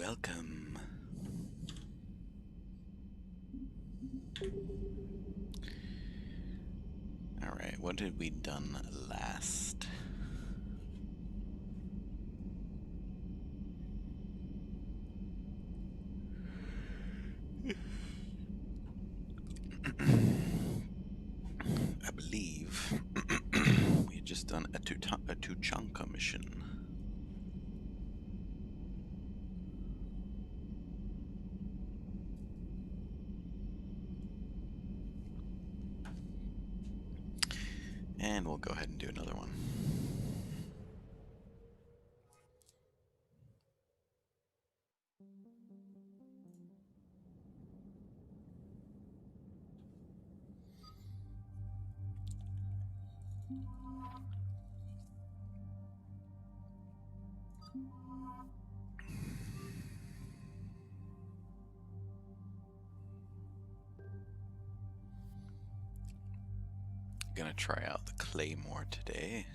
Welcome. Alright, what had we done last? I believe we had just done a Tuchanka mission. And we'll go ahead and do another one. Gonna try out the Claymore today.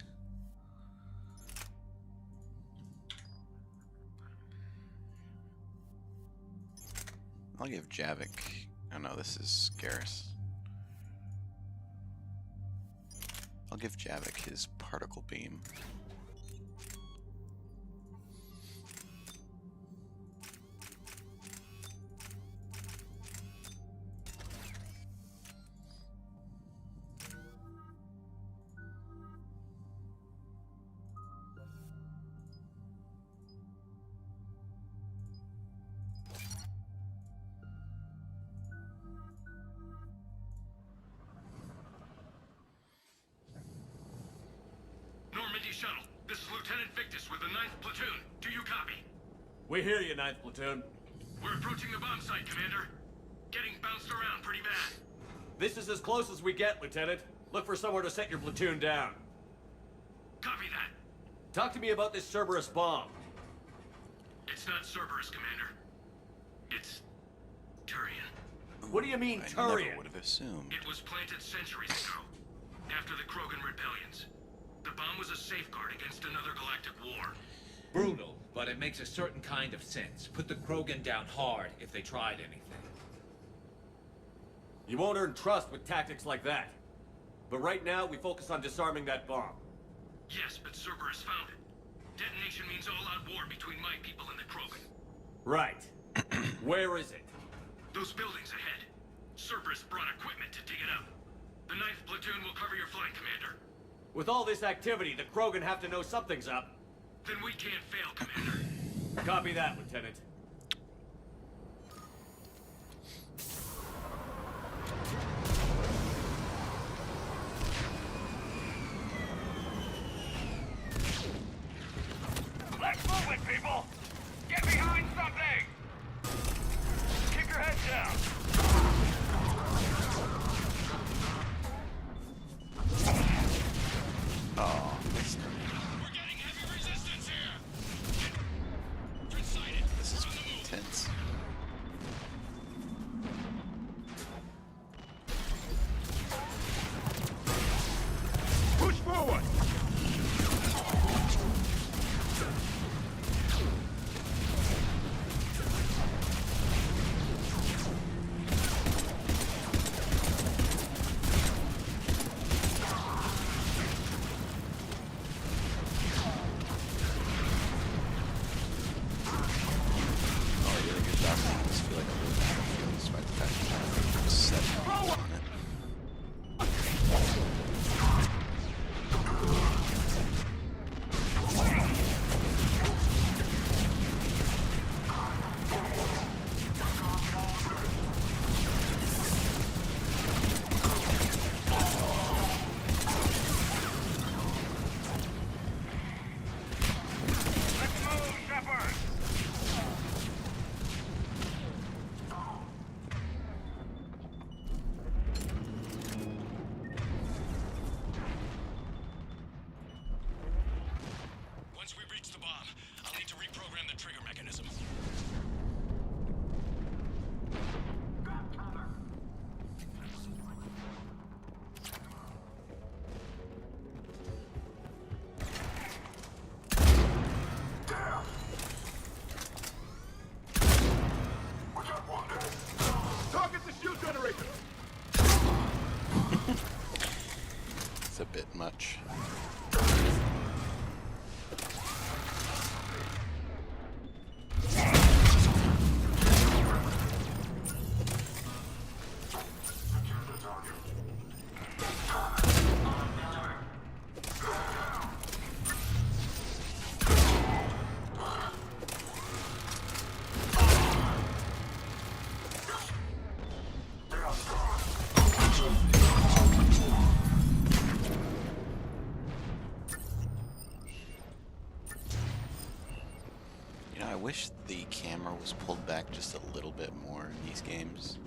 I'll give Javik. Oh no, this is Garrus. I'll give Javik his particle beam. Shuttle. This is Lieutenant Victus with the 9th Platoon. Do you copy? We hear you, 9th Platoon. We're approaching the bomb site, Commander. Getting bounced around pretty bad. This is as close as we get, Lieutenant. Look for somewhere to set your platoon down. Copy that. Talk to me about this Cerberus bomb. It's not Cerberus, Commander. It's Turian. What do you mean, I Turian? never would have assumed. It was planted centuries ago, after the Krogan rebellions. The bomb was a safeguard against another galactic war. Brutal, but it makes a certain kind of sense. Put the Krogan down hard if they tried anything. You won't earn trust with tactics like that. But right now, we focus on disarming that bomb. Yes, but Cerberus found it. Detonation means all-out war between my people and the Krogan. Right. Where is it? Those buildings ahead. Cerberus brought equipment to dig it up. The 9th Platoon will cover your flank, Commander. With all this activity, the Krogan have to know something's up. Then we can't fail, Commander. Copy that, Lieutenant. Let's move it, people! Get behind something! Keep your head down! Oh, missed. We're getting heavy resistance here! Grid sighted. This is On the move. intense. Push forward! much. You know, I wish the camera was pulled back just a little bit more in these games.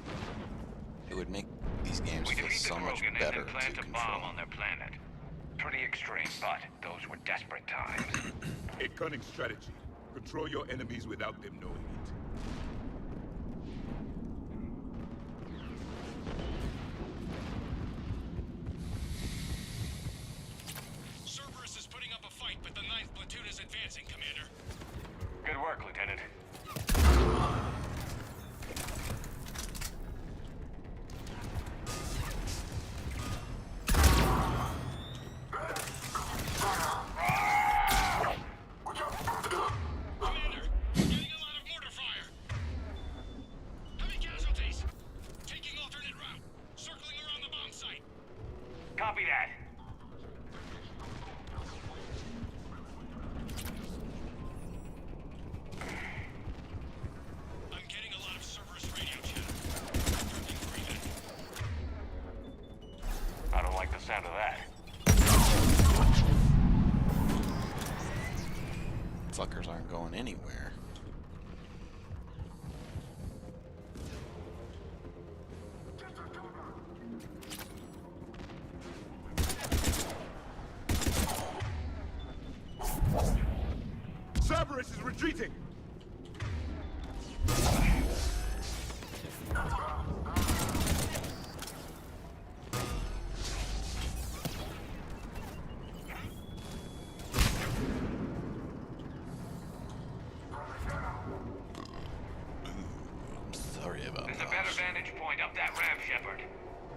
It would make these games We feel defeat the so much Krogan and better then to plant a bomb control. on their planet. Pretty extreme, but those were desperate times. A cunning strategy. Control your enemies without them knowing it. Cerberus is putting up a fight, but the 9th platoon is advancing, Commander. Good work, Lieutenant. Commander, we're getting a lot of mortar fire. Heavy casualties. Taking alternate route. Circling around the bomb site. Copy that. I'm getting a lot of Cerberus radio chatter. Incoming. I don't like the sound of that. Fuckers aren't going anywhere. Cerberus is retreating! I'm sorry about There's that. a better vantage point up that ramp, Shepard.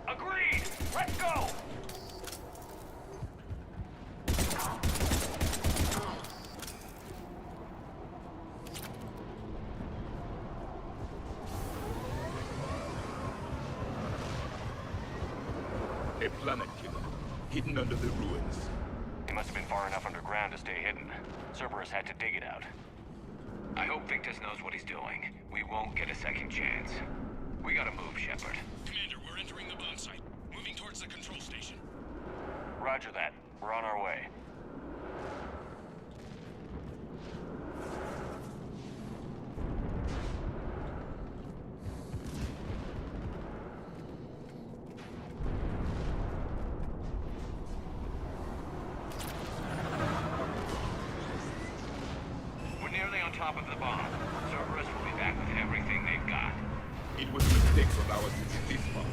Agreed! Let's go! A planet killer, hidden under the ruins. He must have been far enough underground to stay hidden. Cerberus had to dig it out. I hope Victus knows what he's doing. We won't get a second chance. We gotta move, Shepard. Commander, we're entering the bomb site. Moving towards the control station. Roger that. We're on our way. We're nearly on top of the bomb. Cerberus will be back with everything they've got. It was a mistake of ours to get this far.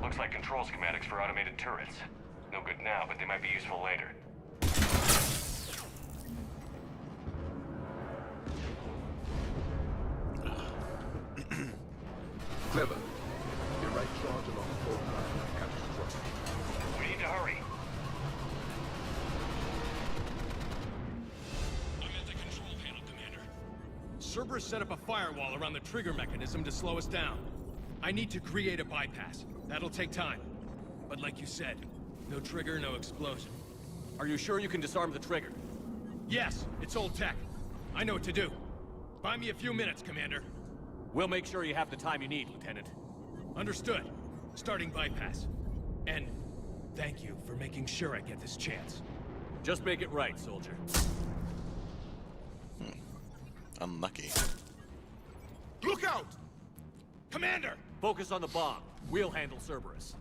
Looks like control schematics for automated turrets. No good now, but they might be useful later. Clever. The right charge along the fault line catastrophic. We need to hurry. I'm at the control panel, Commander. Cerberus set up a firewall around the trigger mechanism to slow us down. I need to create a bypass. That'll take time. But like you said, no trigger, no explosion. Are you sure you can disarm the trigger? Yes, it's old tech. I know what to do. Buy me a few minutes, Commander. We'll make sure you have the time you need, Lieutenant. Understood. Starting bypass. And thank you for making sure I get this chance. Just make it right, soldier. Unlucky. Look out! Commander! Focus on the bomb. We'll handle Cerberus.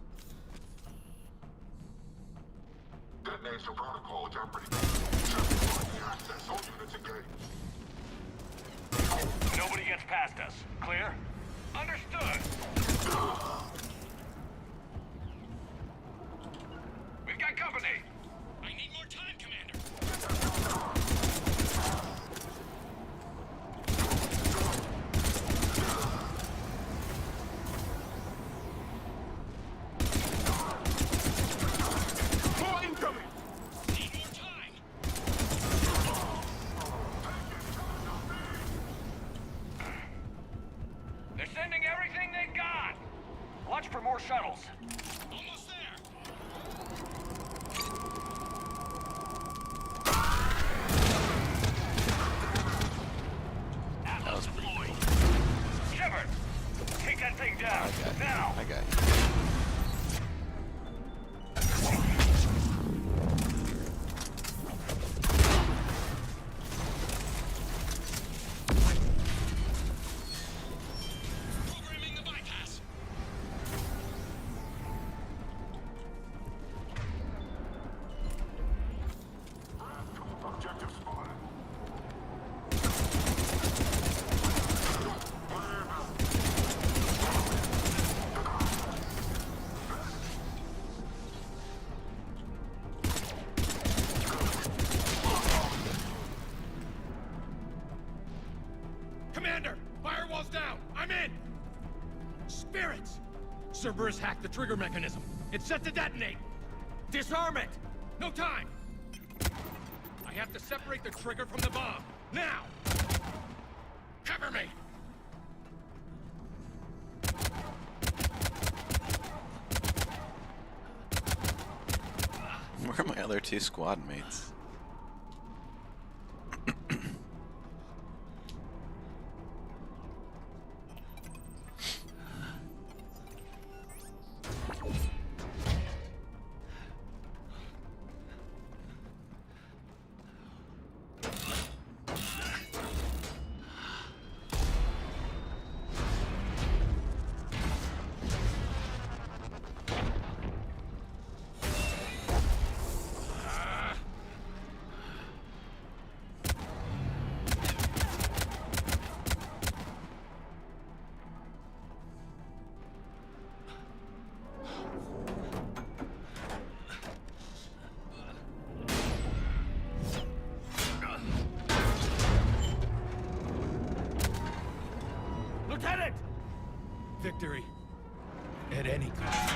Detonation protocol jeopardy. The access. All units engaged. Nobody gets past us. Clear? Understood. We've got company. I need more time, Commander. More incoming! Need more time. They're sending everything they've got. Watch for more shuttles. Almost there. That was pretty cool. Shepard, take that thing down. I got Now. you. I got you. Programming the bypass. Objective spotted. Commander! Firewall's down! I'm in! Spirits! Cerberus hacked the trigger mechanism. It's set to detonate! Disarm it! No time! I have to separate the trigger from the bomb. Now! Cover me! Where are my other two squad mates? Lieutenant! Victory. At any cost.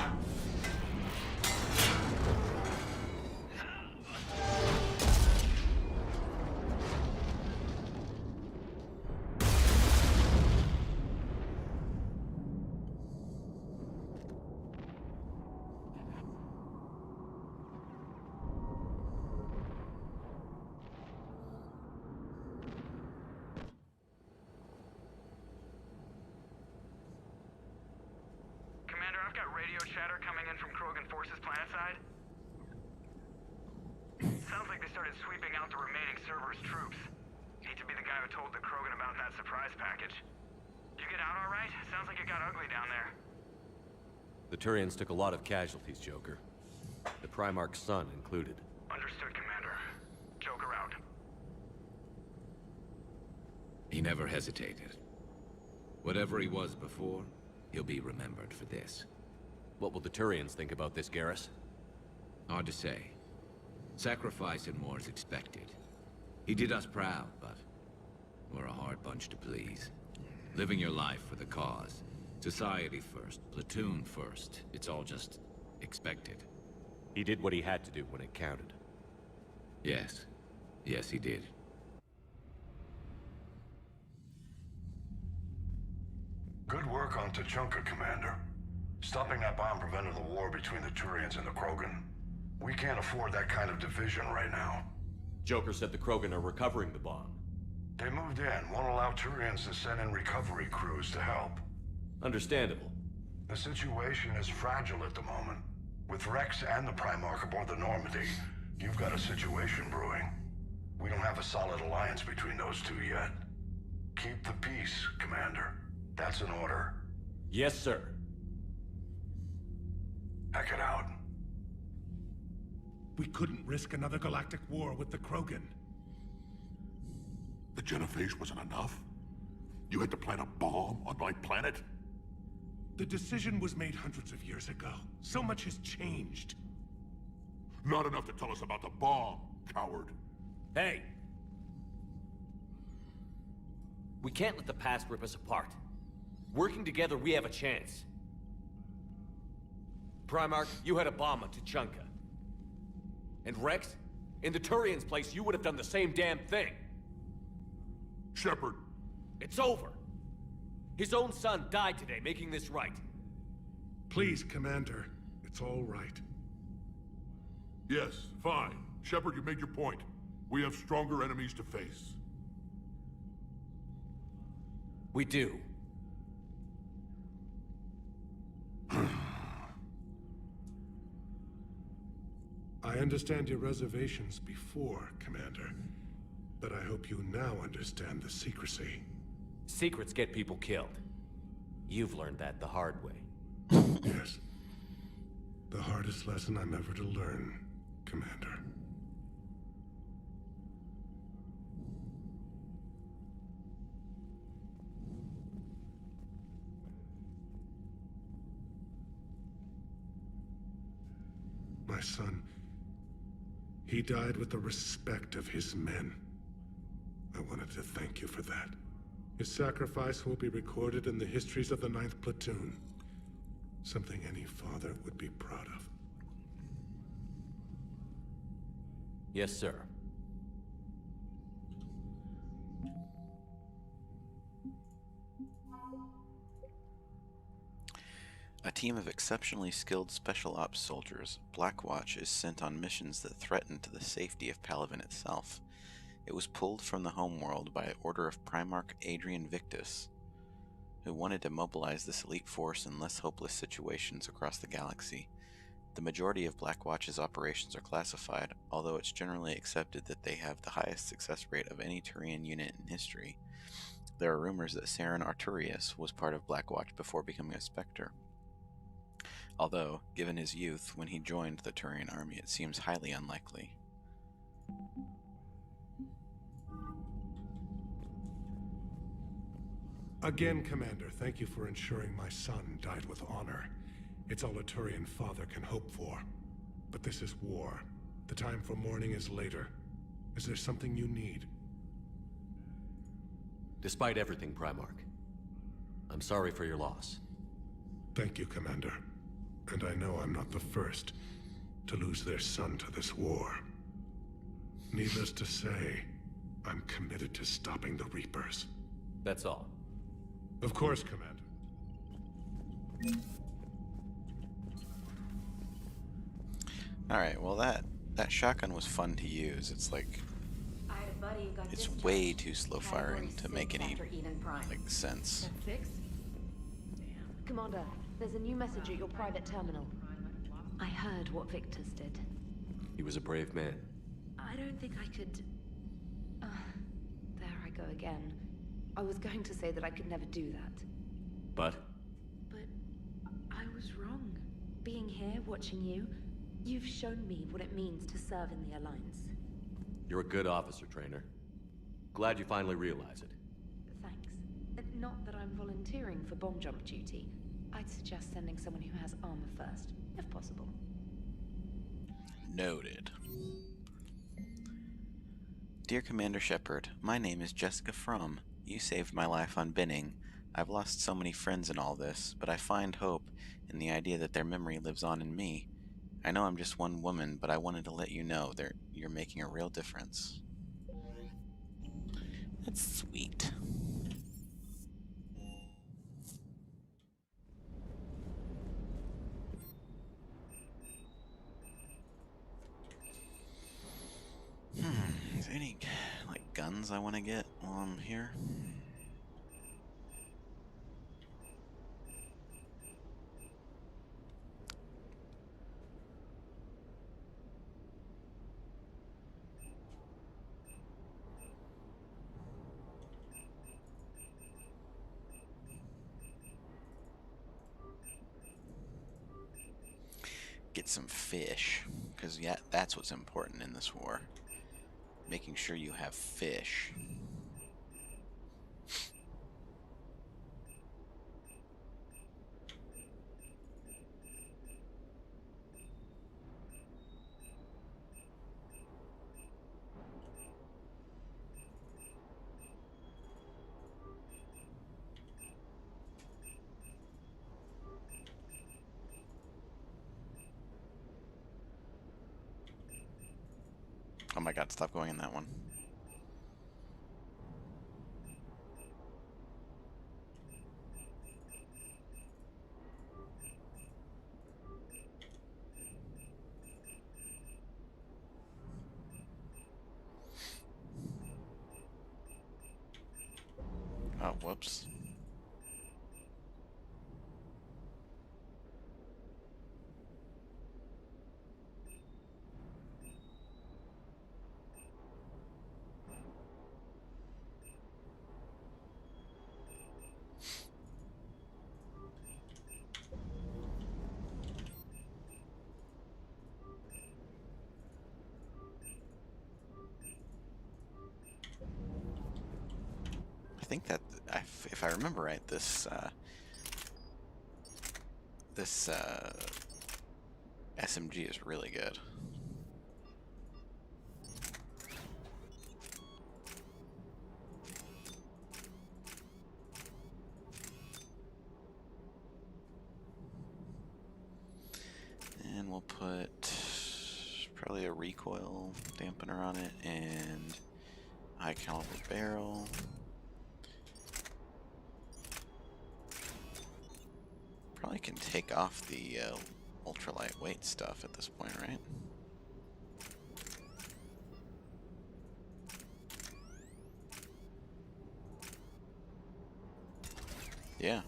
Commander, I've got radio chatter coming in from Krogan forces planetside. Sounds like they started sweeping out the remaining Cerberus troops. Hate to be the guy who told the Krogan about that surprise package. You get out all right? Sounds like it got ugly down there. The Turians took a lot of casualties, Joker. The Primarch's son included. Understood, Commander. Joker out. He never hesitated. Whatever he was before, he'll be remembered for this. What will the Turians think about this, Garrus? Hard to say. Sacrifice and more is expected. He did us proud, but we're a hard bunch to please. Living your life for the cause. Society first, platoon first. It's all just expected. He did what he had to do when it counted. Yes. Yes, he did. Good work on Tuchanka, Commander. Stopping that bomb prevented the war between the Turians and the Krogan. We can't afford that kind of division right now. Joker said the Krogan are recovering the bomb. They moved in, won't allow Turians to send in recovery crews to help. Understandable. The situation is fragile at the moment. With Rex and the Primarch aboard the Normandy, you've got a situation brewing. We don't have a solid alliance between those two yet. Keep the peace, Commander. That's an order. Yes, sir. Hack it out. We couldn't risk another galactic war with the Krogan. The genophage wasn't enough? You had to plant a bomb on my planet? The decision was made hundreds of years ago. So much has changed. Not enough to tell us about the bomb, coward. Hey! We can't let the past rip us apart. Working together, we have a chance. Primarch, you had a bomb on Tuchanka. And Rex, in the Turian's place, you would have done the same damn thing. Shepard. It's over. His own son died today, making this right. Please, Commander. It's all right. Yes, fine. Shepard, you made your point. We have stronger enemies to face. We do. I understand your reservations before, Commander. But I hope you now understand the secrecy. Secrets get people killed. You've learned that the hard way. Yes. The hardest lesson I'm ever to learn, Commander. My son, he died with the respect of his men. I wanted to thank you for that. His sacrifice will be recorded in the histories of the 9th Platoon. Something any father would be proud of. Yes, sir. A team of exceptionally skilled special ops soldiers, Blackwatch, is sent on missions that threaten to the safety of Palaven itself. It was pulled from the homeworld by order of Primarch Adrian Victus, who wanted to mobilize this elite force in less hopeless situations across the galaxy. The majority of Blackwatch's operations are classified, although it's generally accepted that they have the highest success rate of any Turian unit in history. There are rumors that Saren Arturius was part of Blackwatch before becoming a Spectre. Although, given his youth when he joined the Turian army, it seems highly unlikely. Again, Commander, thank you for ensuring my son died with honor. It's all a Turian father can hope for. But this is war. The time for mourning is later. Is there something you need? Despite everything, Primarch, I'm sorry for your loss. Thank you, Commander. And I know I'm not the first to lose their son to this war. Needless to say, I'm committed to stopping the Reapers. That's all. Of course, Commander. Alright, well that shotgun was fun to use. It's like, it's way too slow firing to make any, like, sense. Six? Damn. Commander, there's a new message at your private terminal. I heard what Victor's did. He was a brave man. I don't think I could... there I go again. I was going to say that I could never do that. But? But I was wrong. Being here, watching you, you've shown me what it means to serve in the Alliance. You're a good officer, Trainer. Glad you finally realize it. Thanks. Not that I'm volunteering for bomb jump duty. I'd suggest sending someone who has armor first, if possible. Noted. Dear Commander Shepard, my name is Jessica Fromm. You saved my life on Binning. I've lost so many friends in all this, but I find hope in the idea that their memory lives on in me. I know I'm just one woman, but I wanted to let you know that you're making a real difference. That's sweet. Is there any, like, guns I want to get while I'm here? get some fish, because yeah, that's what's important in this war. Making sure you have fish. Oh my god, stop going in that one. Oh, whoops. I think that, if I remember right, this SMG is really good. And we'll put probably a recoil dampener on it and high caliber barrel. Probably can take off the ultra lightweight stuff at this point, right? Yeah.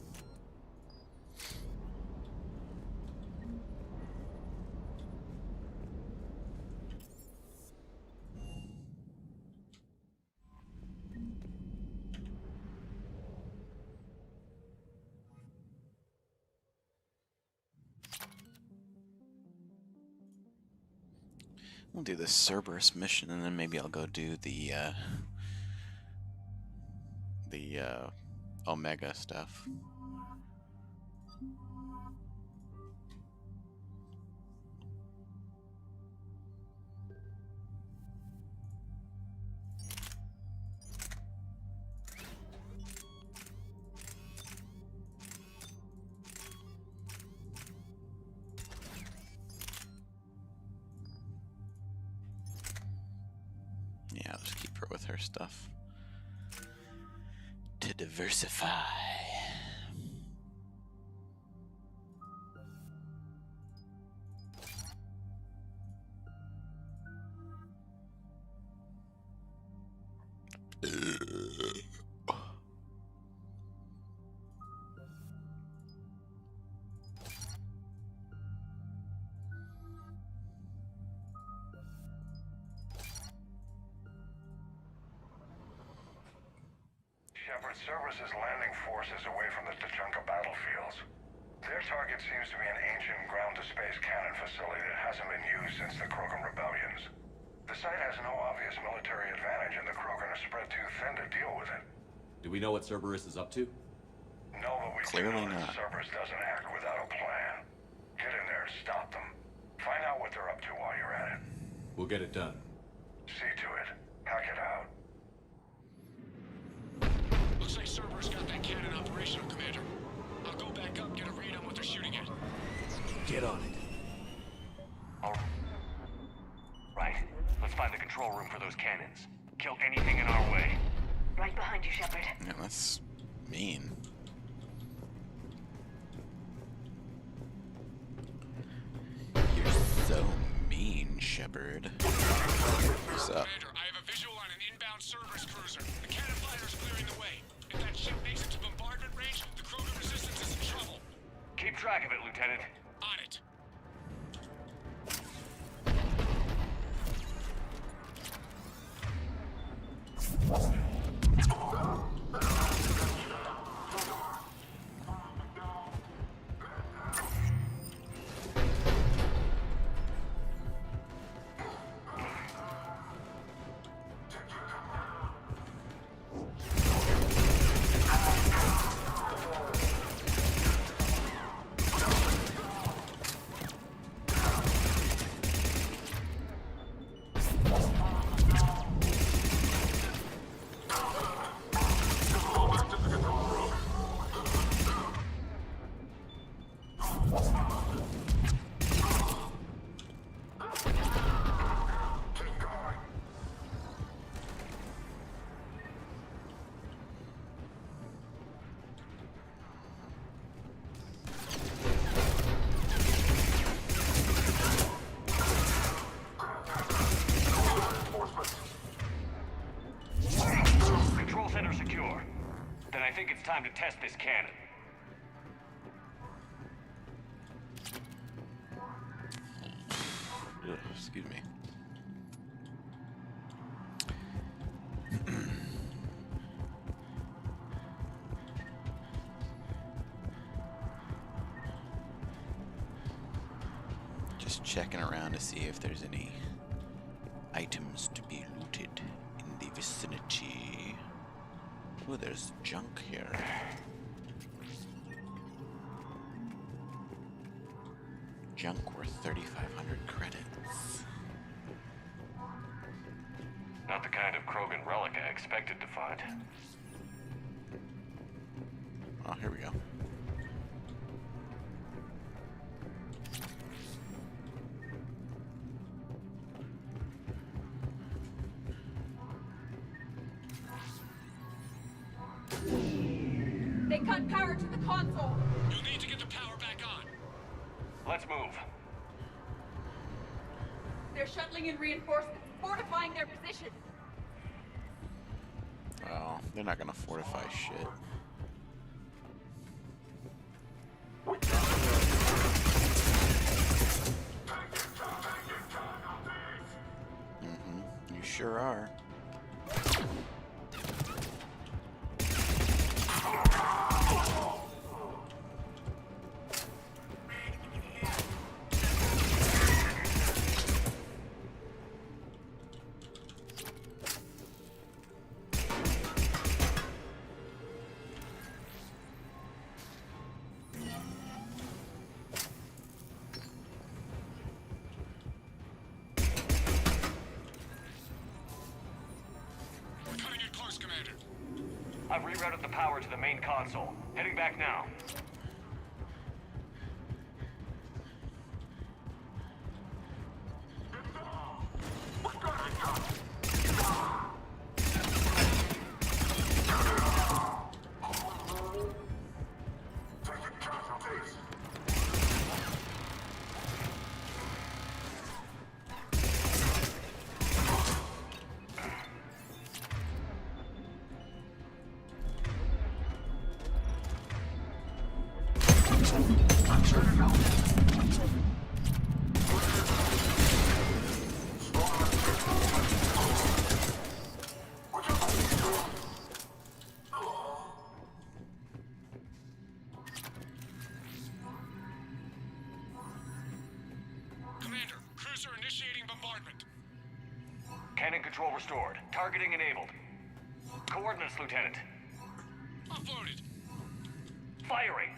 We'll do this Cerberus mission, and then maybe I'll go do the Omega stuff. Yeah, I'll just keep her with her stuff to diversify. Cerberus' landing forces away from the Tuchanka battlefields. Their target seems to be an ancient ground-to-space cannon facility that hasn't been used since the Krogan rebellions. The site has no obvious military advantage, and the Krogan are spread too thin to deal with it. Do we know what Cerberus is up to? No, but we Clearly do know that not. Cerberus doesn't act without a plan. Get in there and stop them. Find out what they're up to while you're at it. We'll get it done. See to it. Hack it out. Looks like Cerberus got that cannon operational, Commander. I'll go back up, get a read on what they're shooting at. Get on it. All right. Let's find the control room for those cannons. Kill anything in our way. Right behind you, Shepard. Yeah, that's mean. You're so mean, Shepard. What's up? Commander, I have a visual on an inbound Cerberus cruiser. The cannon fighter's clearing the way. If that ship makes it to bombardment range, the Krogan resistance is in trouble. Keep track of it, Lieutenant. On it. time to test this cannon. Ugh, excuse me. Just checking around to see if there's any items to be looted in the vicinity. Ooh, there's junk here. Junk worth 3,500 credits. Not the kind of Krogan relic I expected to find. Oh, here we go. They cut power to the console. You'll need to get the power back on. Let's move. They're shuttling in reinforcements, fortifying their position. Oh, they're not gonna fortify shit. You sure are. I've rerouted the power to the main console. Heading back now. Commander, cruiser initiating bombardment. Cannon control restored. Targeting enabled. Coordinates, Lieutenant. Uploaded. Firing.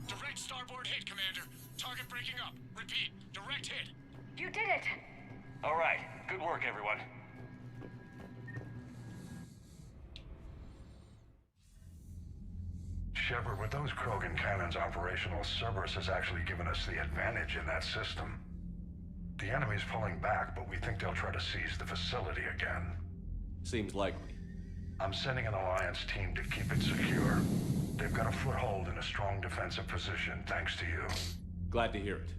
Direct starboard hit, Commander. Target breaking up. Repeat, direct hit. You did it! All right. Good work, everyone. Shepard, with those Krogan cannons operational, Cerberus has actually given us the advantage in that system. The enemy's pulling back, but we think they'll try to seize the facility again. Seems likely. I'm sending an Alliance team to keep it secure. They've got a foothold in a strong defensive position, thanks to you. Glad to hear it.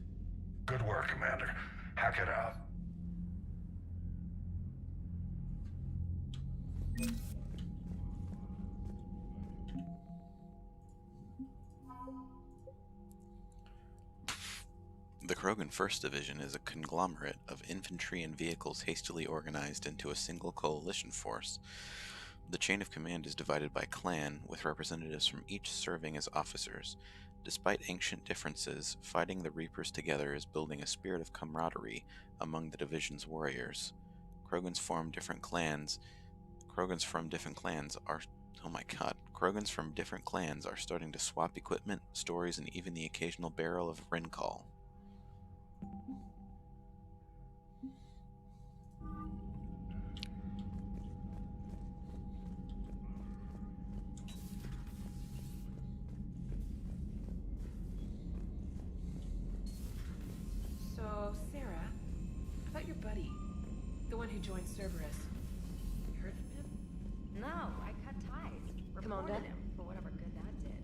Good work, Commander. Hack it out. The Krogan 1st Division is a conglomerate of infantry and vehicles hastily organized into a single coalition force. The chain of command is divided by clan, with representatives from each serving as officers. Despite ancient differences, fighting the Reapers together is building a spirit of camaraderie among the division's warriors. Krogans from different clans are starting to swap equipment, stories, and even the occasional barrel of Rincall. So, Sarah, about your buddy, the one who joined Cerberus. You heard from him? No, I cut ties. Come on, Reported Dad. him for whatever good that did.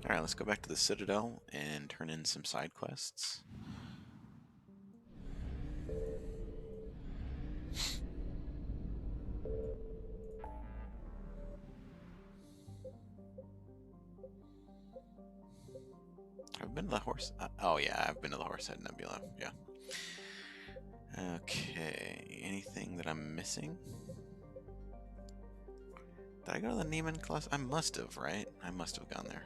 Alright, let's go back to the Citadel and turn in some side quests. the horse? Oh yeah, I've been to the Horsehead Nebula. Yeah. Okay. Anything that I'm missing? Did I go to the Neiman cluster? I must have, right? I must have gone there.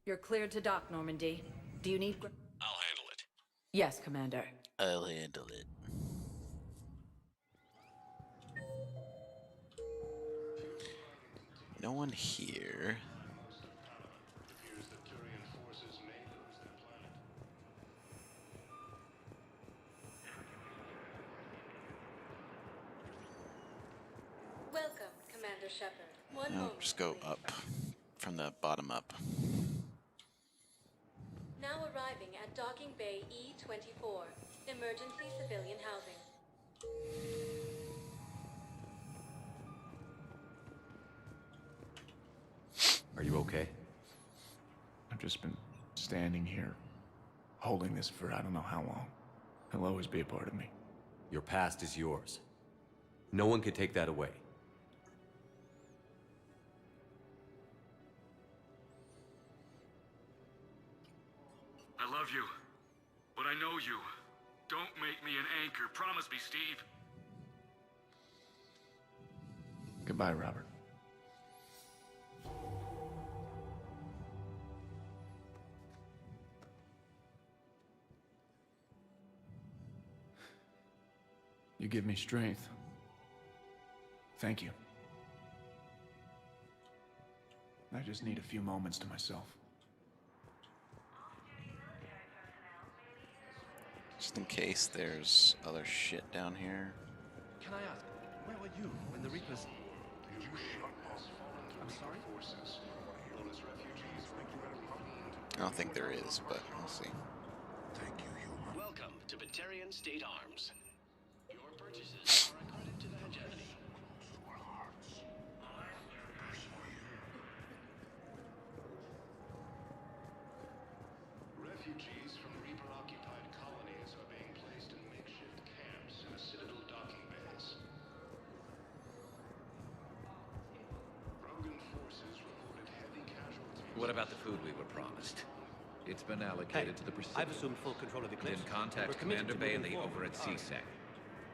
You're cleared to dock, Normandy. Do you need... I'll handle it. Yes, Commander. I'll handle it. No one here. Welcome, Commander Shepard. One No, moment, just go please. up. From the bottom up. Now arriving at Docking Bay E-24, emergency civilian housing. Are you okay? I've just been standing here, holding this for I don't know how long. It'll always be a part of me. Your past is yours. No one can take that away. I love you, but I know you. Don't make me an anchor. Promise me, Steve. Goodbye, Robert. You give me strength. Thank you. I just need a few moments to myself. Just in case there's other shit down here. Can I ask, where were you when the Reapers... I'm sorry? I don't think there is, but we'll see. Welcome to Batarian State Arms. Your purchases are a credit to the hegemony. Refugees from Reaper-occupied colonies are being placed in makeshift camps in a Citadel docking base. Rogan forces reported heavy casualties. What about the food we were promised? It's been allocated to the Presidium. I've assumed full control of the Then Eclipse. contact We're committed Commander to moving Bailey over forward. at CSEC.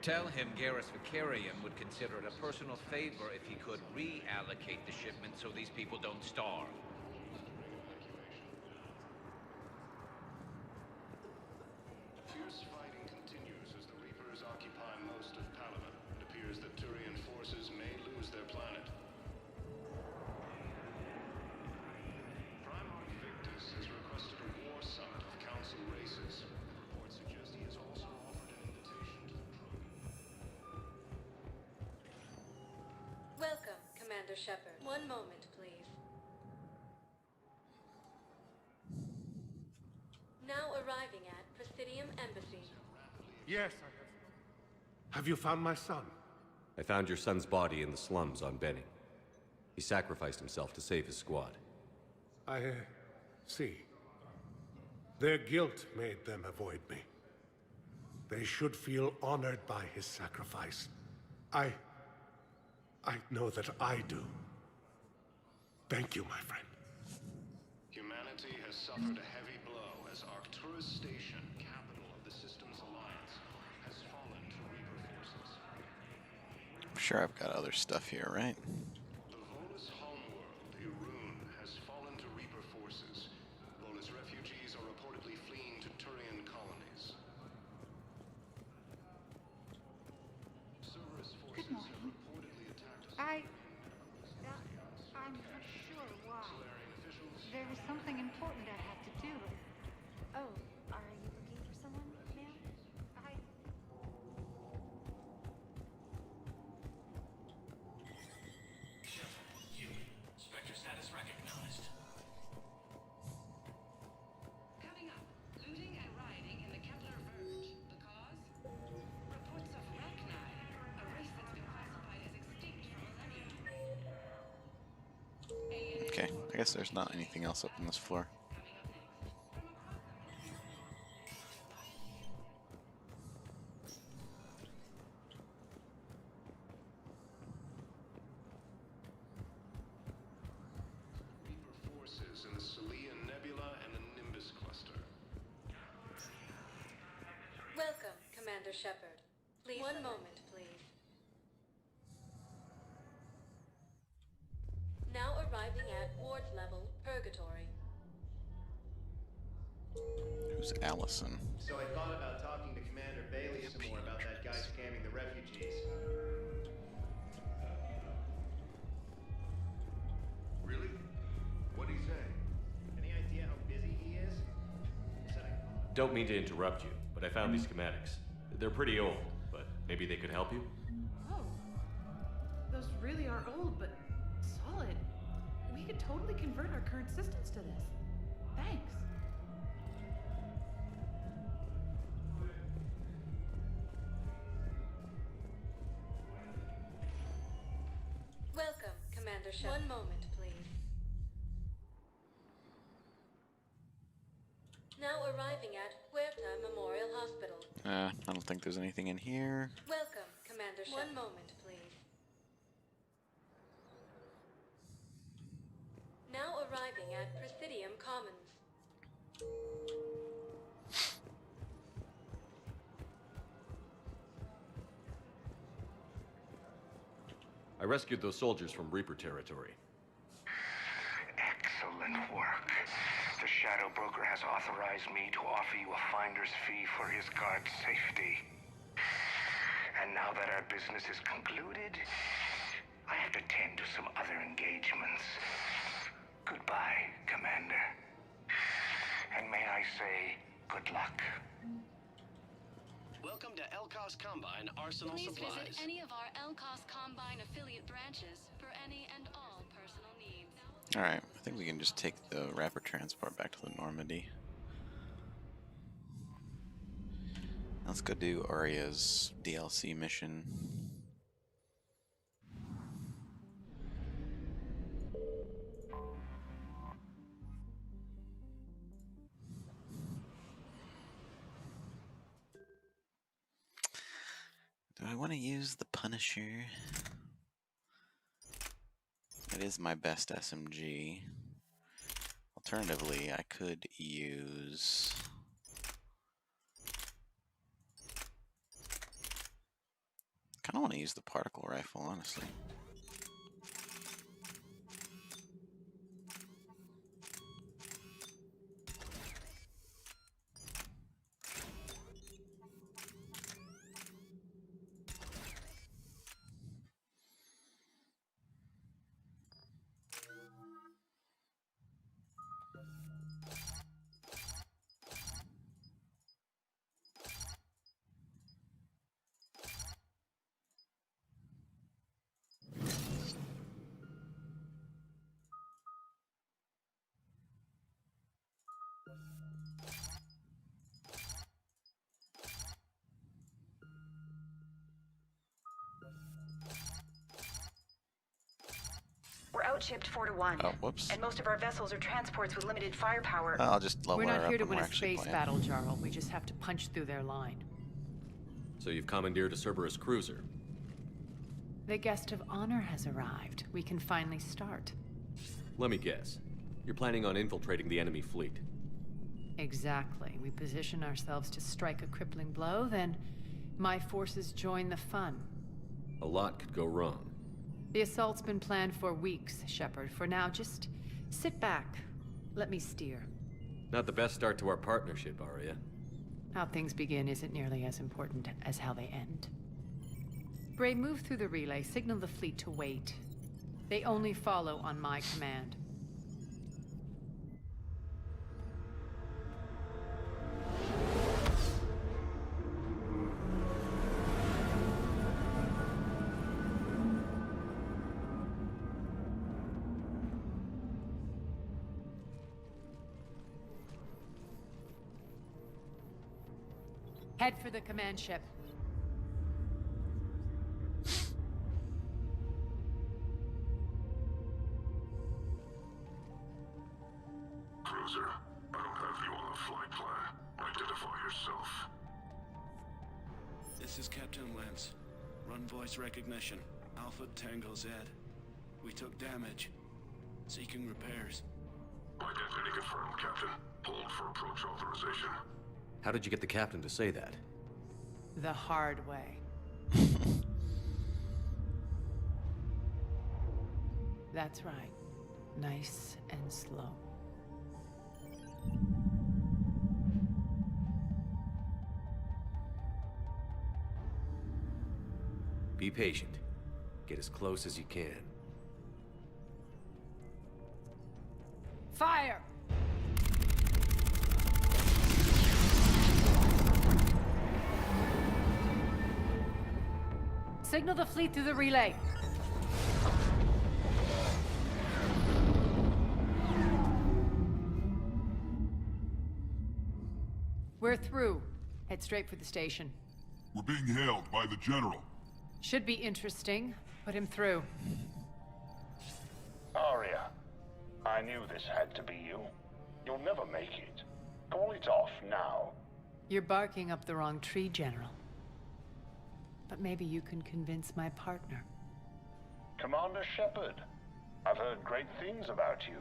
Tell him Garrus Vicarian would consider it a personal favor if he could reallocate the shipment so these people don't starve. Fierce fighting continues as the Reapers occupy most of Palaven. It appears that Turian forces may lose their planet. Primarch Victus has requested a war summit of Council races. Reports suggest he has also offered an invitation to the Krogan. Welcome, Commander Shepard. One moment, please. Now arriving at Presidium Embassy. Yes, I have. Have you found my son? I found your son's body in the slums on Benning. He sacrificed himself to save his squad. I see. Their guilt made them avoid me. They should feel honored by his sacrifice. I know that I do. Thank you, my friend. Humanity has suffered a heavy blow as Arcturus Station, capital of the Systems Alliance, has fallen to Reaper forces. I'm sure I've got other stuff here, right? The Volus homeworld, Irun, has fallen to Reaper forces. Volus refugees are reportedly fleeing to Turian colonies. Cerberus forces have reportedly attacked us. I'm not sure why. There is something important I have to do. Oh, are you looking for someone, ma'am? Human. Spectre status recognized. guess there's not anything else up on this floor. Forces in the Celian Nebula and the Nimbus cluster. Welcome, Commander Shepard. Please, one moment, please. Now arriving at ward level purgatory. Who's Allison? So I thought about talking to Commander Bailey some more about that guy scamming the refugees. Really? What'd he say? Any idea how busy he is? Don't mean to interrupt you, but I found these schematics. They're pretty old, but maybe they could help you? Oh. Those really are old, but solid. We could totally convert our current systems to this. Thanks. Welcome, Commander Shepard. One moment, please. Now arriving at Huerta Memorial Hospital. I don't think there's anything in here. Welcome, Commander Shepard. One moment, please. Now arriving at Presidium Commons. I rescued those soldiers from Reaper territory. Excellent work. The Shadow Broker has authorized me to offer you a finder's fee for his guard's safety. And now that our business is concluded, I have to tend to some other engagements. Goodbye, Commander. And may I say, good luck. Welcome to Elcos Combine Arsenal Please Supplies. visit any of our Elcos Combine affiliate branches for any and all personal needs. Alright, I think we can just take the rapid transport back to the Normandy. Let's go do Arya's DLC mission. Do I want to use the Punisher? It is my best SMG. Alternatively, I could use... I kind of want to use the particle rifle, honestly. We're outshipped 4-1. Oh, whoops. And most of our vessels are transports with limited firepower. I'll just level We're her not up here to when win we're a actually space playing. battle, Jarl. We just have to punch through their line. So you've commandeered a Cerberus cruiser. The guest of honor has arrived. We can finally start. Let me guess. You're planning on infiltrating the enemy fleet. Exactly. We position ourselves to strike a crippling blow, then my forces join the fun. A lot could go wrong. The assault's been planned for weeks, Shepard. For now, just sit back. Let me steer. Not the best start to our partnership, Arya. How things begin isn't nearly as important as how they end. Bray, move through the relay. Signal the fleet to wait. They only follow on my command. Head for the command ship. cruiser. I don't have you on the flight plan. Identify yourself. This is Captain Lance. Run voice recognition. Alpha Tango Z. We took damage. Seeking repairs. Identity confirmed, Captain. Hold for approach authorization. How did you get the captain to say that? The hard way. That's right. Nice and slow. Be patient. Get as close as you can. Fire! Signal the fleet through the relay. We're through. Head straight for the station. We're being hailed by the General. Should be interesting. Put him through. Aria, I knew this had to be you. You'll never make it. Call it off now. You're barking up the wrong tree, General. But maybe you can convince my partner. Commander Shepard, I've heard great things about you.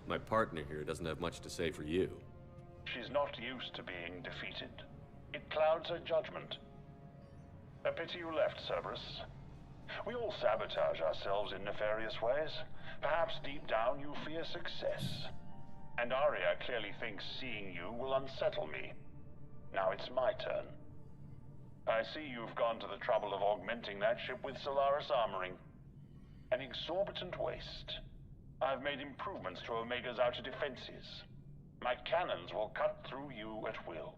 My partner here doesn't have much to say for you. She's not used to being defeated. It clouds her judgment. A pity you left, Cerberus. We all sabotage ourselves in nefarious ways. Perhaps deep down you fear success. And Aria clearly thinks seeing you will unsettle me. Now it's my turn. I see you've gone to the trouble of augmenting that ship with Solaris armoring. An exorbitant waste. I've made improvements to Omega's outer defenses. My cannons will cut through you at will.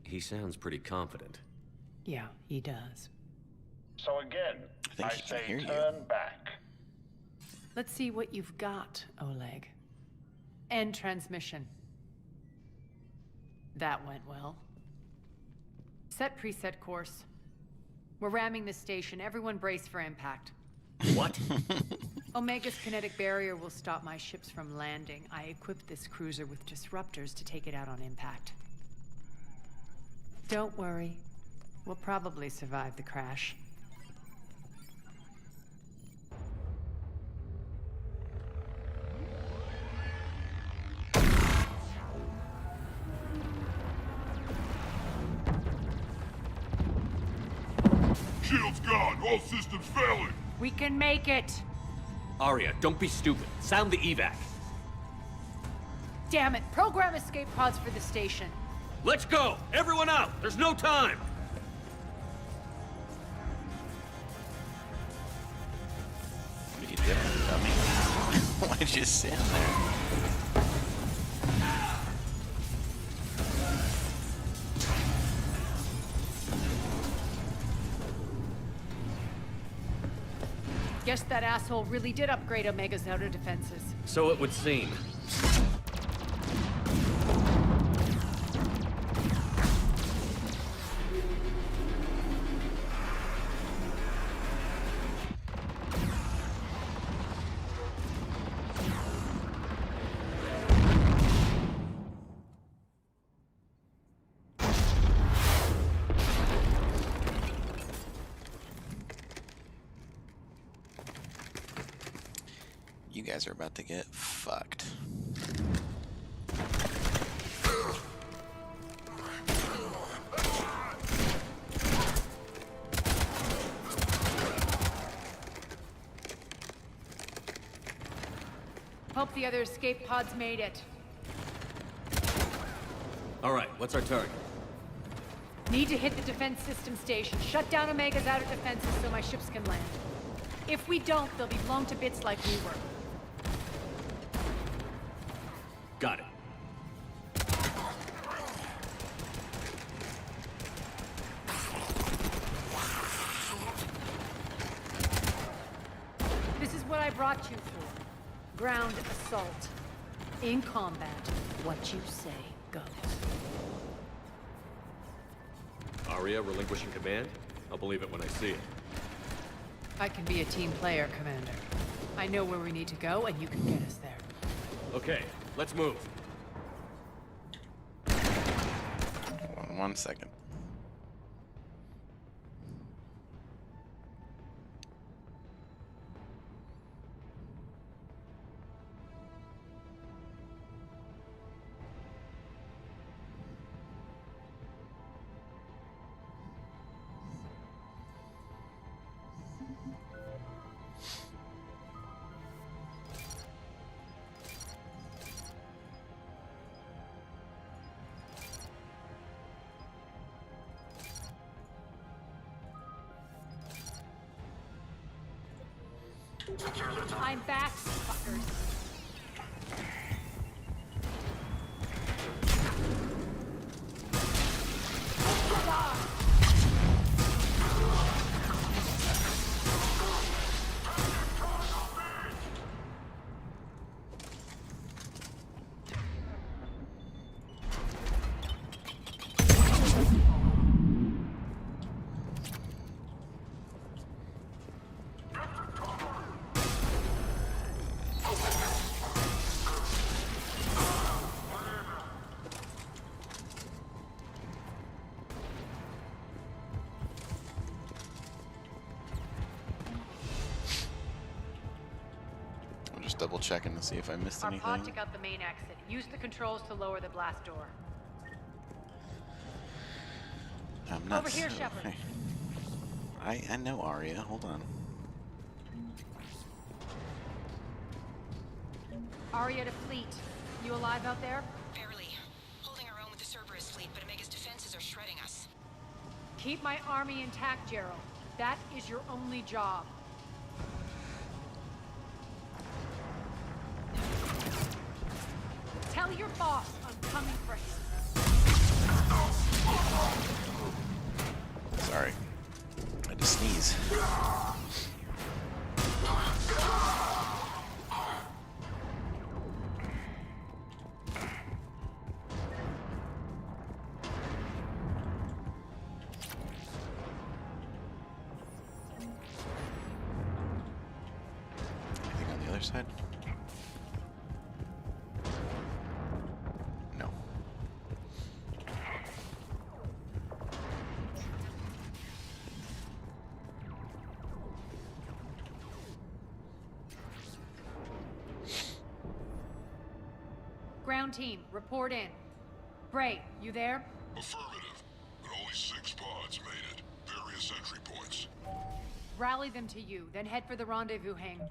He sounds pretty confident. Yeah, he does. So again, I say turn back. Let's see what you've got, Oleg. End transmission. That went well. Set preset course. We're ramming the station. Everyone brace for impact. What? Omega's kinetic barrier will stop my ships from landing. I equipped this cruiser with disruptors to take it out on impact. Don't worry. We'll probably survive the crash. Shield's gone! All systems failing! We can make it! Aria, don't be stupid. Sound the evac. Damn it! Program escape pods for the station. Let's go! Everyone out! There's no time! What are you doing, dummy? Why'd you stand there? Guess that asshole really did upgrade Omega's outer defenses. So it would seem. You guys are about to get fucked. Hope the other escape pods made it. All right, what's our target? Need to hit the defense system station. Shut down Omega's outer defenses so my ships can land. If we don't, they'll be blown to bits like we were. Got it. This is what I brought you for. Ground assault. In combat, what you say goes. Aria relinquishing command? I'll believe it when I see it. I can be a team player, Commander. I know where we need to go, and you can get us there. Okay, let's move. 1 second. I'm back, fuckers. Double checking to see if I missed Our anything. pod took out the main exit. Use the controls to lower the blast door. I'm not Over here, so- Shepard. I know Arya. Hold on. Arya to Fleet. You alive out there? Barely. Holding our own with the Cerberus fleet, but Omega's defenses are shredding us. Keep my army intact, Gerald. That is your only job. Tell your boss I'm coming for him. Sorry. I just sneeze. Anything on the other side? No. Ground team, report in. Bray, you there? Affirmative, but only 6 pods made it. Various entry points. Rally them to you, then head for the rendezvous hangar.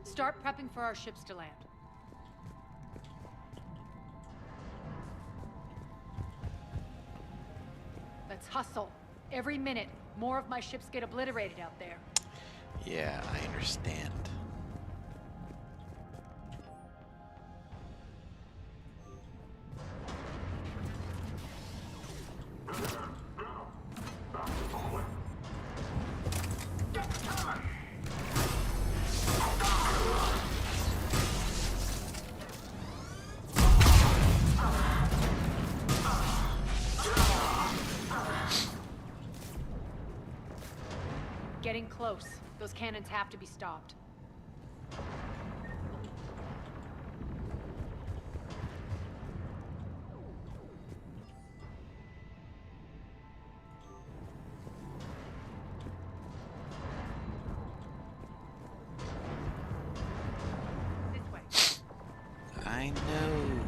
Start prepping for our ships to land. Let's hustle. Every minute, more of my ships get obliterated out there. Yeah, I understand. Getting close. Those cannons have to be stopped. This way. I know.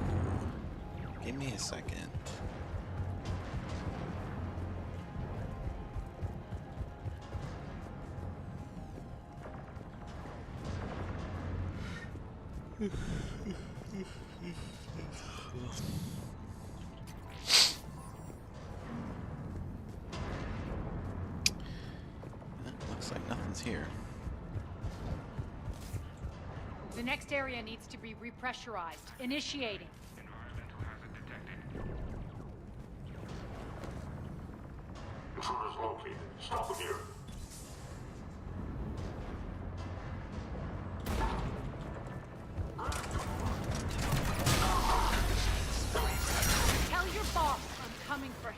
Give me a second. Looks like nothing's here. The next area needs to be repressurized. Initiating. Intruders located. Stop them here. Tell your boss I'm coming for him.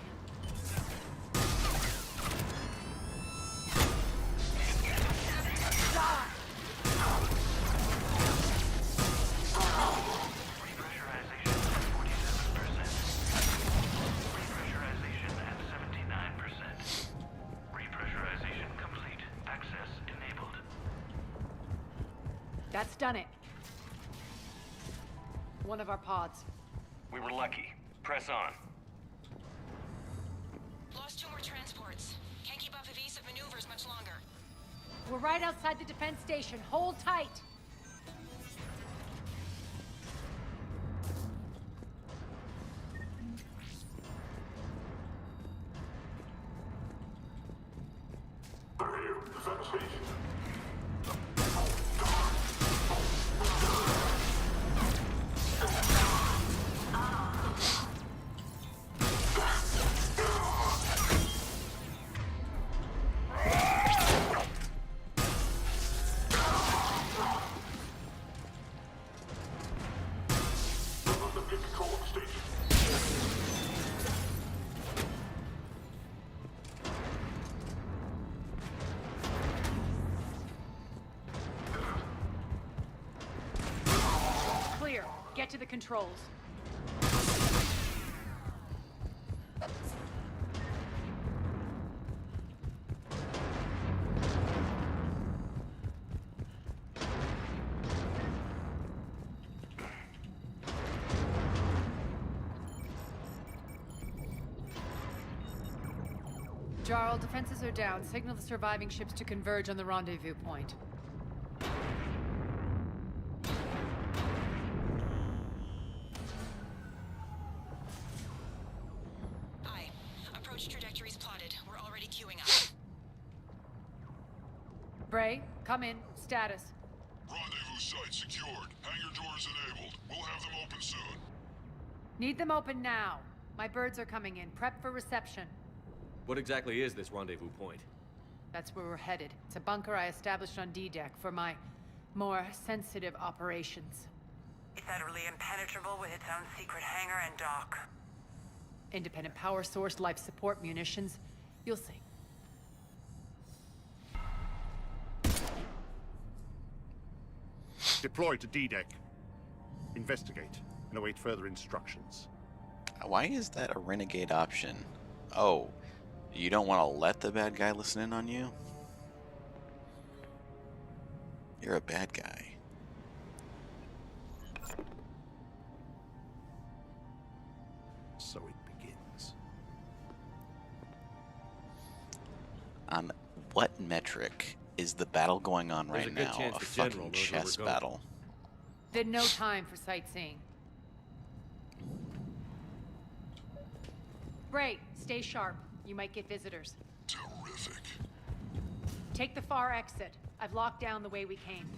Stun it. One of our pods. We were lucky. Press on. Lost 2 more transports. Can't keep up evasive maneuvers much longer. We're right outside the defense station. Hold tight. Defense station. Clear. Get to the controls. Jarl, defenses are down. Signal the surviving ships to converge on the rendezvous point. Aye. Approach trajectories plotted. We're already queuing up. Bray, come in. Status. Rendezvous site secured. Hangar doors enabled. We'll have them open soon. Need them open now. My birds are coming in. Prep for reception. What exactly is this rendezvous point? That's where we're headed. It's a bunker I established on D-Deck for my more sensitive operations. Federally impenetrable with its own secret hangar and dock. Independent power source, life support, munitions. You'll see. Deploy to D-Deck. Investigate and await further instructions. Why is that a renegade option? Oh, you don't want to let the bad guy listen in on you? You're a bad guy. So it begins. On what metric is the battle going on right now? A fucking chess battle. Then no time for sightseeing. Bray, stay sharp. You might get visitors. Terrific. Take the far exit. I've locked down the way we came.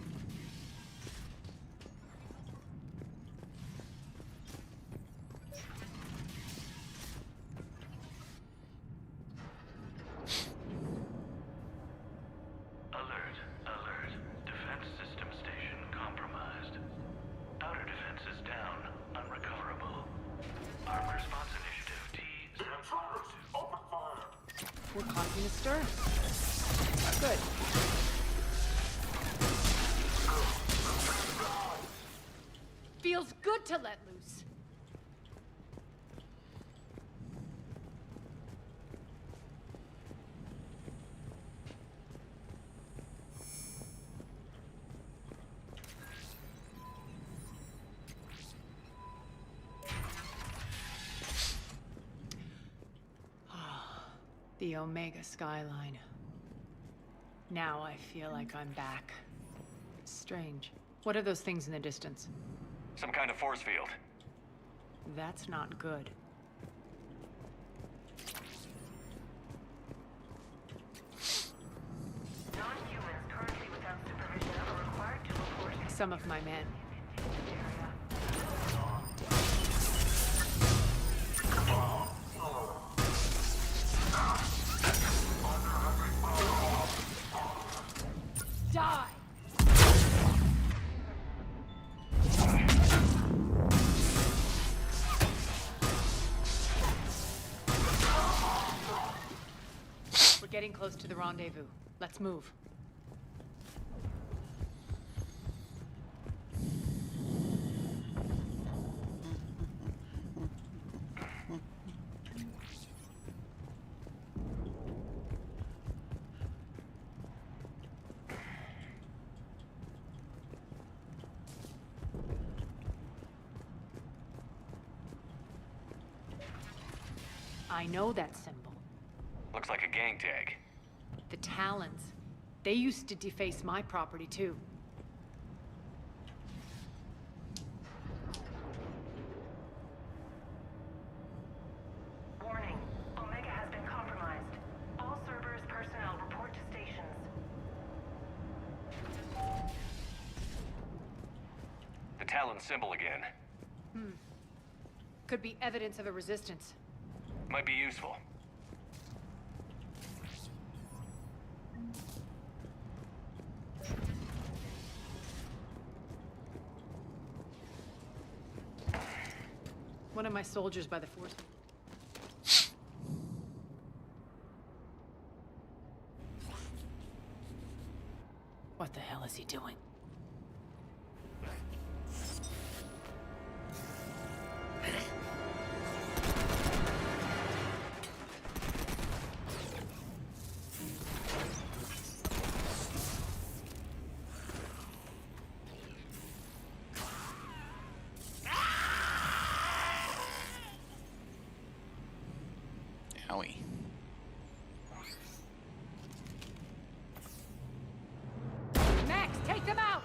Alert, alert. Defense system station compromised. Outer defenses down, unrecoverable. Armed response initiative T. The intruders! Open fire! We're causing a stir. Good. Feels good to let loose. The Omega skyline. Now I feel like I'm back. It's strange. What are those things in the distance? Some kind of force field. That's not good. Non-humans currently without supervision are required to report. Some of my men. Die! We're getting close to the rendezvous. Let's move. I know that symbol. Looks like a gang tag. The Talons. They used to deface my property, too. Warning. Omega has been compromised. All Cerberus personnel report to stations. The Talon symbol again. Could be evidence of a resistance. Might be useful. One of my soldiers by the force. What the hell is he doing? Owie. Max, take them out!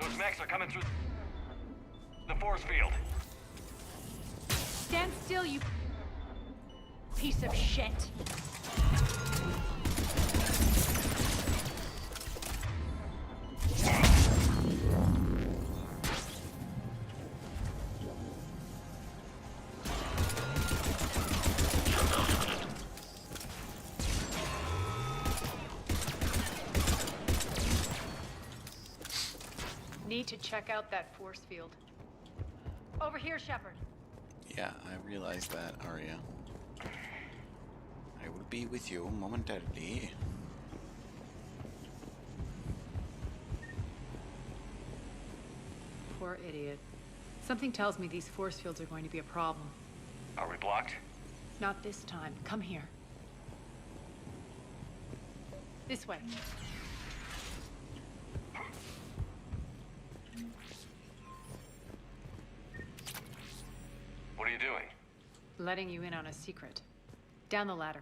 Those mechs are coming through the force field. Stand still, you piece of shit. Need to check out that force field. Over here, Shepard. Yeah, I realize that, Arya. I will be with you momentarily. Poor idiot. Something tells me these force fields are going to be a problem. Are we blocked? Not this time. Come here. This way. What are you doing? Letting you in on a secret. Down the ladder.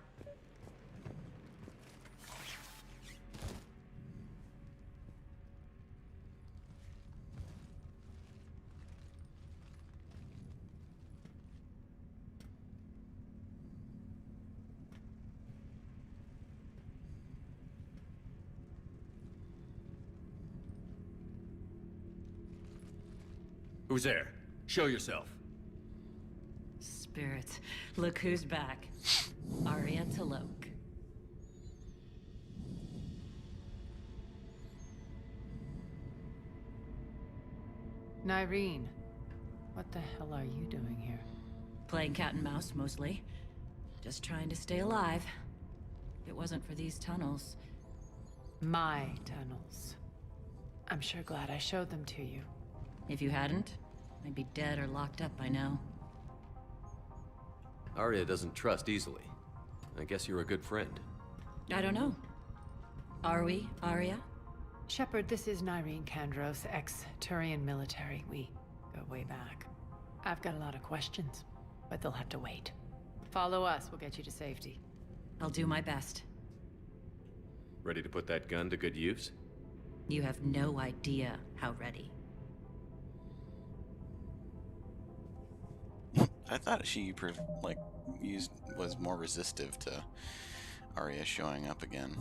Who's there? Show yourself. Spirits, look who's back. Arya Talok. Nyreen, what the hell are you doing here? Playing cat and mouse, mostly. Just trying to stay alive. If it wasn't for these tunnels... My tunnels. I'm sure glad I showed them to you. If you hadn't, I'd be dead or locked up by now. Arya doesn't trust easily. I guess you're a good friend. I don't know. Are we, Arya? Shepard, this is Nyreen Kandros, ex-Turian military. We go way back. I've got a lot of questions, but they'll have to wait. Follow us, we'll get you to safety. I'll do my best. Ready to put that gun to good use? You have no idea how ready. I thought she, was more resistive to Arya showing up again.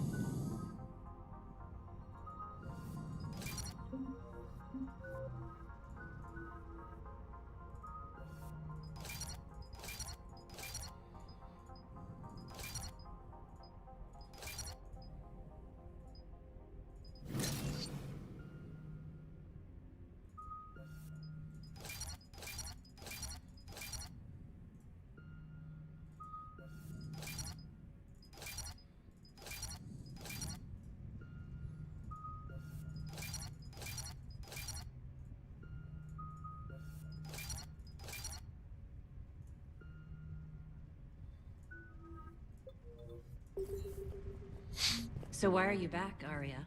So why are you back, Arya?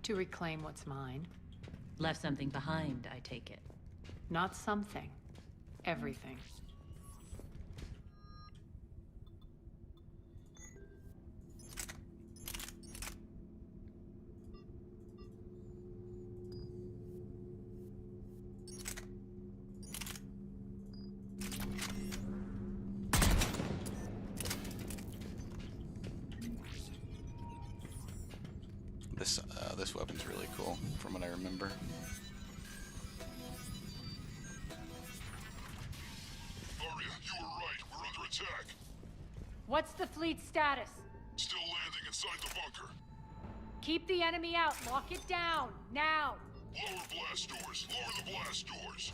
To reclaim what's mine. Left something behind, I take it. Not something. Everything. This weapon's really cool, from what I remember. Arya, you were right. We're under attack. What's the fleet's status? Still landing inside the bunker. Keep the enemy out. Lock it down. Now. Lower blast doors. Lower the blast doors.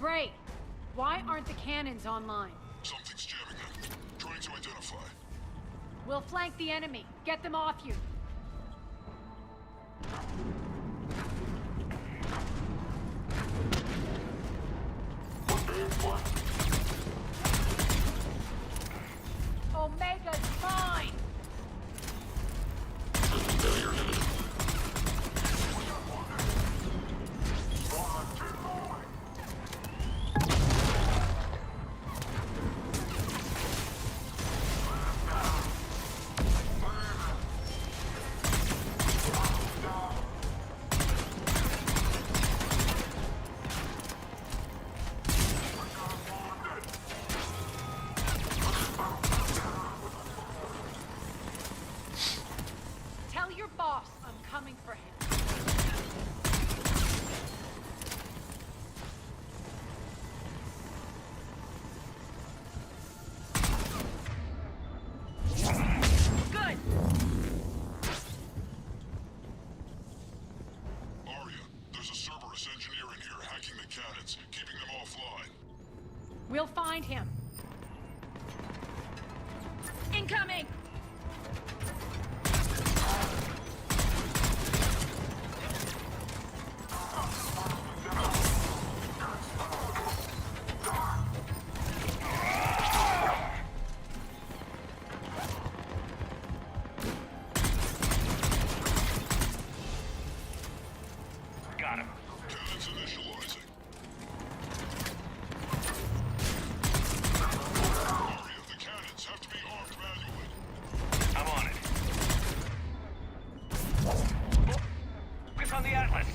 Bray, why aren't the cannons online? Something's jamming them. Trying to identify. We'll flank the enemy. Get them off you. Omega's mine! Tell your boss I'm coming for him. Good! Arya, there's a Cerberus engineer in here hacking the cannons, keeping them offline. We'll find him. Incoming! Got him. Cannons initializing. Arya, the cannons have to be armed manually. I'm on it. Focus on the Atlas.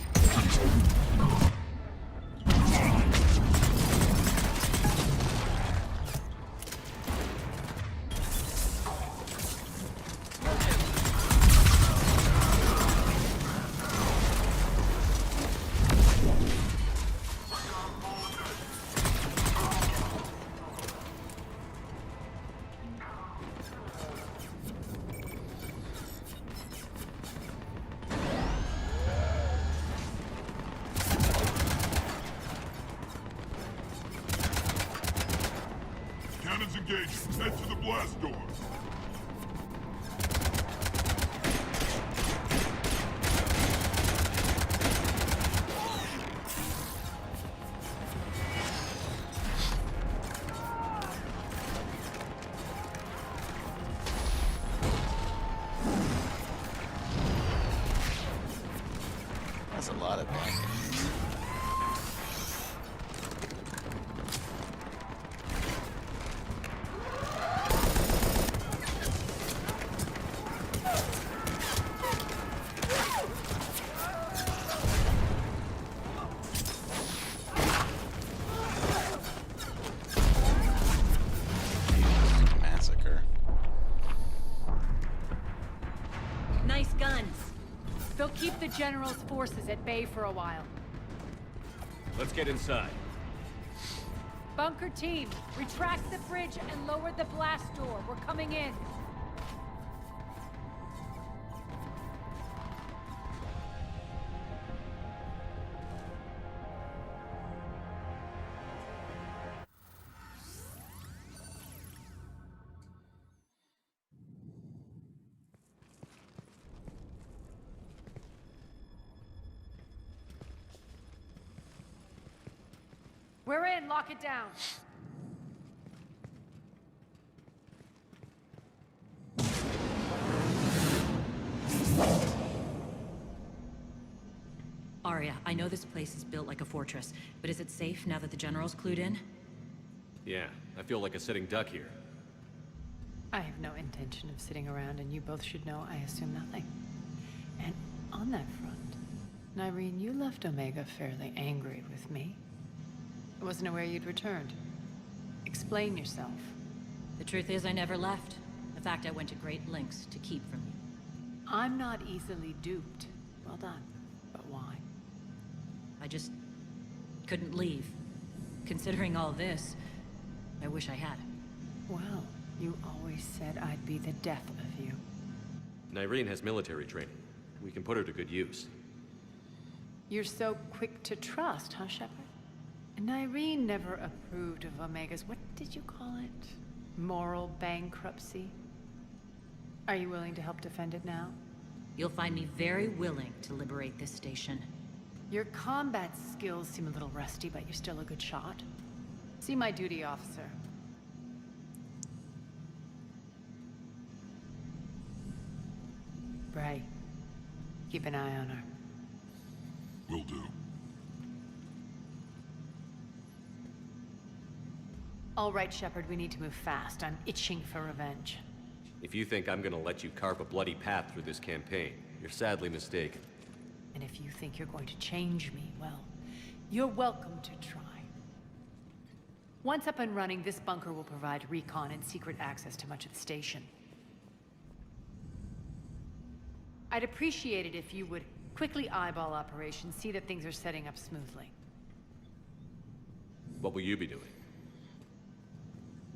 Cannons engaging. Head to the blast door. That's a lot of damage. Massacre. Nice guns. They'll keep the General's forces at bay for a while. Let's get inside. Bunker team, retract the bridge and lower the blast door. We're coming in. We're in. Lock it down. Arya, I know this place is built like a fortress, but is it safe now that the General's clued in? Yeah, I feel like a sitting duck here. I have no intention of sitting around, and you both should know I assume nothing. And on that front, Nyreen, you left Omega fairly angry with me. I wasn't aware you'd returned. Explain yourself. The truth is, I never left. In fact, I went to great lengths to keep from you. I'm not easily duped. Well done. But why? I just couldn't leave. Considering all this, I wish I had. Well, you always said I'd be the death of you. Nyreen has military training. We can put her to good use. You're so quick to trust, huh, Shepard? Nyreen never approved of Omega's, what did you call it? Moral bankruptcy? Are you willing to help defend it now? You'll find me very willing to liberate this station. Your combat skills seem a little rusty, but you're still a good shot. See my duty officer. Bray, keep an eye on her. Will do. All right, Shepard, we need to move fast. I'm itching for revenge. If you think I'm gonna let you carve a bloody path through this campaign, you're sadly mistaken. And if you think you're going to change me, well, you're welcome to try. Once up and running, this bunker will provide recon and secret access to much of the station. I'd appreciate it if you would quickly eyeball operations, see that things are setting up smoothly. What will you be doing?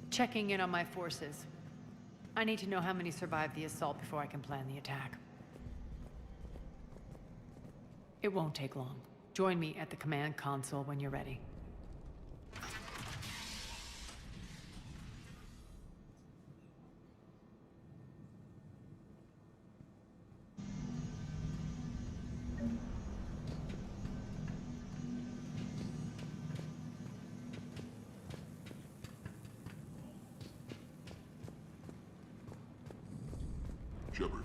Checking in on my forces. I need to know how many survived the assault before I can plan the attack. It won't take long. Join me at the command console when you're ready. Shepard.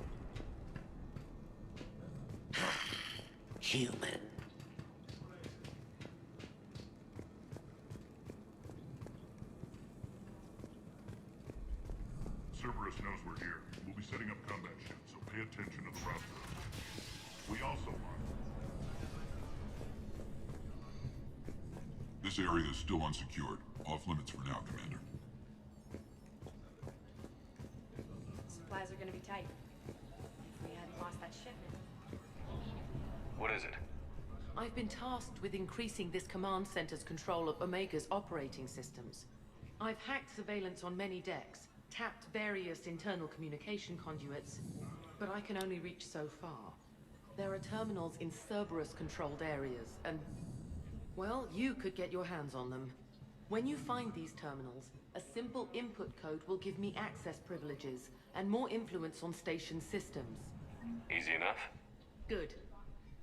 Human. Cerberus knows we're here. We'll be setting up combat ships, so pay attention to the route. We also want... This area is still unsecured. Off limits for now, Commander. Supplies are gonna be tight. If we hadn't lost that shipment. What is it? I've been tasked with increasing this command center's control of Omega's operating systems. I've hacked surveillance on many decks, tapped various internal communication conduits, but I can only reach so far. There are terminals in Cerberus-controlled areas, and... well, you could get your hands on them. When you find these terminals, a simple input code will give me access privileges and more influence on station systems. Easy enough? Good.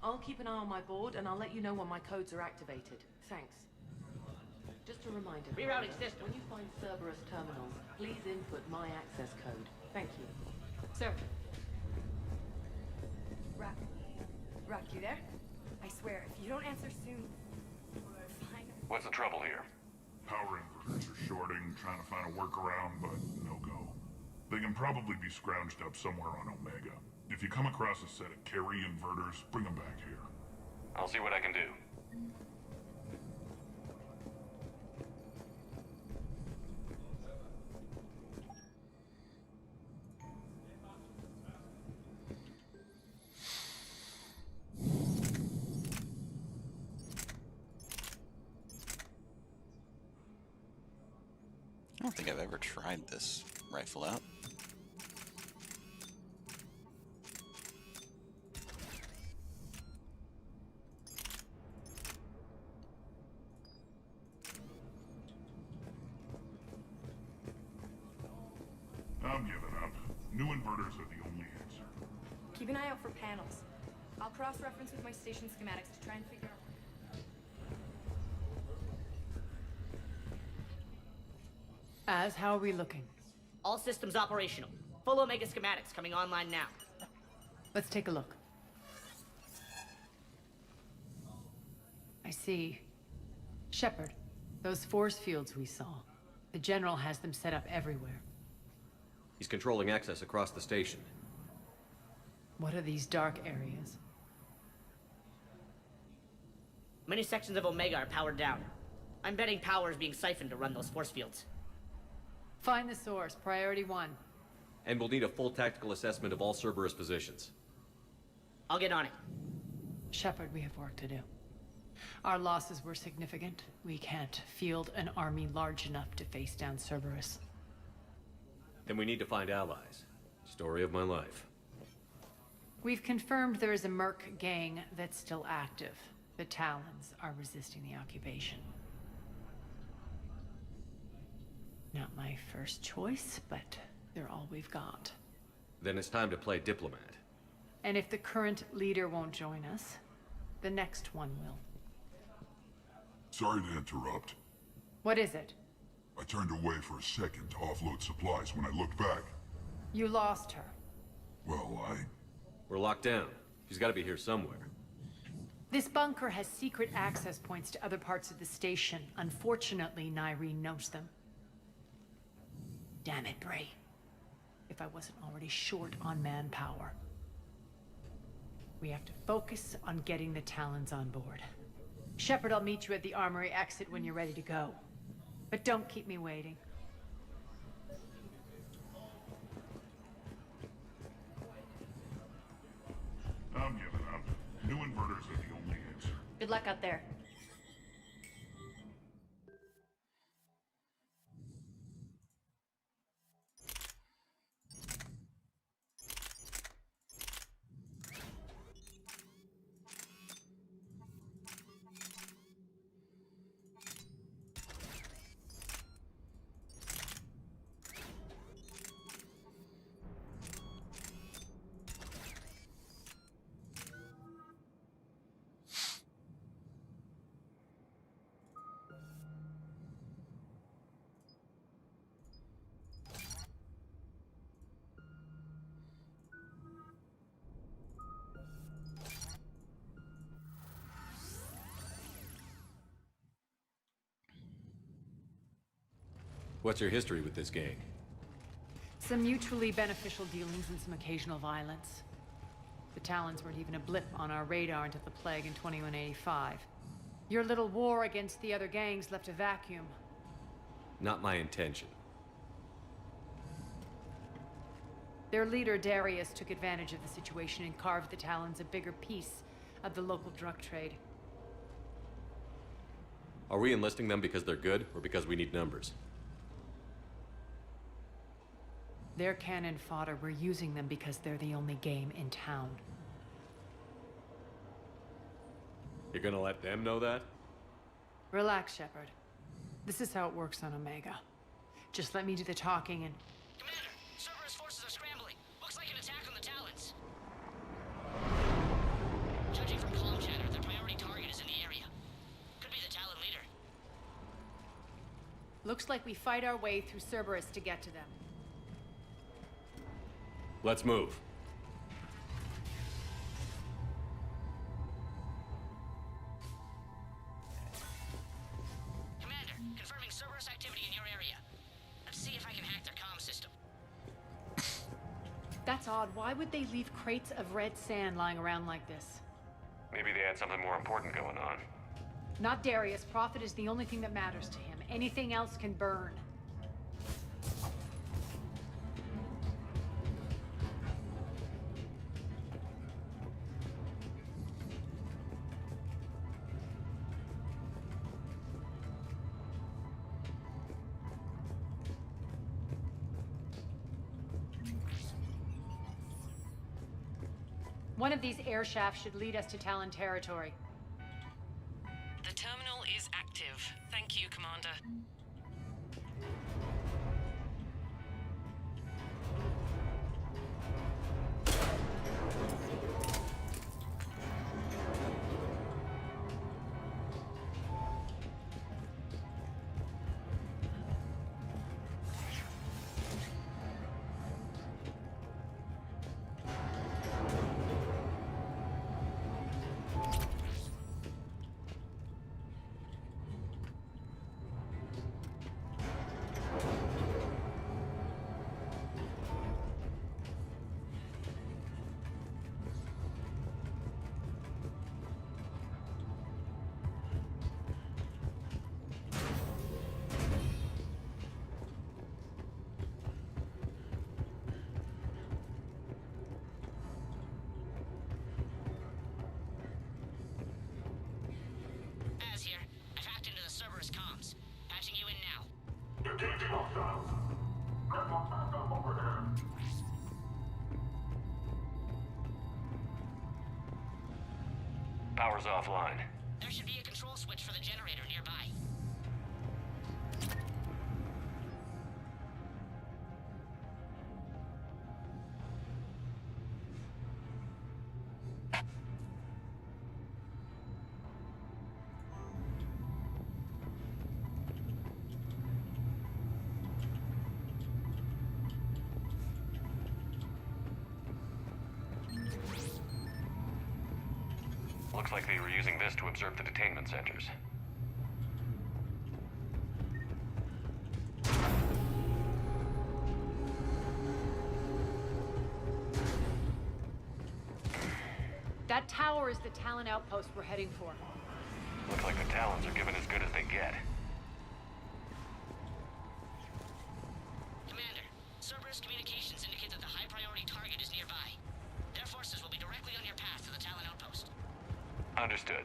I'll keep an eye on my board, and I'll let you know when my codes are activated. Thanks. Just a reminder. Rerouting system. When you find Cerberus terminals, please input my access code. Thank you. Sir. Rock. Rock, you there? I swear, if you don't answer soon... Fine. What's the trouble here? Power inverters are shorting, trying to find a workaround, but no go. They can probably be scrounged up somewhere on Omega. If you come across a set of carry inverters, bring them back here. I'll see what I can do. I don't think I've ever tried this rifle out. I'm giving up. New inverters are the only answer. Keep an eye out for panels. I'll cross-reference with my station schematics to try and figure out... How are we looking? All systems operational. Full Omega schematics coming online now. Let's take a look. I see. Shepard, those force fields we saw. The General has them set up everywhere. He's controlling access across the station. What are these dark areas? Many sections of Omega are powered down. I'm betting power is being siphoned to run those force fields. Find the source, priority 1. And we'll need a full tactical assessment of all Cerberus positions. I'll get on it. Shepard, we have work to do. Our losses were significant. We can't field an army large enough to face down Cerberus. Then we need to find allies. Story of my life. We've confirmed there is a Merc gang that's still active. The Talons are resisting the occupation. Not my first choice, but they're all we've got. Then it's time to play diplomat. And if the current leader won't join us, the next one will. Sorry to interrupt. What is it? I turned away for a second to offload supplies. When I looked back, You lost her. well, We're locked down. She's got to be here somewhere. This bunker has secret access points to other parts of the station. Unfortunately, Nyreen knows them. Damn it, Bray. If I wasn't already short on manpower. We have to focus on getting the Talons on board. Shepard, I'll meet you at the armory exit when you're ready to go. But don't keep me waiting. I'm giving up. New inverters are the only answer. Good luck out there. What's your history with this gang? Some mutually beneficial dealings and some occasional violence. The Talons weren't even a blip on our radar until the plague in 2185. Your little war against the other gangs left a vacuum. Not my intention. Their leader, Darius, took advantage of the situation and carved the Talons a bigger piece of the local drug trade. Are we enlisting them because they're good, or because we need numbers? They're cannon fodder. We're using them because they're the only game in town. You're gonna let them know that? Relax, Shepard. This is how it works on Omega. Just let me do the talking and... Commander, Cerberus forces are scrambling. Looks like an attack on the Talons. Judging from comm chatter, their priority target is in the area. Could be the Talon leader. Looks like we fight our way through Cerberus to get to them. Let's move. Commander, confirming Cerberus activity in your area. Let's see if I can hack their comm system. That's odd. Why would they leave crates of red sand lying around like this? Maybe they had something more important going on. Not Darius. Profit is the only thing that matters to him. Anything else can burn. One of these air shafts should lead us to Talon territory. The terminal is active. Thank you, Commander. Power's offline. There should be a control switch for the generator nearby. Looks like they were using this to observe the detainment centers. That tower is the Talon outpost we're heading for. Looks like the Talons are given as good as they get. Commander, Cerberus communications indicate that the high-priority target is nearby. Their forces will be directly on your path to the Talon outpost. Understood.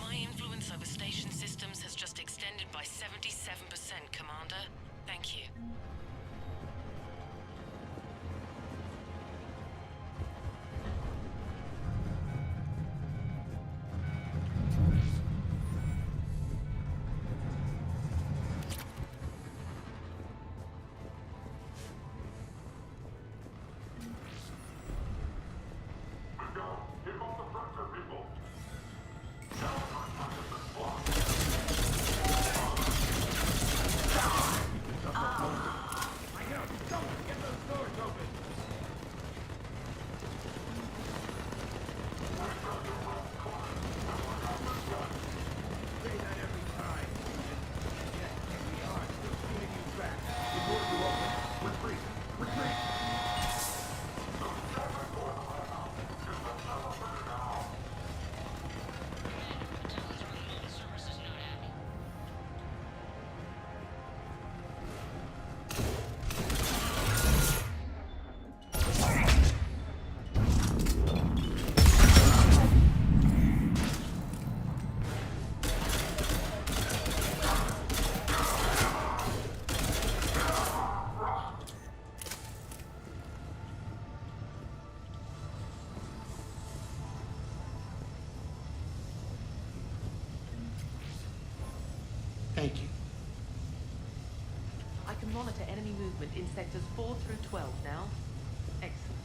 My influence over station systems has just extended by 77%, Commander. Thank you. Thank you. I can monitor enemy movement in sectors 4 through 12 now. Excellent.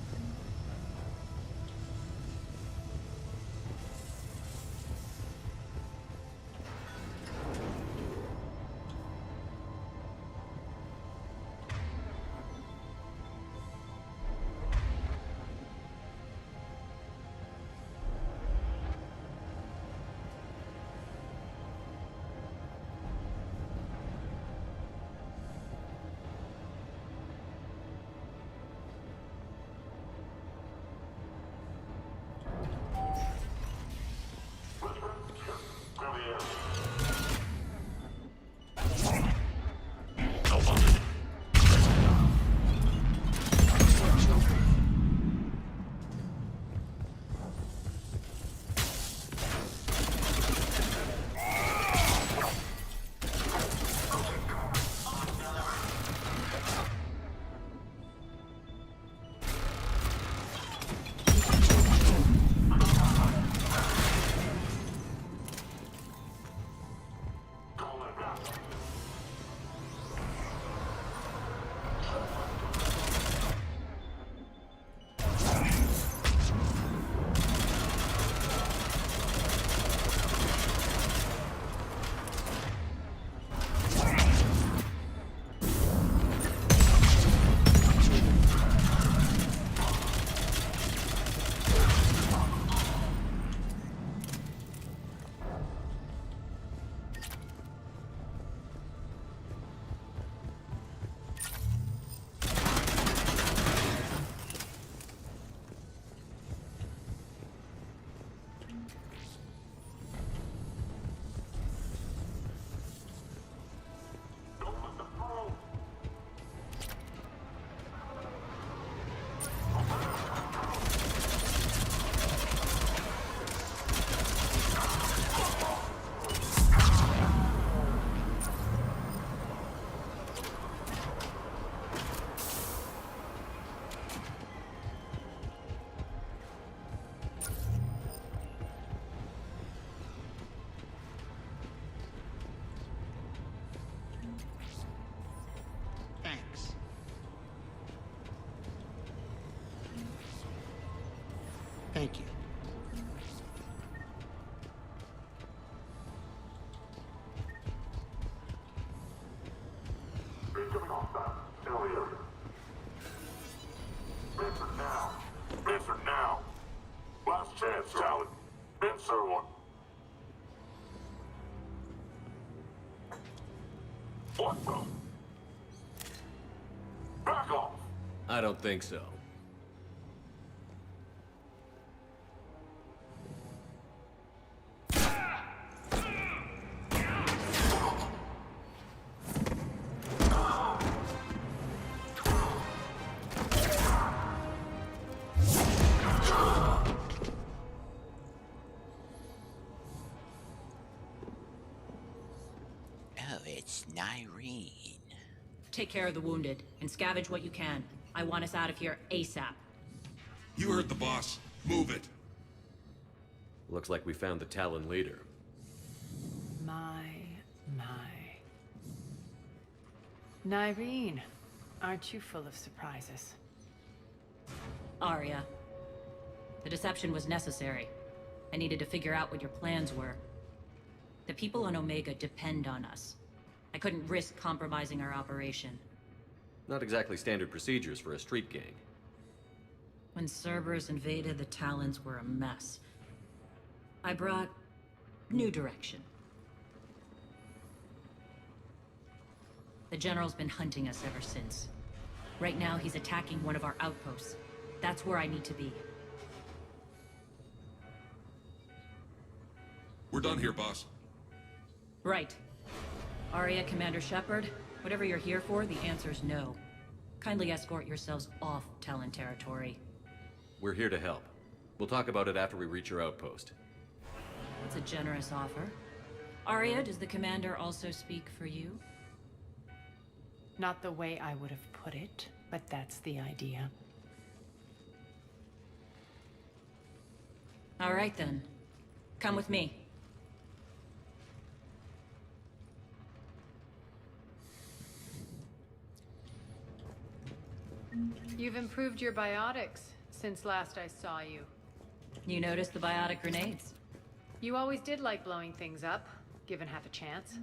Thank you. Incoming hostile. Area. Answer now. Answer now. Last chance, Talon. Answer one. What the? Back off. I don't think so. Oh, it's Nyrene. Take care of the wounded, and scavenge what you can. I want us out of here ASAP. You heard the boss. Move it. Looks like we found the Talon leader. My. Nyrene, aren't you full of surprises? Arya. The deception was necessary. I needed to figure out what your plans were. The people on Omega depend on us. I couldn't risk compromising our operation. Not exactly standard procedures for a street gang. When Cerberus invaded, the Talons were a mess. I brought new direction. The General's been hunting us ever since. Right now, he's attacking one of our outposts. That's where I need to be. We're done here, boss. Right. Arya, Commander Shepard, whatever you're here for, the answer's no. Kindly escort yourselves off Talon territory. We're here to help. We'll talk about it after we reach your outpost. That's a generous offer. Arya, does the Commander also speak for you? Not the way I would have put it, but that's the idea. All right then. Come with me. You've improved your biotics since last I saw you. You noticed the biotic grenades? You always did like blowing things up, given half a chance.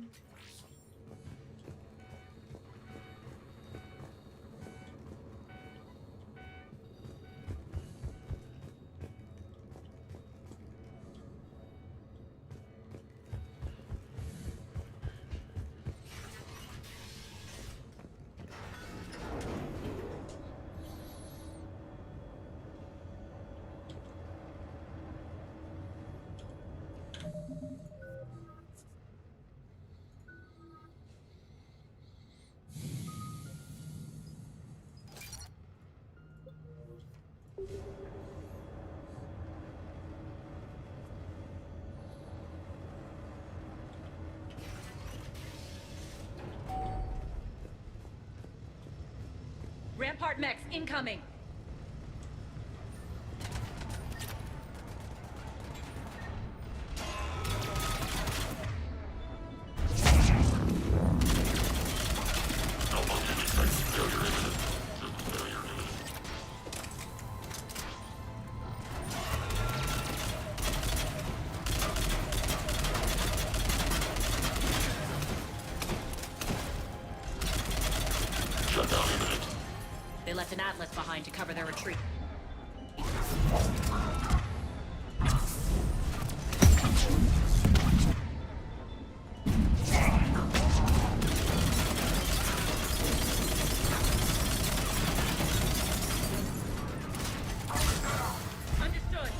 Rampart mechs incoming! They left an Atlas behind to cover their retreat. Understood.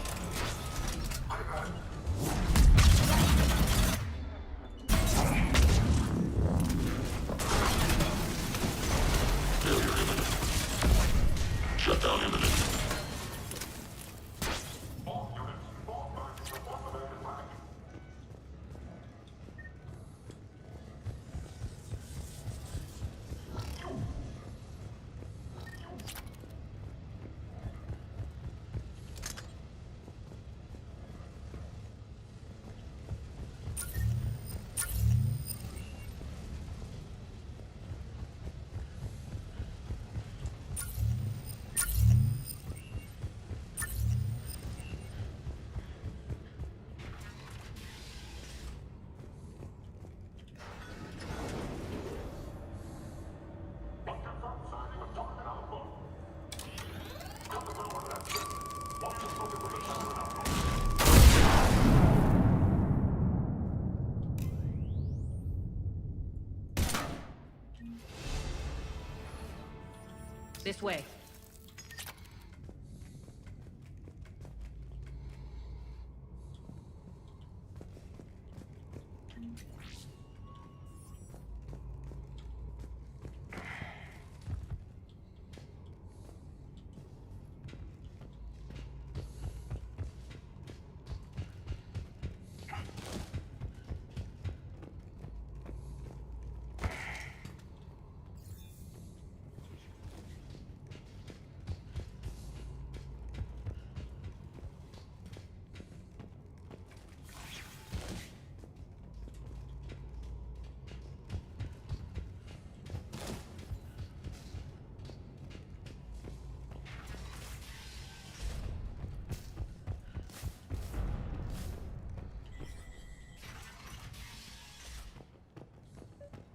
Shutdown imminent. This way.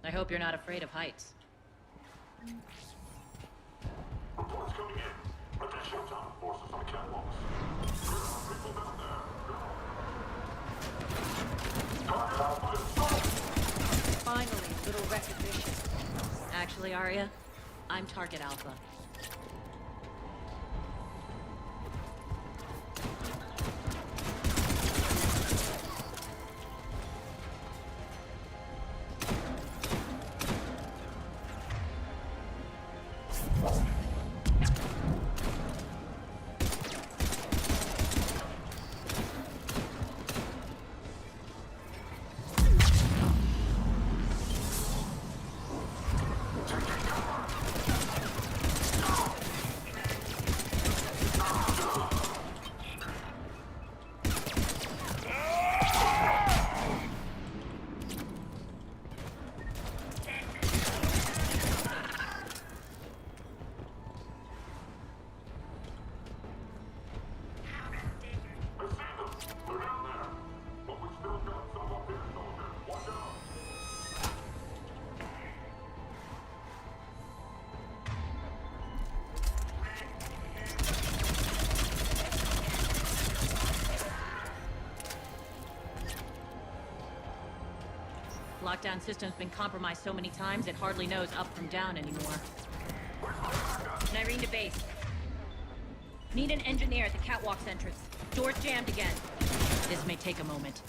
I hope you're not afraid of heights. Reports coming in. Attention, town forces on the catwalks. There are people down there. Target Alpha is stolen. Finally, a little recognition. Actually, Arya, I'm Target Alpha. Lockdown system's been compromised so many times it hardly knows up from down anymore. Nyreen to base. Need an engineer at the catwalk's entrance. Door's jammed again. This may take a moment.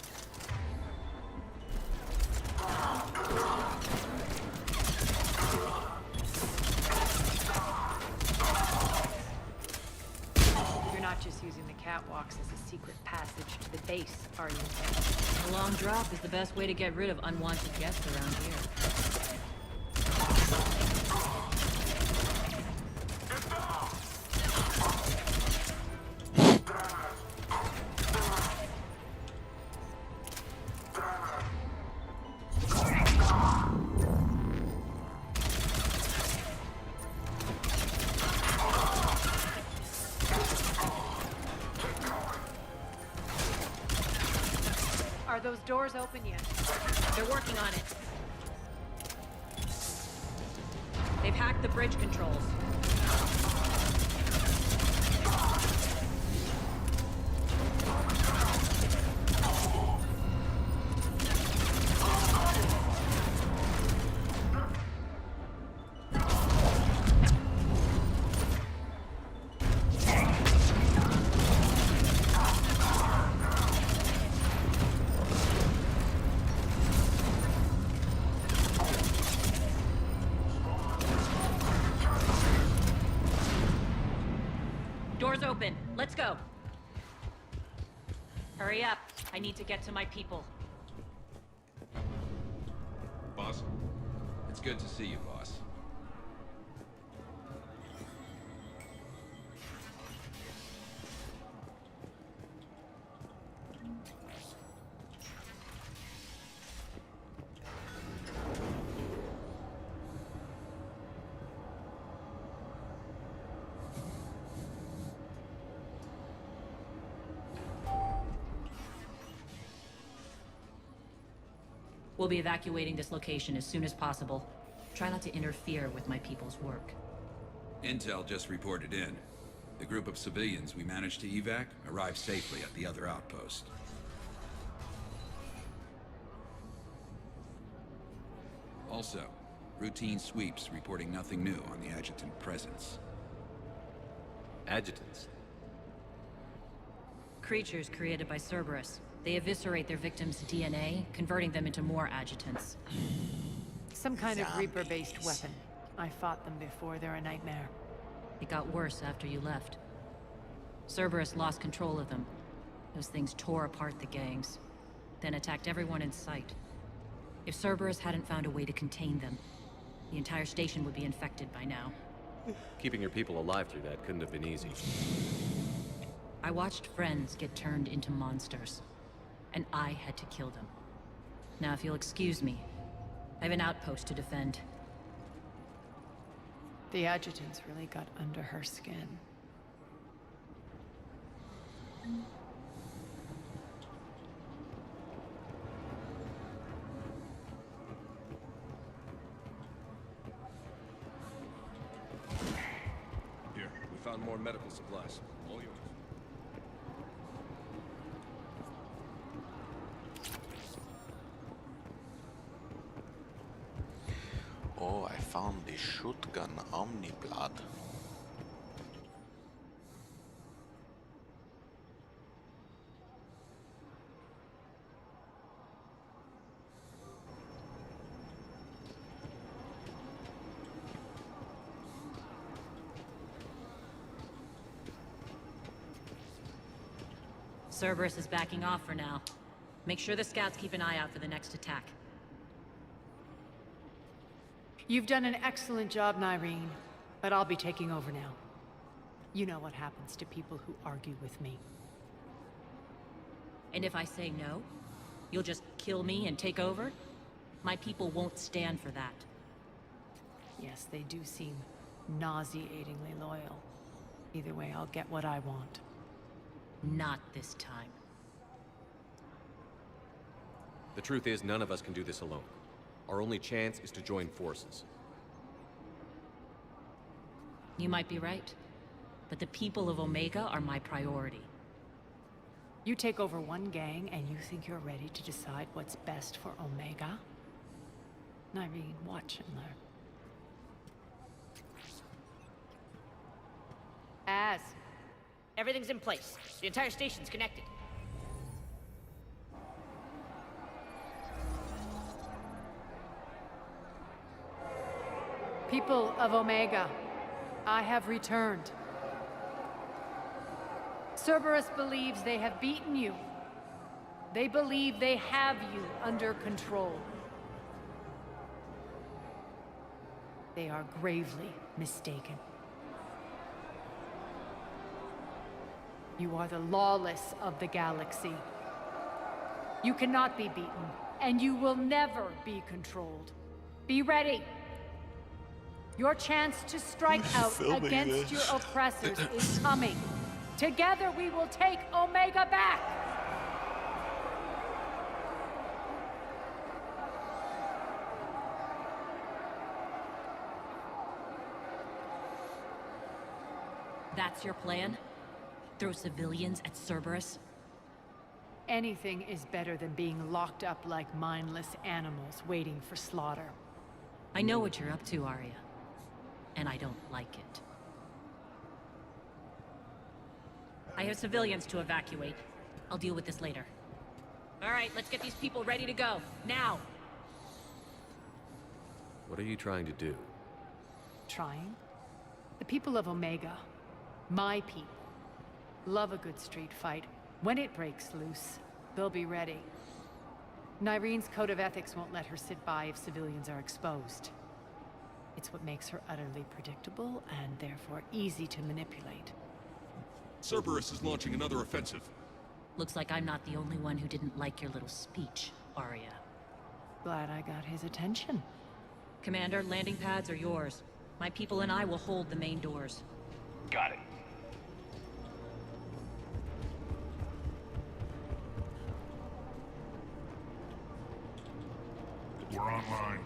You're not just using the catwalks as a secret passage to the base, are you? A long drop is the best way to get rid of unwanted guests around here. Are those doors open yet? They're working on it. They've hacked the bridge controls. Doors open. Let's go. Hurry up. I need to get to my people. Boss? It's good to see you, boss. We'll be evacuating this location as soon as possible. Try not to interfere with my people's work. Intel just reported in. The group of civilians we managed to evac arrived safely at the other outpost. Also, routine sweeps reporting nothing new on the adjutant presence. Adjutants. Creatures created by Cerberus. They eviscerate their victims' DNA, converting them into more adjutants. Some kind of Reaper-based weapon. I fought them before, they're a nightmare. It got worse after you left. Cerberus lost control of them. Those things tore apart the gangs, then attacked everyone in sight. If Cerberus hadn't found a way to contain them, the entire station would be infected by now. Keeping your people alive through that couldn't have been easy. I watched friends get turned into monsters, and I had to kill them. Now, if you'll excuse me, I have an outpost to defend. The adjutants really got under her skin. Here, we found more medical supplies. All yours. Oh, I found the shotgun Omniblood. Cerberus is backing off for now. Make sure the scouts keep an eye out for the next attack. You've done an excellent job, Nyreen, but I'll be taking over now. You know what happens to people who argue with me. And if I say no, you'll just kill me and take over? My people won't stand for that. Yes, they do seem nauseatingly loyal. Either way, I'll get what I want. Not this time. The truth is, none of us can do this alone. Our only chance is to join forces. You might be right, but the people of Omega are my priority. You take over one gang and you think you're ready to decide what's best for Omega? Nyreen, watch and learn. Everything's in place. The entire station's connected. People of Omega, I have returned. Cerberus believes they have beaten you. They believe they have you under control. They are gravely mistaken. You are the lawless of the galaxy. You cannot be beaten, and you will never be controlled. Be ready. Your chance to strike out against your oppressors is coming. Together we will take Omega back! That's your plan? Throw civilians at Cerberus? Anything is better than being locked up like mindless animals waiting for slaughter. I know what you're up to, Arya. And I don't like it. I have civilians to evacuate. I'll deal with this later. All right, let's get these people ready to go. Now! What are you trying to do? Trying? The people of Omega, my people, love a good street fight. When it breaks loose, they'll be ready. Nyreen's code of ethics won't let her sit by if civilians are exposed. It's what makes her utterly predictable and therefore easy to manipulate. Cerberus is launching another offensive. Looks like I'm not the only one who didn't like your little speech, Arya. Glad I got his attention. Commander, landing pads are yours. My people and I will hold the main doors. Got it. We're online.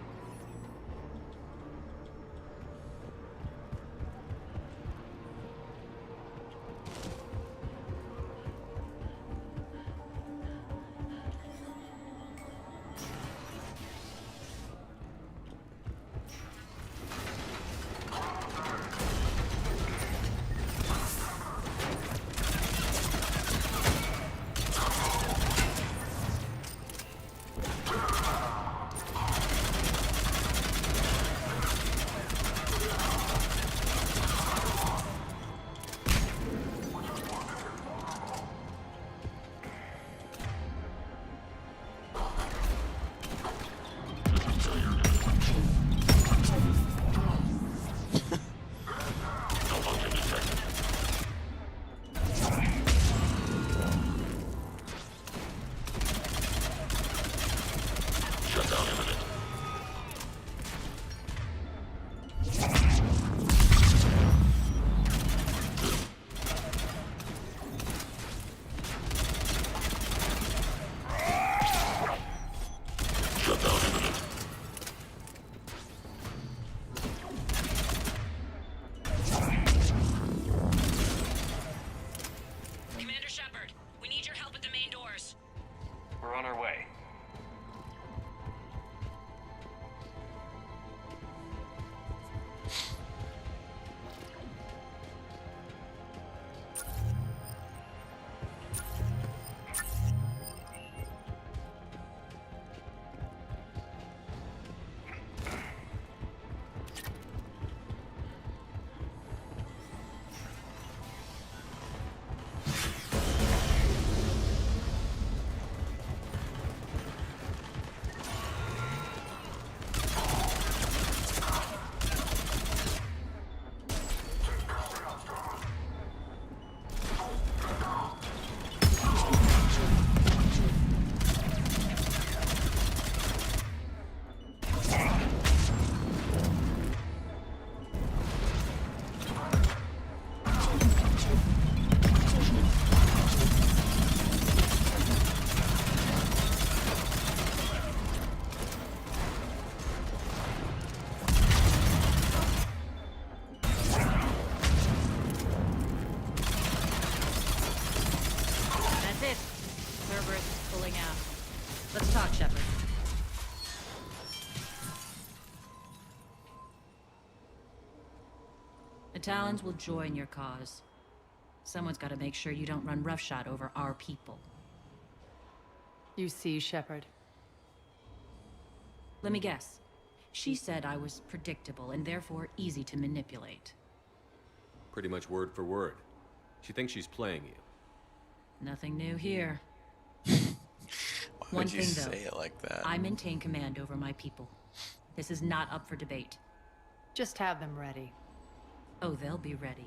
Talons will join your cause. Someone's got to make sure you don't run roughshod over our people. You see, Shepard. Let me guess. She said I was predictable and therefore easy to manipulate. Pretty much word for word. She thinks she's playing you. Nothing new here. Why One would you thing, though, say it like that? I maintain command over my people. This is not up for debate. Just have them ready. Oh, they'll be ready.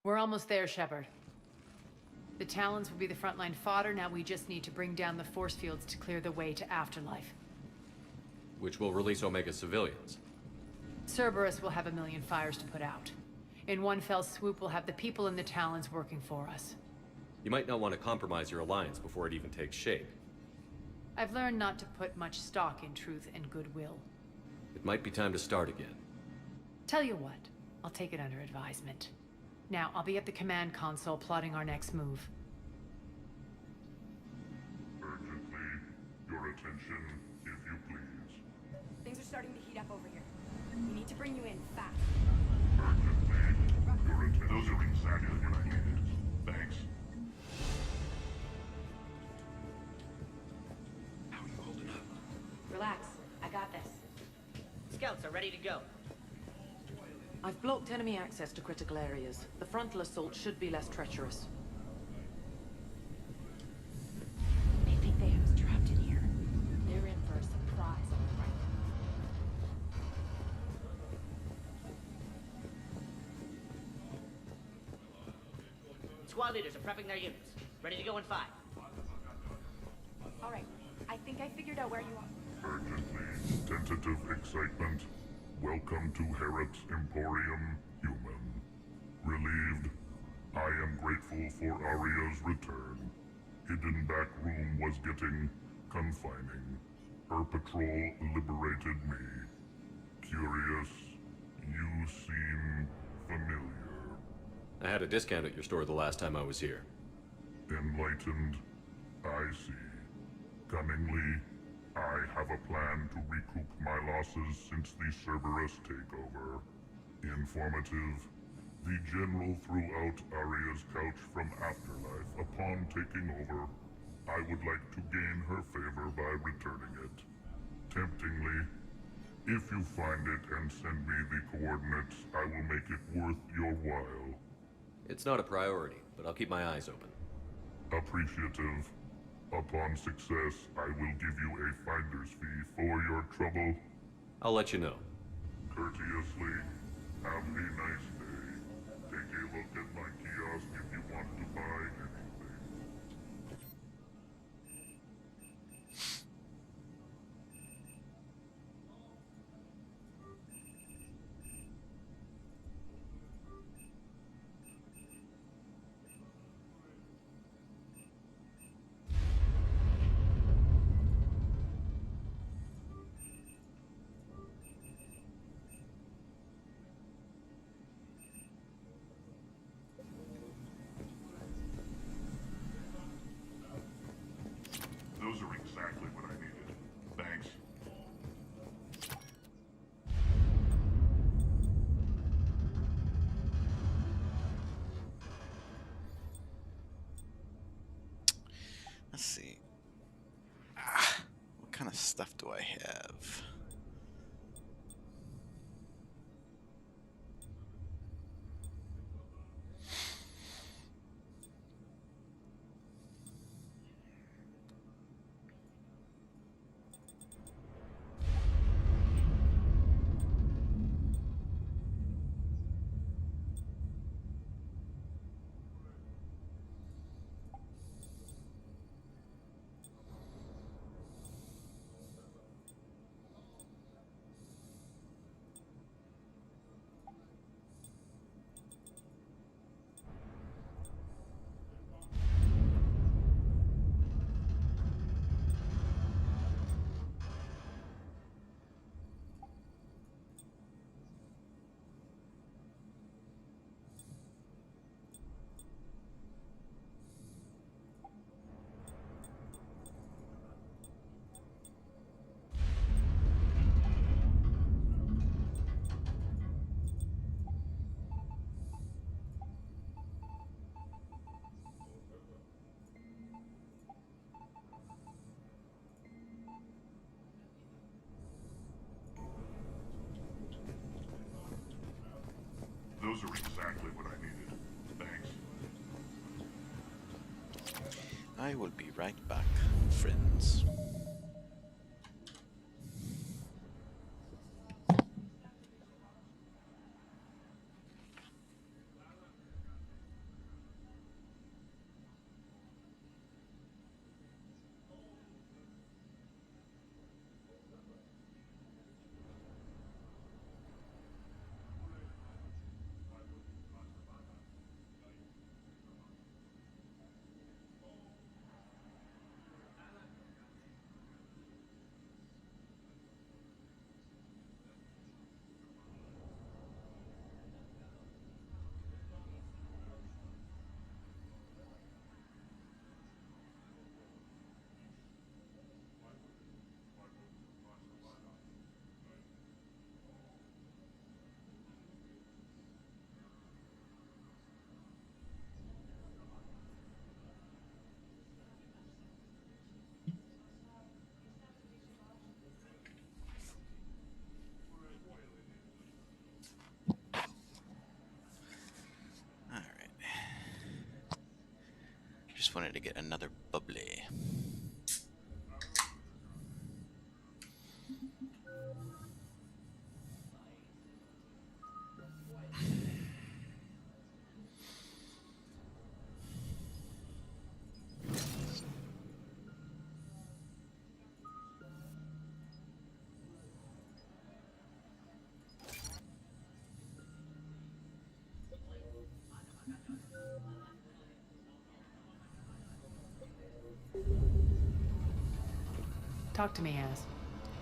We're almost there, Shepard. The Talons will be the frontline fodder. Now we just need to bring down the force fields to clear the way to Afterlife. Which will release Omega civilians. Cerberus will have a million fires to put out. In one fell swoop, we'll have the people in the Talons working for us. You might not want to compromise your alliance before it even takes shape. I've learned not to put much stock in truth and goodwill. It might be time to start again. Tell you what, I'll take it under advisement. Now, I'll be at the command console plotting our next move. Urgently, your attention, if you please. Things are starting to heat up over here. We need to bring you in fast. Urgently, your attention. Those are exactly what I needed. Thanks. How are you holding up? Relax. I got this. Scouts are ready to go. I've blocked enemy access to critical areas. The frontal assault should be less treacherous. They think they have us trapped in here. They're in for a surprise, all right. Squad leaders are prepping their units. Ready to go in 5. All right. I think I figured out where you are. Urgently, tentative excitement. Welcome to Herod's Emporium, human. Relieved, I am grateful for Aria's return. Hidden back room was getting confining. Her patrol liberated me. Curious, you seem familiar. I had a discount at your store the last time I was here. Enlightened, I see. Cunningly, I have a plan to recoup my losses since the Cerberus takeover. Informative, the General threw out Aria's couch from Afterlife upon taking over. I would like to gain her favor by returning it. Temptingly, if you find it and send me the coordinates, I will make it worth your while. It's not a priority, but I'll keep my eyes open. Appreciative. Upon success, I will give you a finder's fee for your trouble. I'll let you know. Courteously, have a nice day. Take a look at my kiosk if you want to buy anything. Those are exactly what I needed. Thanks. Let's see. What kind of stuff do I have? I will be right back, friends. Just wanted to get another bubbly. Talk to me, Az.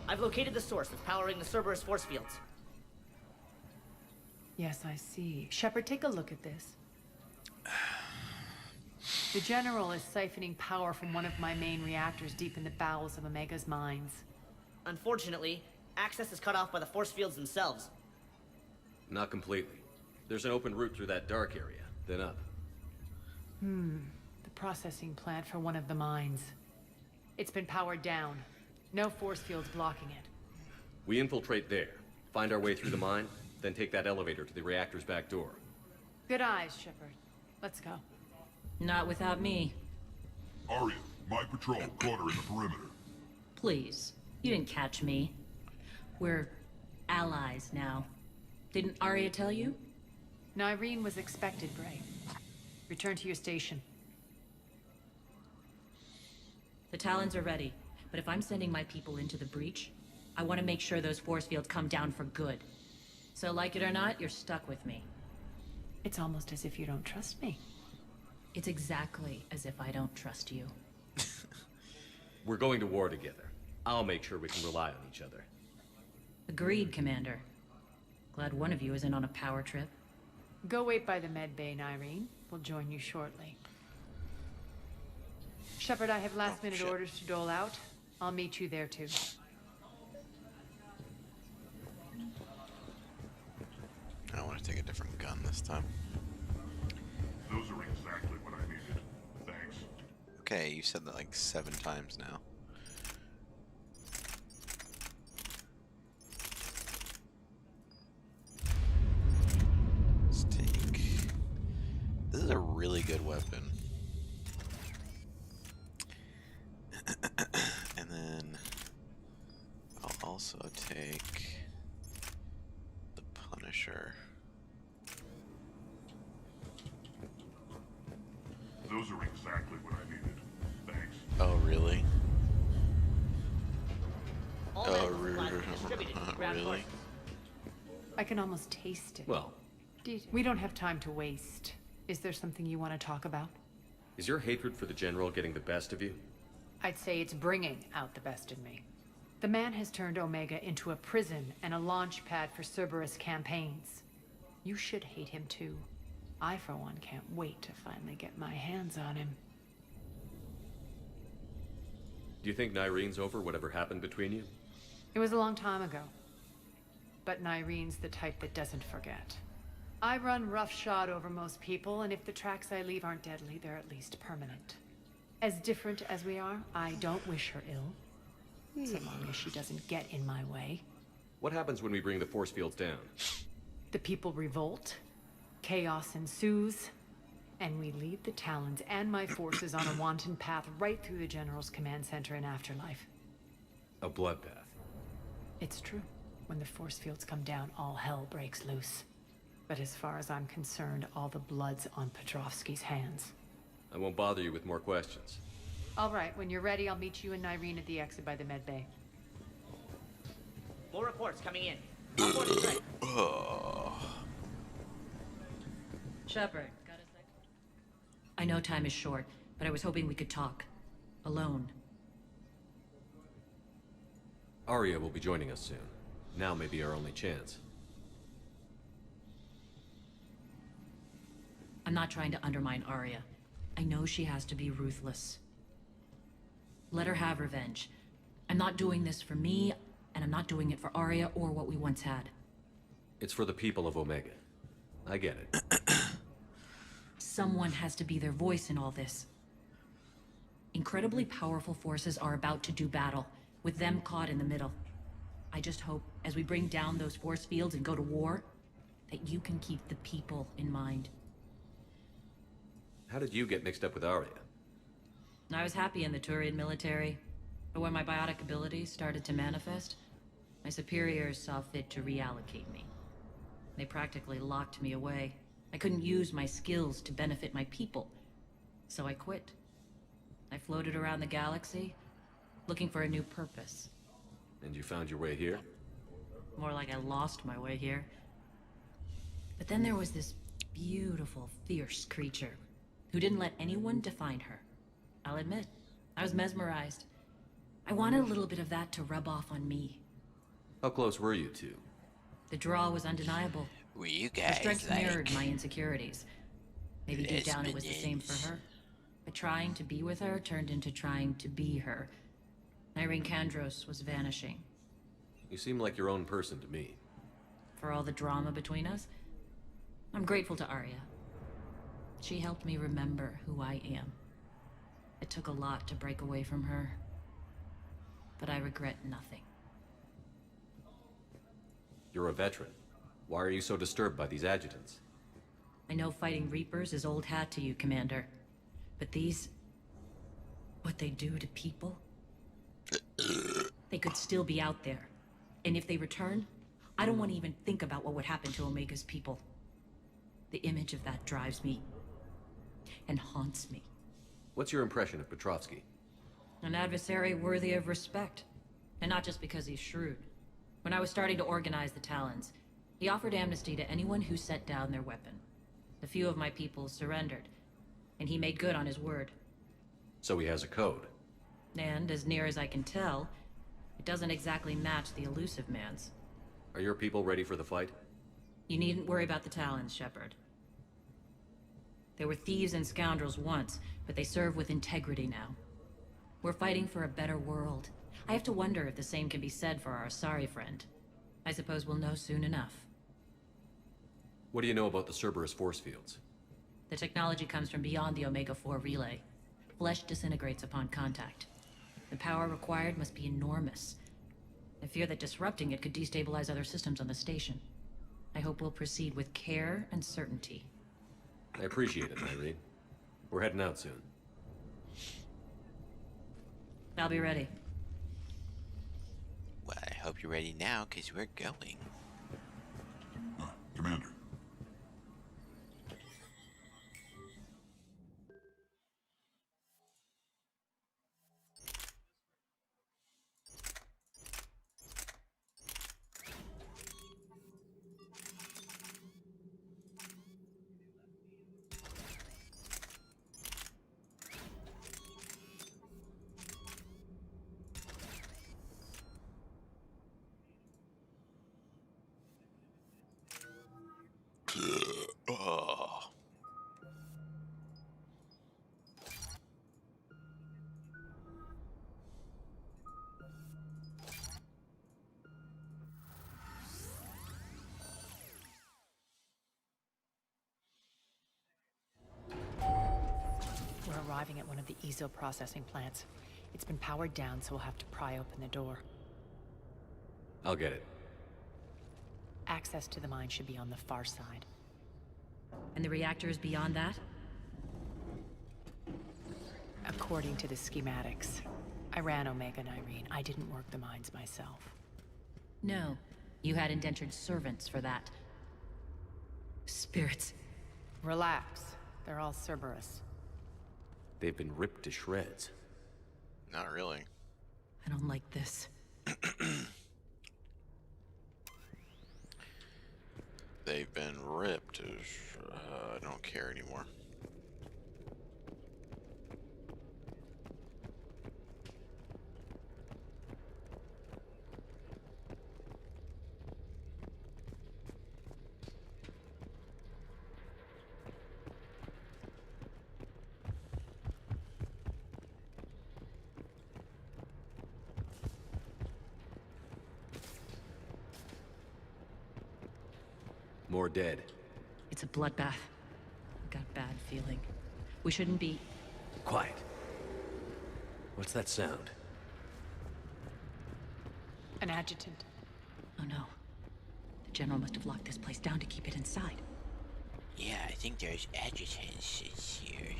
I've located the source that's powering the Cerberus force fields. Yes, I see. Shepard, take a look at this. The General is siphoning power from one of my main reactors deep in the bowels of Omega's mines. Unfortunately, access is cut off by the force fields themselves. Not completely. There's an open route through that dark area, then up. The processing plant for one of the mines. It's been powered down. No force fields blocking it. We infiltrate there, find our way through the mine, then take that elevator to the reactor's back door. Good eyes, Shepard. Let's go. Not without me. Arya, my patrol caught her in the perimeter. Please. You didn't catch me. We're allies now. Didn't Arya tell you? Nyreen was expected, Bray. Return to your station. The Talons are ready, but if I'm sending my people into the breach, I want to make sure those force fields come down for good. So like it or not, you're stuck with me. It's almost as if you don't trust me. It's exactly as if I don't trust you. We're going to war together. I'll make sure we can rely on each other. Agreed, Commander. Glad one of you isn't on a power trip. Go wait by the med bay, Nyreen. We'll join you shortly. Shepard, I have last-minute orders to dole out. I'll meet you there, too. I want to take a different gun this time. Those are exactly what I needed. Thanks. Okay, you said that like 7 times now. Let's take... This is a really good weapon. And then I'll also take the Punisher. Those are exactly what I needed. Thanks. Oh, really? All Oh, supplies are distributed to the ground really? forces. I can almost taste it. Well, We don't have time to waste. Is there something you want to talk about? is your hatred for the General getting the best of you? I'd say it's bringing out the best in me. The man has turned Omega into a prison and a launch pad for Cerberus campaigns. You should hate him too. I, for one, can't wait to finally get my hands on him. Do you think Nyreen's over whatever happened between you? It was a long time ago. But Nyreen's the type that doesn't forget. I run roughshod over most people, and if the tracks I leave aren't deadly, they're at least permanent. As different as we are, I don't wish her ill. So long as she doesn't get in my way. What happens when we bring the force fields down? The people revolt. Chaos ensues. And we lead the Talons and my forces on a wanton path right through the General's command center and afterlife. A bloodbath. It's true. When the force fields come down, all hell breaks loose. But as far as I'm concerned, all the blood's on Petrovsky's hands. I won't bother you with more questions. All right, when you're ready, I'll meet you and Irene at the exit by the med bay. More reports coming in. Our force is ready. Shepard, got a sec? I know time is short, but I was hoping we could talk. Alone. Arya will be joining us soon. Now may be our only chance. I'm not trying to undermine Arya. I know she has to be ruthless. Let her have revenge. I'm not doing this for me, and I'm not doing it for Arya or what we once had. It's for the people of Omega. I get it. Someone has to be their voice in all this. Incredibly powerful forces are about to do battle, with them caught in the middle. I just hope, as we bring down those force fields and go to war, that you can keep the people in mind. How did you get mixed up with Arya? I was happy in the Turian military, but when my biotic abilities started to manifest, my superiors saw fit to reallocate me. They practically locked me away. I couldn't use my skills to benefit my people, so I quit. I floated around the galaxy, looking for a new purpose. And you found your way here? More like I lost my way here. But then there was this beautiful, fierce creature who didn't let anyone define her. I'll admit, I was mesmerized. I wanted a little bit of that to rub off on me. How close were you two? The draw was undeniable. Were you Her guys strength like mirrored my insecurities. Maybe deep down it was the same for her. But trying to be with her turned into trying to be her. Irene Kandros was vanishing. You seem like your own person to me. For all the drama between us, I'm grateful to Arya. She helped me remember who I am. It took a lot to break away from her, but I regret nothing. You're a veteran. Why are you so disturbed by these adjutants? I know fighting Reapers is old hat to you, Commander. But these... what they do to people? They could still be out there. And if they return, I don't want to even think about what would happen to Omega's people. The image of that drives me. And haunts me. What's your impression of Petrovsky? An adversary worthy of respect. And not just because he's shrewd. When I was starting to organize the Talons, he offered amnesty to anyone who set down their weapon. A few of my people surrendered, and he made good on his word. So he has a code. And, as near as I can tell, it doesn't exactly match the elusive man's. Are your people ready for the fight? You needn't worry about the Talons, Shepard. There were thieves and scoundrels once, but they serve with integrity now. We're fighting for a better world. I have to wonder if the same can be said for our Asari friend. I suppose we'll know soon enough. What do you know about the Cerberus force fields? The technology comes from beyond the Omega-4 relay. Flesh disintegrates upon contact. The power required must be enormous. I fear that disrupting it could destabilize other systems on the station. I hope we'll proceed with care and certainty. I appreciate it, Irene. We're heading out soon. I'll be ready. Well, I hope you're ready now, because we're going. Commander. Oh. We're arriving at one of the ESO processing plants. It's been powered down, so we'll have to pry open the door. I'll get it. Access to the mine should be on the far side. And the reactor is beyond that? According to the schematics, I ran Omega and Irene. I didn't work the mines myself. No, you had indentured servants for that. Spirits. Relax. They're all Cerberus. They've been ripped to shreds. Not really. I don't like this. They've been ripped. I don't care anymore. More dead. It's a bloodbath. I've got a bad feeling. We shouldn't be... Quiet. What's that sound? An adjutant. Oh no. The General must have locked this place down to keep it inside. Yeah, I think there's adjutants here.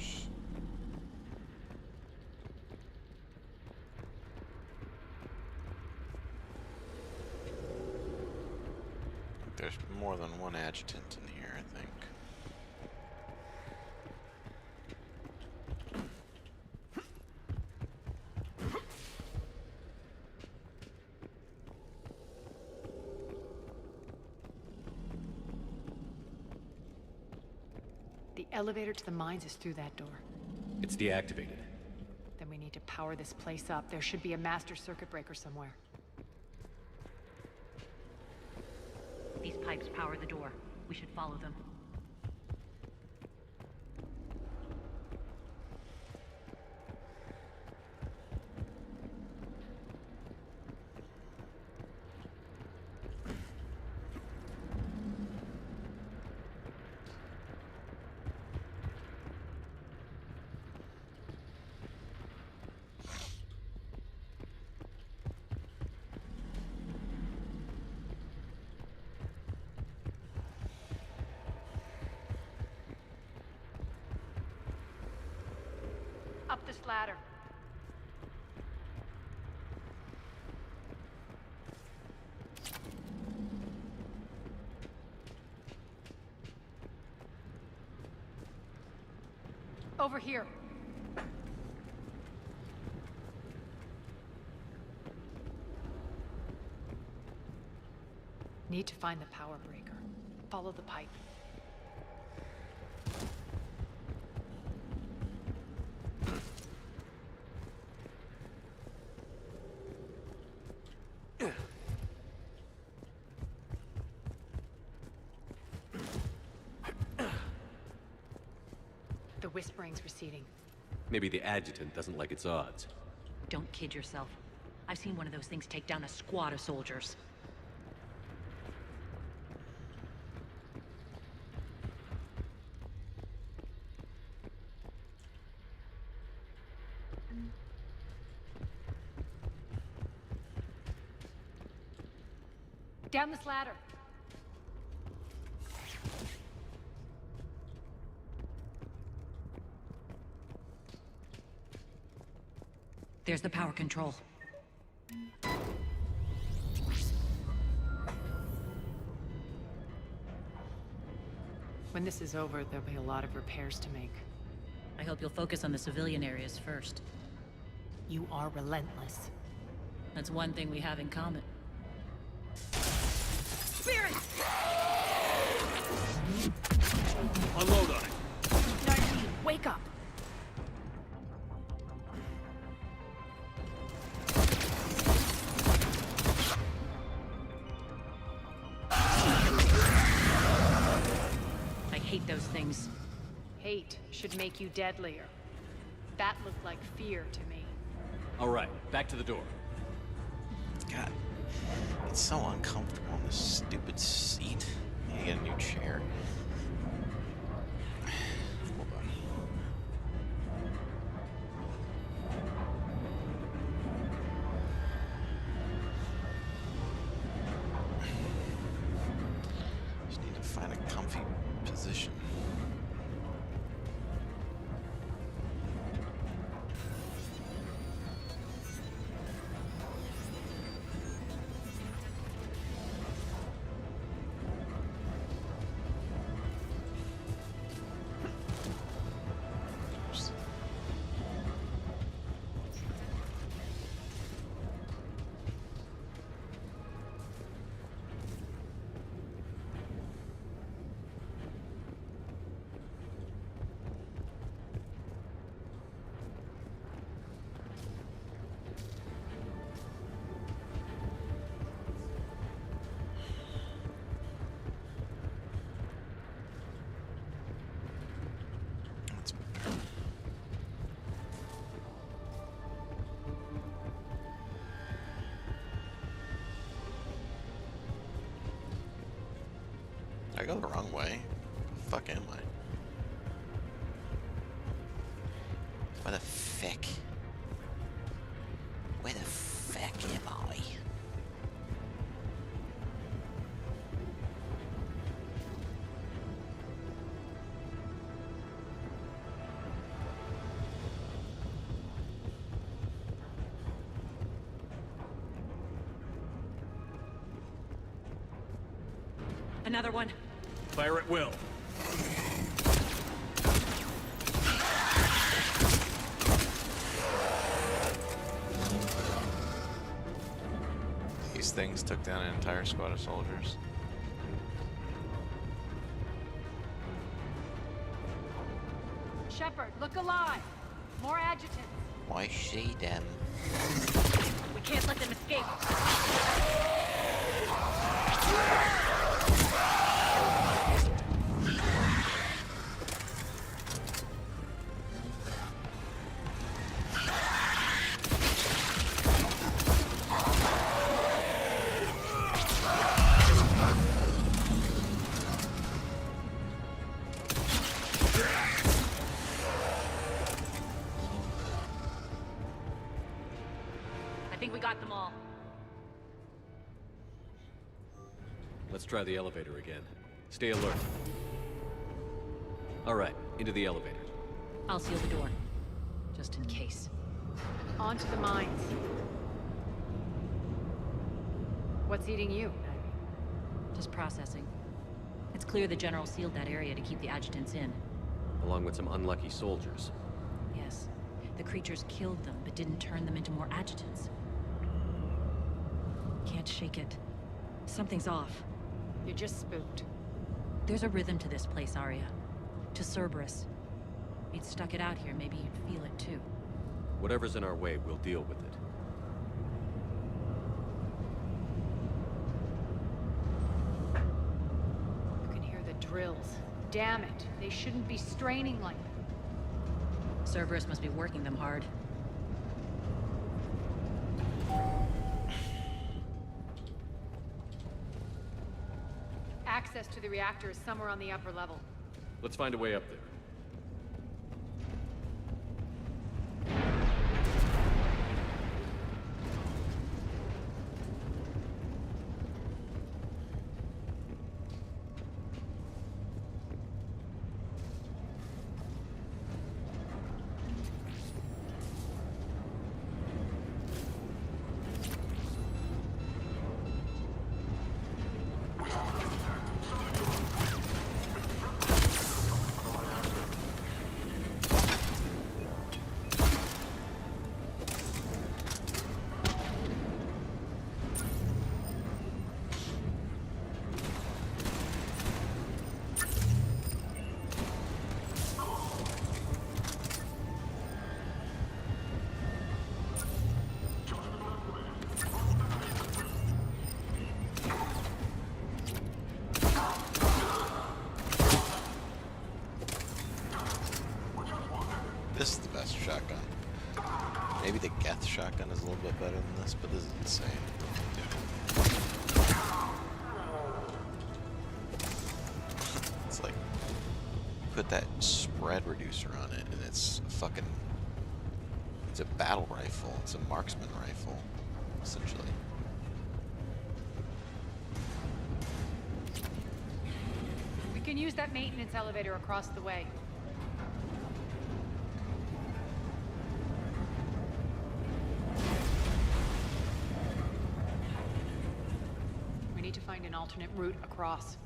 There's more than one adjutant in here, I think. The elevator to the mines is through that door. It's deactivated. Then we need to power this place up. There should be a master circuit breaker somewhere. These pipes power the door. We should follow them. Up this ladder. Over here. Need to find the power breaker. Follow the pipe. The whispering's receding. Maybe the adjutant doesn't like its odds. Don't kid yourself. I've seen one of those things take down a squad of soldiers. Down this ladder. There's the power control. When this is over, there'll be a lot of repairs to make. I hope you'll focus on the civilian areas first. You are relentless. That's one thing we have in common. Spirit! Unload on it. Nardine, wake up! I hate those things. Hate should make you deadlier. That looked like fear to me. All right, back to the door. God, it's so uncomfortable on this stupid seat. I need to get a new chair. Hold on. Just need to find a comfy position. go the wrong way? The fuck am I? Where the feck? Where the feck am I? Another one. Fire at will. These things took down an entire squad of soldiers. Shepard, look alive! More adjutants! I see them. We can't let them escape. I think we got them all. Let's try the elevator again. Stay alert. All right, into the elevator. I'll seal the door. Just in case. On to the mines. What's eating you? Just processing. It's clear the General sealed that area to keep the adjutants in. Along with some unlucky soldiers. Yes. The creatures killed them, but didn't turn them into more adjutants. Can't shake it. Something's off. You're just spooked. There's a rhythm to this place, Arya. To Cerberus. If you'd stuck it out here, maybe you'd feel it too. Whatever's in our way, we'll deal with it. You can hear the drills. Damn it. They shouldn't be straining like that. Cerberus must be working them hard. Access to the reactor is somewhere on the upper level. Let's find a way up there. This is the best shotgun. Maybe the Geth shotgun is a little bit better than this, but this is insane. It's like, put that spread reducer on it, and it's fucking... It's a battle rifle. It's a marksman rifle, essentially. We can use that maintenance elevator across the way. We need to find an alternate route across.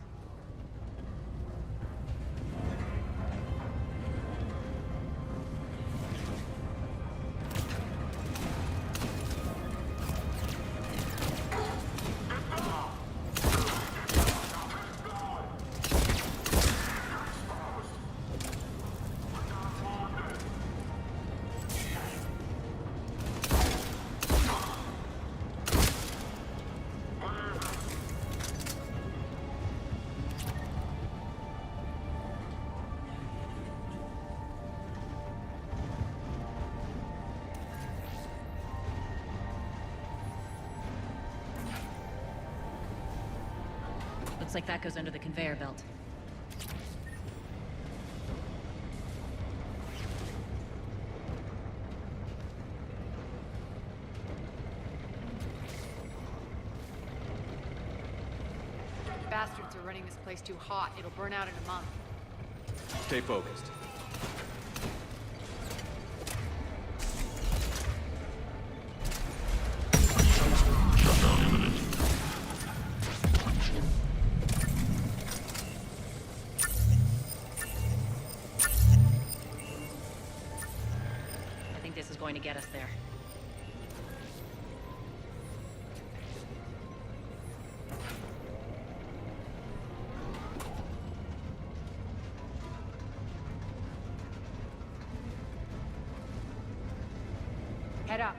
Looks like that goes under the conveyor belt. Bastards are running this place too hot. It'll burn out in a month. Stay focused. I think this is going to get us there. Head up.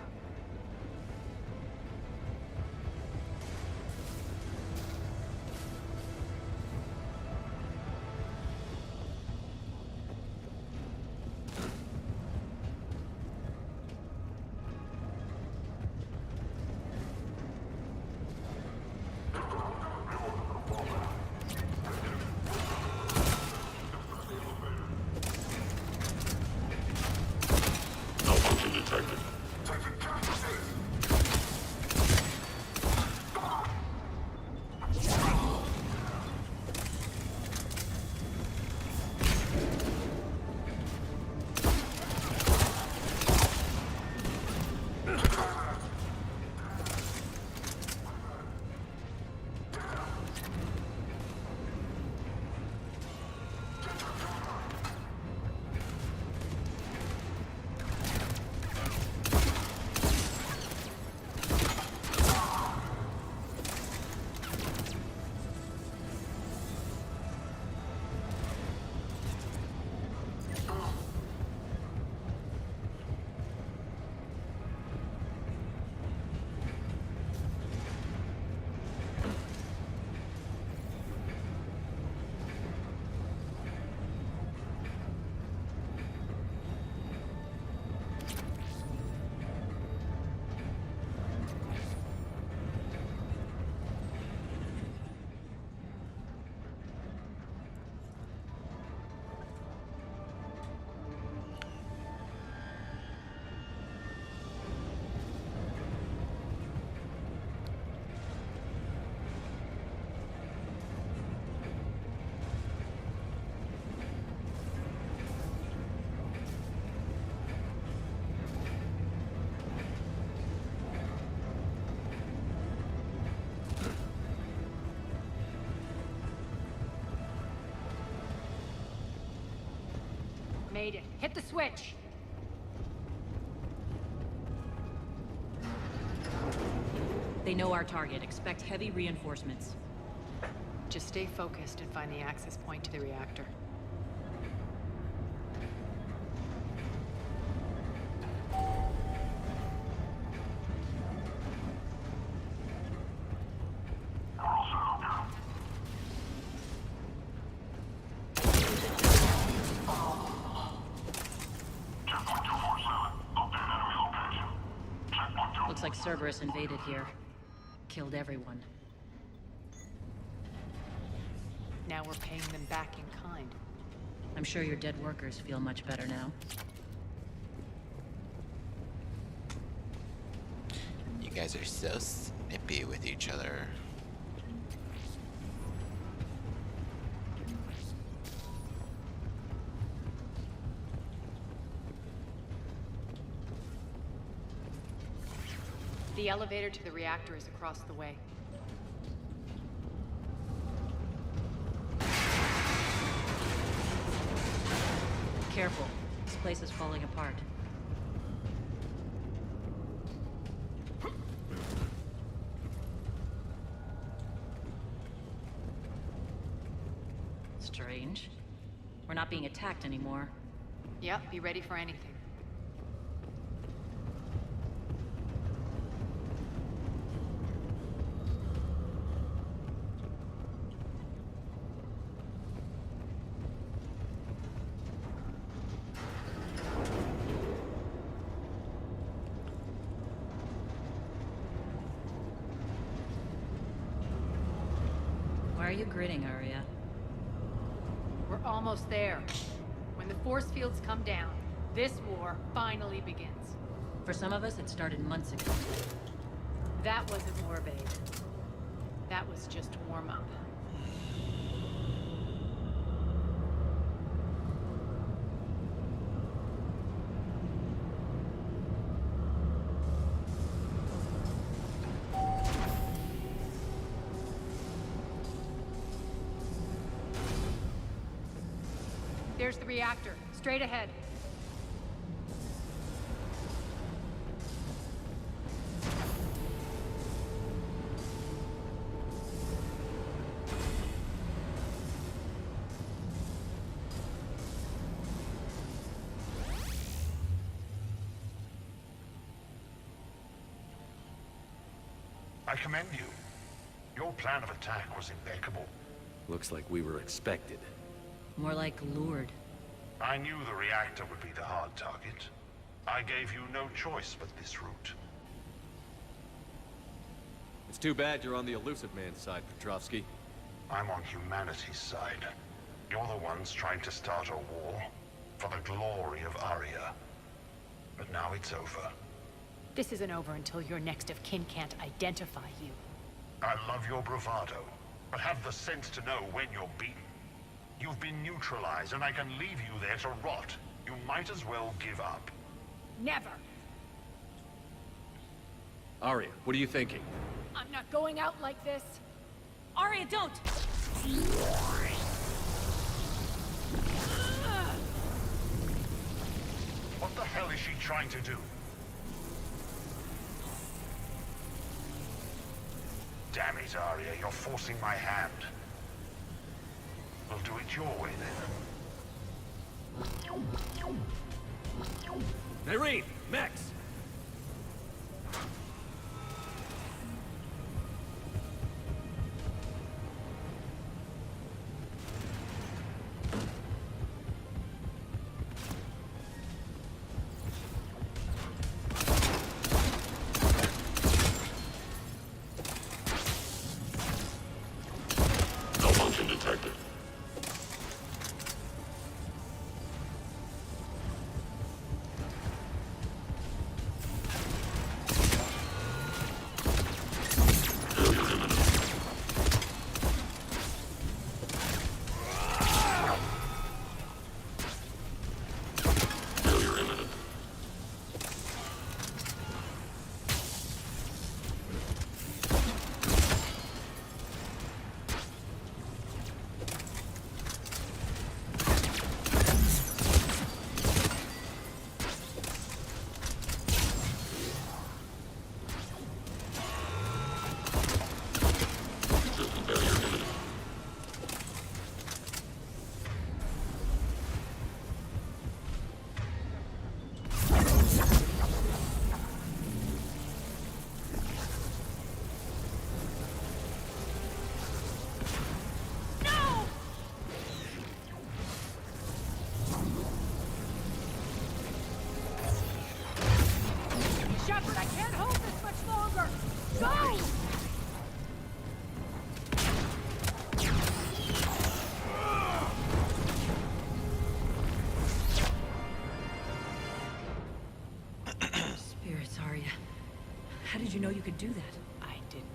Made it. Hit the switch. They know our target. Expect heavy reinforcements. Just stay focused and find the access point to the reactor. Looks like Cerberus invaded here. Killed everyone. Now we're paying them back in kind. I'm sure your dead workers feel much better now. You guys are so snippy with each other. The elevator to the reactor is across the way. Careful. This place is falling apart. Strange. We're not being attacked anymore. Yep, be ready for anything. Why are are you grinning, Arya? We're almost there. When the force fields come down, this war finally begins. For some of us, it started months ago. That wasn't war, babe. That was just warm-up. There's the reactor. Straight ahead. I commend you. Your plan of attack was impeccable. Looks like we were expected. More like lured. I knew the reactor would be the hard target. I gave you no choice but this route. It's too bad you're on the Elusive Man's side, Petrovsky. I'm on humanity's side. You're the ones trying to start a war for the glory of Arya. But now it's over. This isn't over until your next of kin can't identify you. I love your bravado, but have the sense to know when you're beaten. You've been neutralized, and I can leave you there to rot. You might as well give up. Never! Arya, what are you thinking? I'm not going out like this. Arya, don't! What the hell is she trying to do? Damn it, Arya, you're forcing my hand. We'll do it your way, then. Irene! Max! Malfunction detected. Shepard, I can't hold this much longer! Go! Spirits, Arya. How did you know you could do that? I didn't.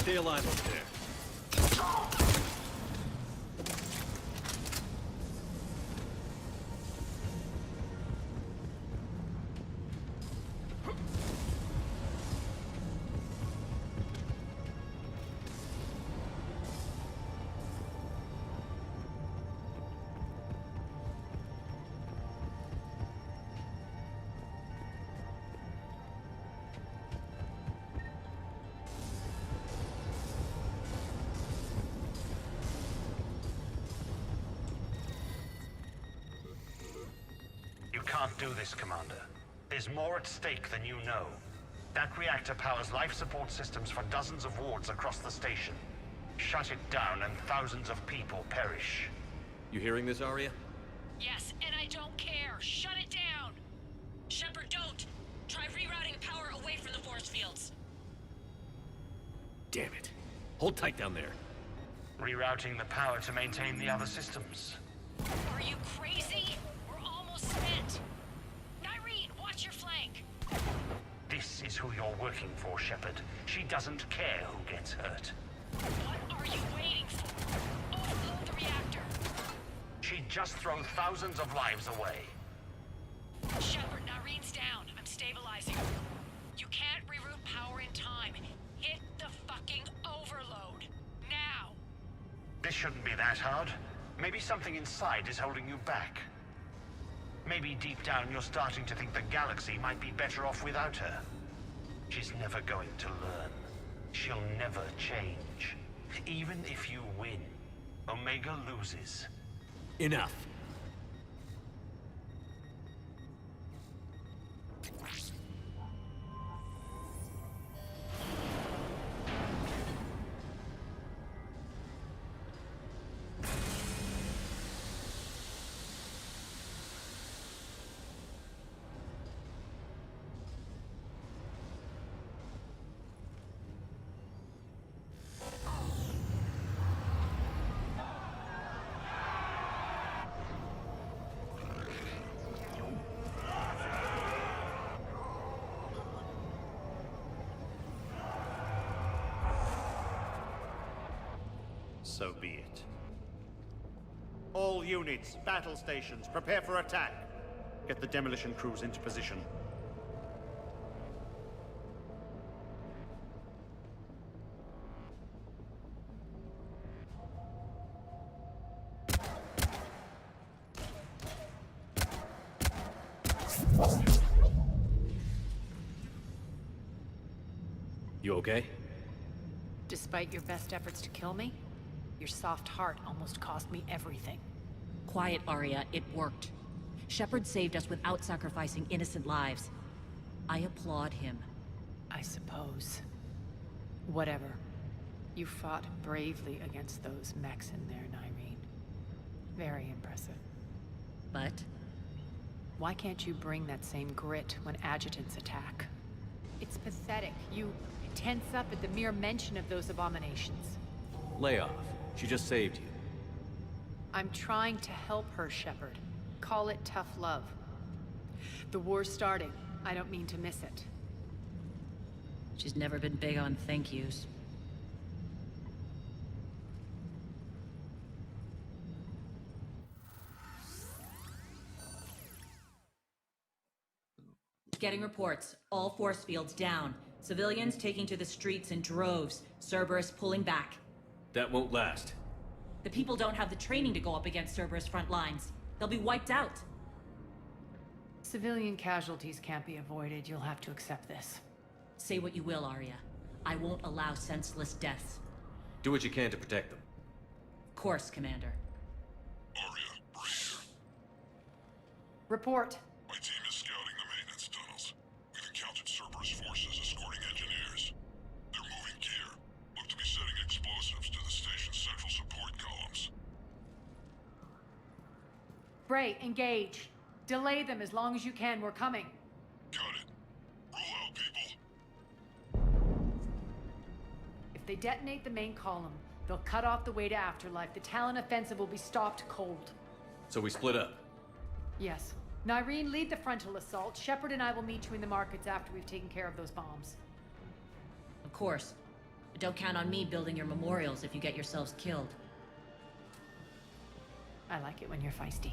Stay alive up there. You can't do this, Commander. There's more at stake than you know. That reactor powers life support systems for dozens of wards across the station. Shut it down and thousands of people perish. You hearing this, Arya? Yes, and I don't care. Shut it down! Shepard, don't! Try rerouting power away from the force fields. Damn it. Hold tight down there. Rerouting the power to maintain the other systems. Are you crazy? We're almost spent. Nyreen, watch your flank. This is who you're working for, Shepard. She doesn't care who gets hurt. What are you waiting for? Overload the reactor. She'd just throw thousands of lives away. Shepard, Nyreen's down. I'm stabilizing. You can't reroute power in time. Hit the fucking overload. Now! This shouldn't be that hard. Maybe something inside is holding you back. Maybe deep down you're starting to think the galaxy might be better off without her. She's never going to learn. She'll never change. Even if you win, Omega loses. Enough. So be it. All units, battle stations, prepare for attack. Get the demolition crews into position. You okay? Despite your best efforts to kill me, your soft heart almost cost me everything. Quiet, Arya. It worked. Shepard saved us without sacrificing innocent lives. I applaud him. I suppose. Whatever. You fought bravely against those mechs in there, Nyreen. Very impressive. But? Why can't you bring that same grit when adjutants attack? It's pathetic. You tense up at the mere mention of those abominations. Lay off. She just saved you. I'm trying to help her, Shepard. Call it tough love. The war's starting. I don't mean to miss it. She's never been big on thank yous. Getting reports. All force fields down. Civilians taking to the streets in droves. Cerberus pulling back. That won't last. The people don't have the training to go up against Cerberus front lines. They'll be wiped out. Civilian casualties can't be avoided. You'll have to accept this. Say what you will, Arya. I won't allow senseless deaths. Do what you can to protect them. Of course, Commander. Arya, breathe. Report. My team is scouting the maintenance tunnels. We've encountered Cerberus forces escorting engineers. They're moving gear. Look to be setting explosives to the station's central support columns. Bray, engage. Delay them as long as you can. We're coming. Got it. Roll out, people. If they detonate the main column, they'll cut off the way to Afterlife. The Talon offensive will be stopped cold. So we split up. Yes. Nyreen, lead the frontal assault. Shepard and I will meet you in the markets after we've taken care of those bombs. Of course. But don't count on me building your memorials if you get yourselves killed. I like it when you're feisty.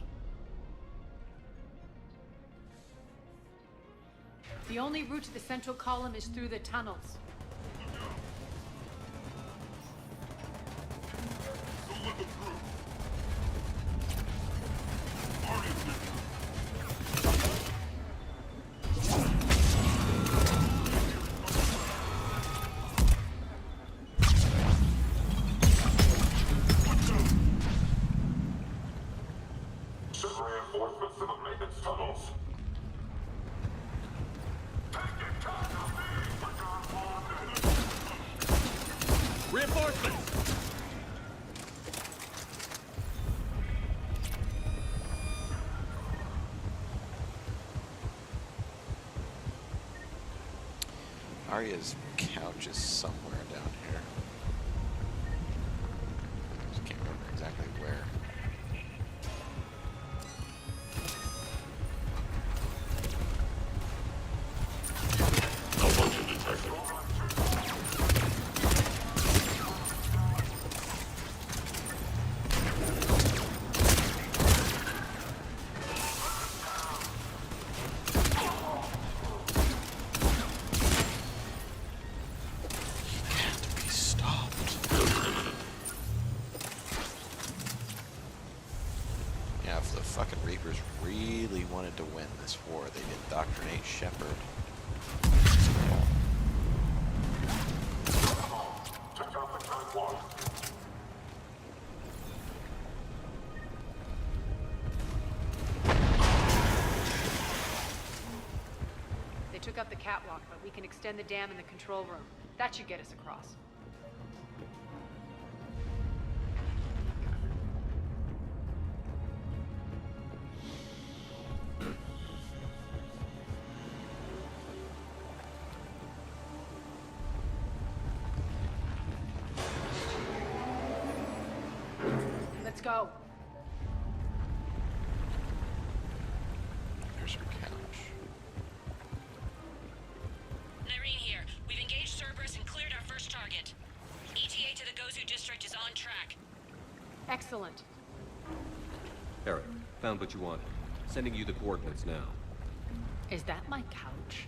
The only route to the central column is through the tunnels. Don't let them through. Arya's been Ship reinforcements to the maintenance tunnels. Reinforcements! Arya's couch is somewhere down here. Just can't remember exactly where. Malfunction detected. Yeah, if the fucking Reapers really wanted to win this war, they'd indoctrinate Shepard. Check out the catwalk. They took up the catwalk, but we can extend the dam in the control room. That should get us across. Let's go. There's her couch. Nyreen here. We've engaged Cerberus and cleared our first target. ETA to the Gozu district is on track. Excellent. Eric, found what you wanted. Sending you the coordinates now. Is that my couch?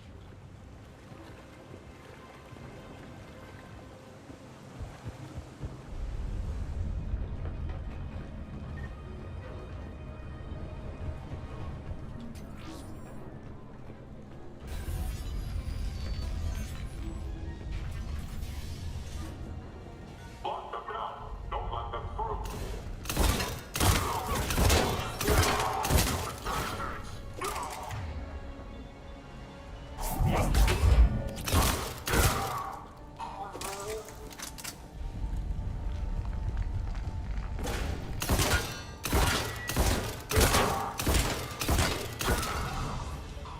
Block them now. Don't let them through.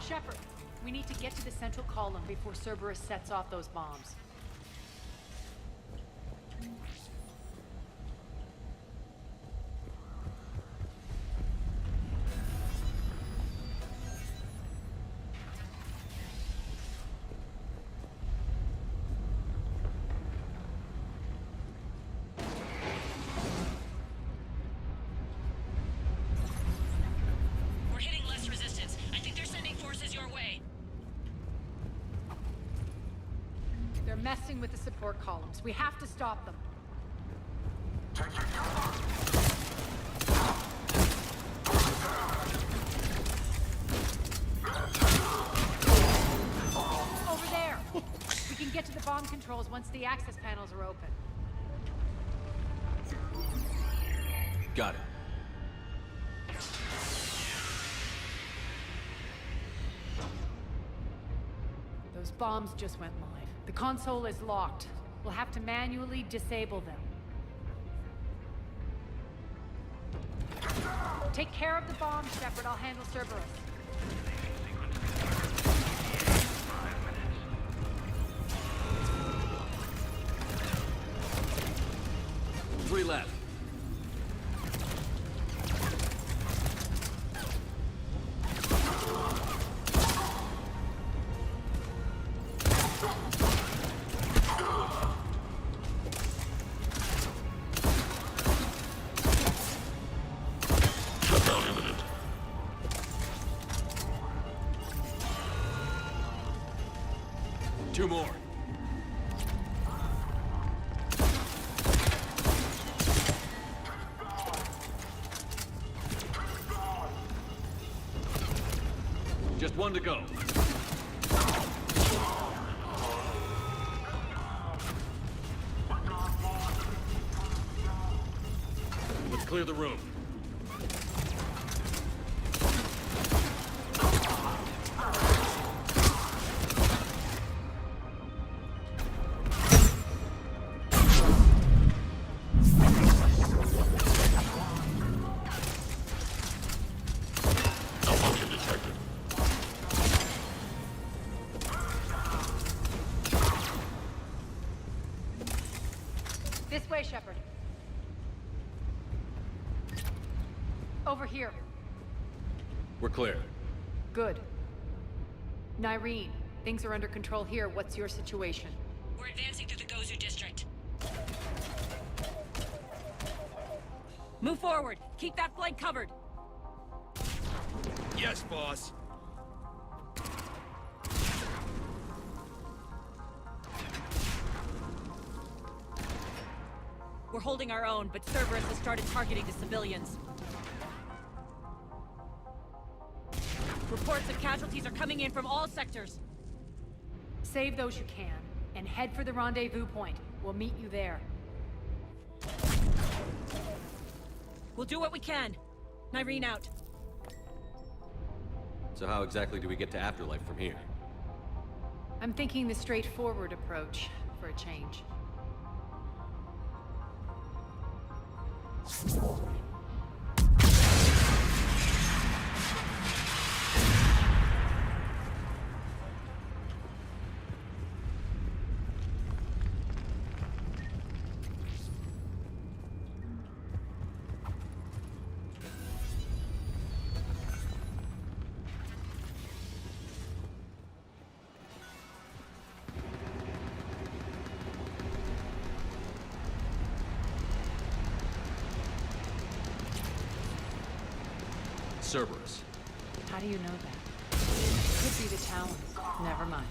Shepard, we need to get to the central column before Cerberus sets off those bombs. We're hitting less resistance. I think they're sending forces your way. They're messing with the support columns. We have to stop them. Over there! We can get to the bomb controls once the access panels are open. Got it. Those bombs just went live. The console is locked. We'll have to manually disable them. Take care of the bombs, Shepard. I'll handle Cerberus. 3 left. 2 more. Just 1 to go. Let's clear the room. This way, Shepard. Over here. We're clear. Good. Nyreen, things are under control here. What's your situation? We're advancing through the Gozu district. Move forward. Keep that flank covered. Yes, boss. We're holding our own, but Cerberus has started targeting the civilians. Reports of casualties are coming in from all sectors. Save those you can, and head for the rendezvous point. We'll meet you there. We'll do what we can. Nyreen out. So how exactly do we get to Afterlife from here? I'm thinking the straightforward approach, for a change. Cerberus. How do you know that? Could be the Talons. Never mind.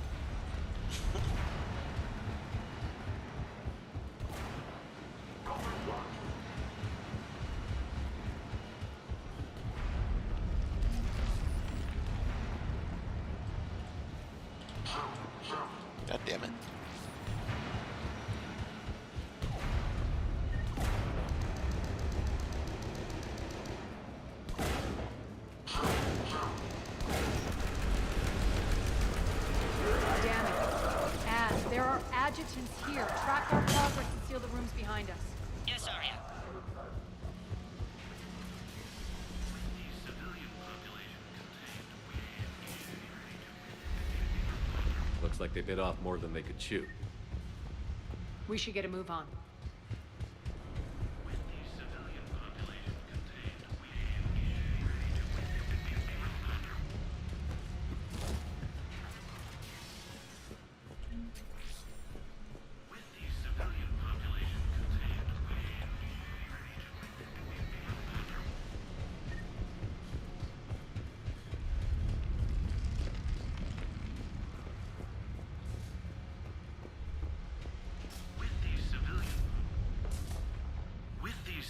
God damn it. Adjutants here. Track our progress and seal the rooms behind us. Yes, Arya. Looks like they bit off more than they could chew. We should get a move on.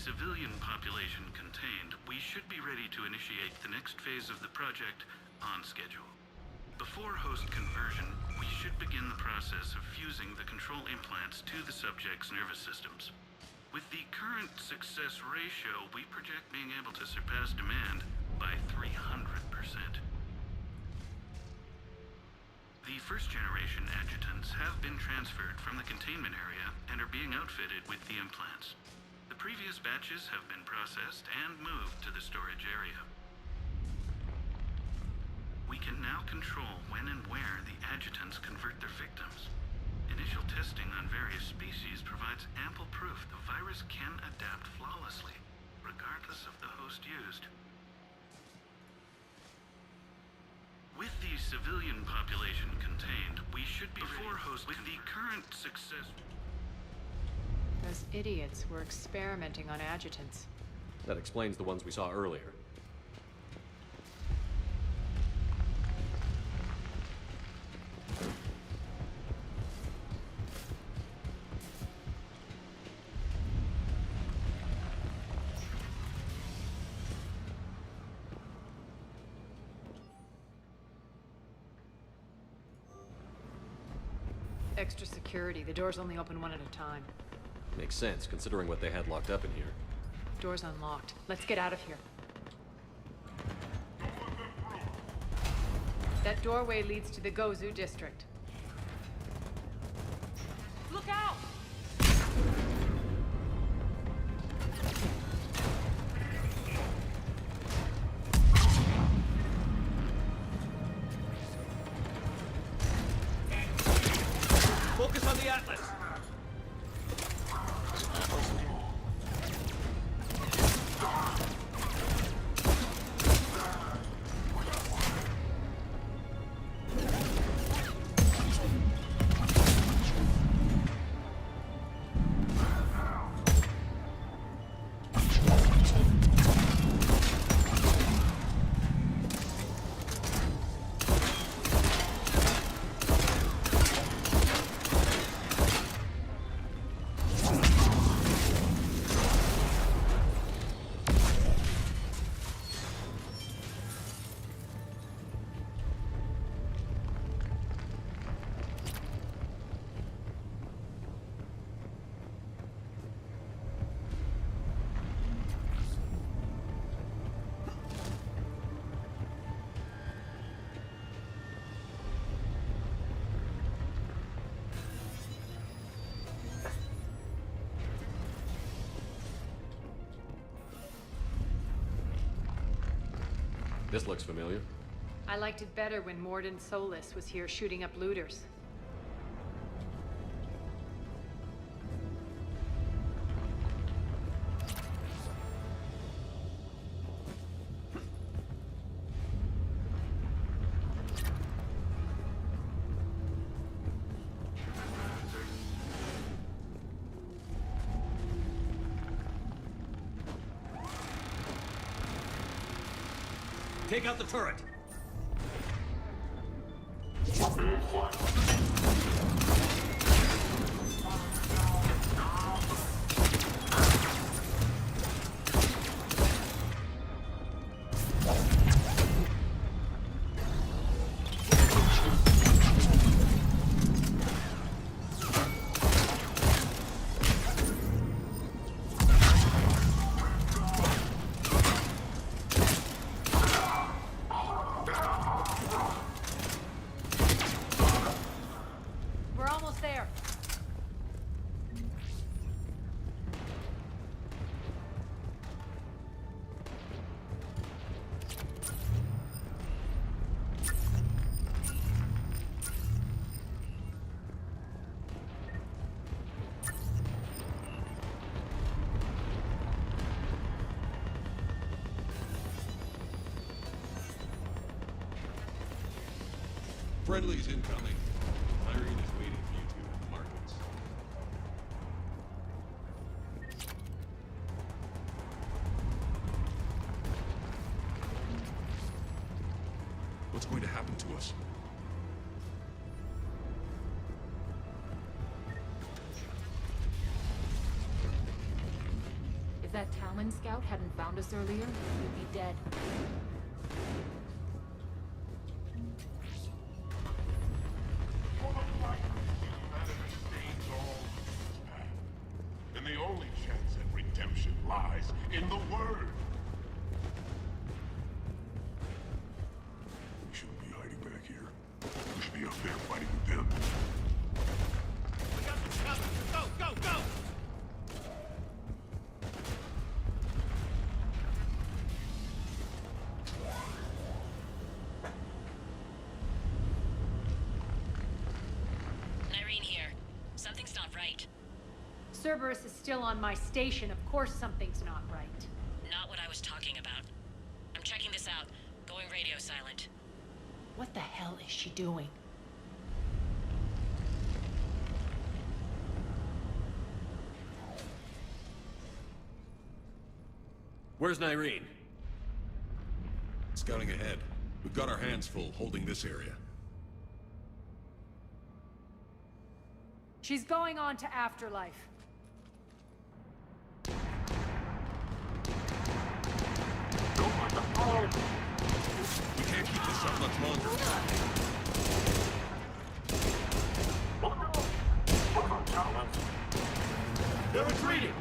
Civilian population contained, we should be ready to initiate the next phase of the project on schedule. Before host conversion, we should begin the process of fusing the control implants to the subject's nervous systems. With the current success ratio, we project being able to surpass demand by 300%. The first-generation adjutants have been transferred from the containment area and are being outfitted with the implants. The previous batches have been processed and moved to the storage area. We can now control when and where the adjutants convert their victims. Initial testing on various species provides ample proof the virus can adapt flawlessly, regardless of the host used. With the civilian population contained, we should be before host with the current success. Those idiots were experimenting on adjutants. That explains the ones we saw earlier. extra security. The doors only open one at a time. Makes sense, considering what they had locked up in here. Door's unlocked. Let's get out of here. That doorway leads to the Gozu district. Look out! Focus on the Atlas! This looks familiar. I liked it better when Mordin Solus was here shooting up looters. Take out the turret! We're almost there. Friendly's incoming. Irene is waiting for you two at the markets. What's going to happen to us? If that Talon scout hadn't found us earlier, we'd be dead. And the only chance at redemption lies in the Word. We shouldn't be hiding back here. We should be up there fighting with them. We got them covered! Go, go, go! Irene here. Something's not right. Cerberus is still on my station. Of course something's not right. Not what I was talking about. I'm checking this out. Going radio silent. What the hell is she doing? Where's Irene? Scouting ahead. We've got our hands full holding this area. She's going on to Afterlife. We can't keep this up much longer. They're retreating!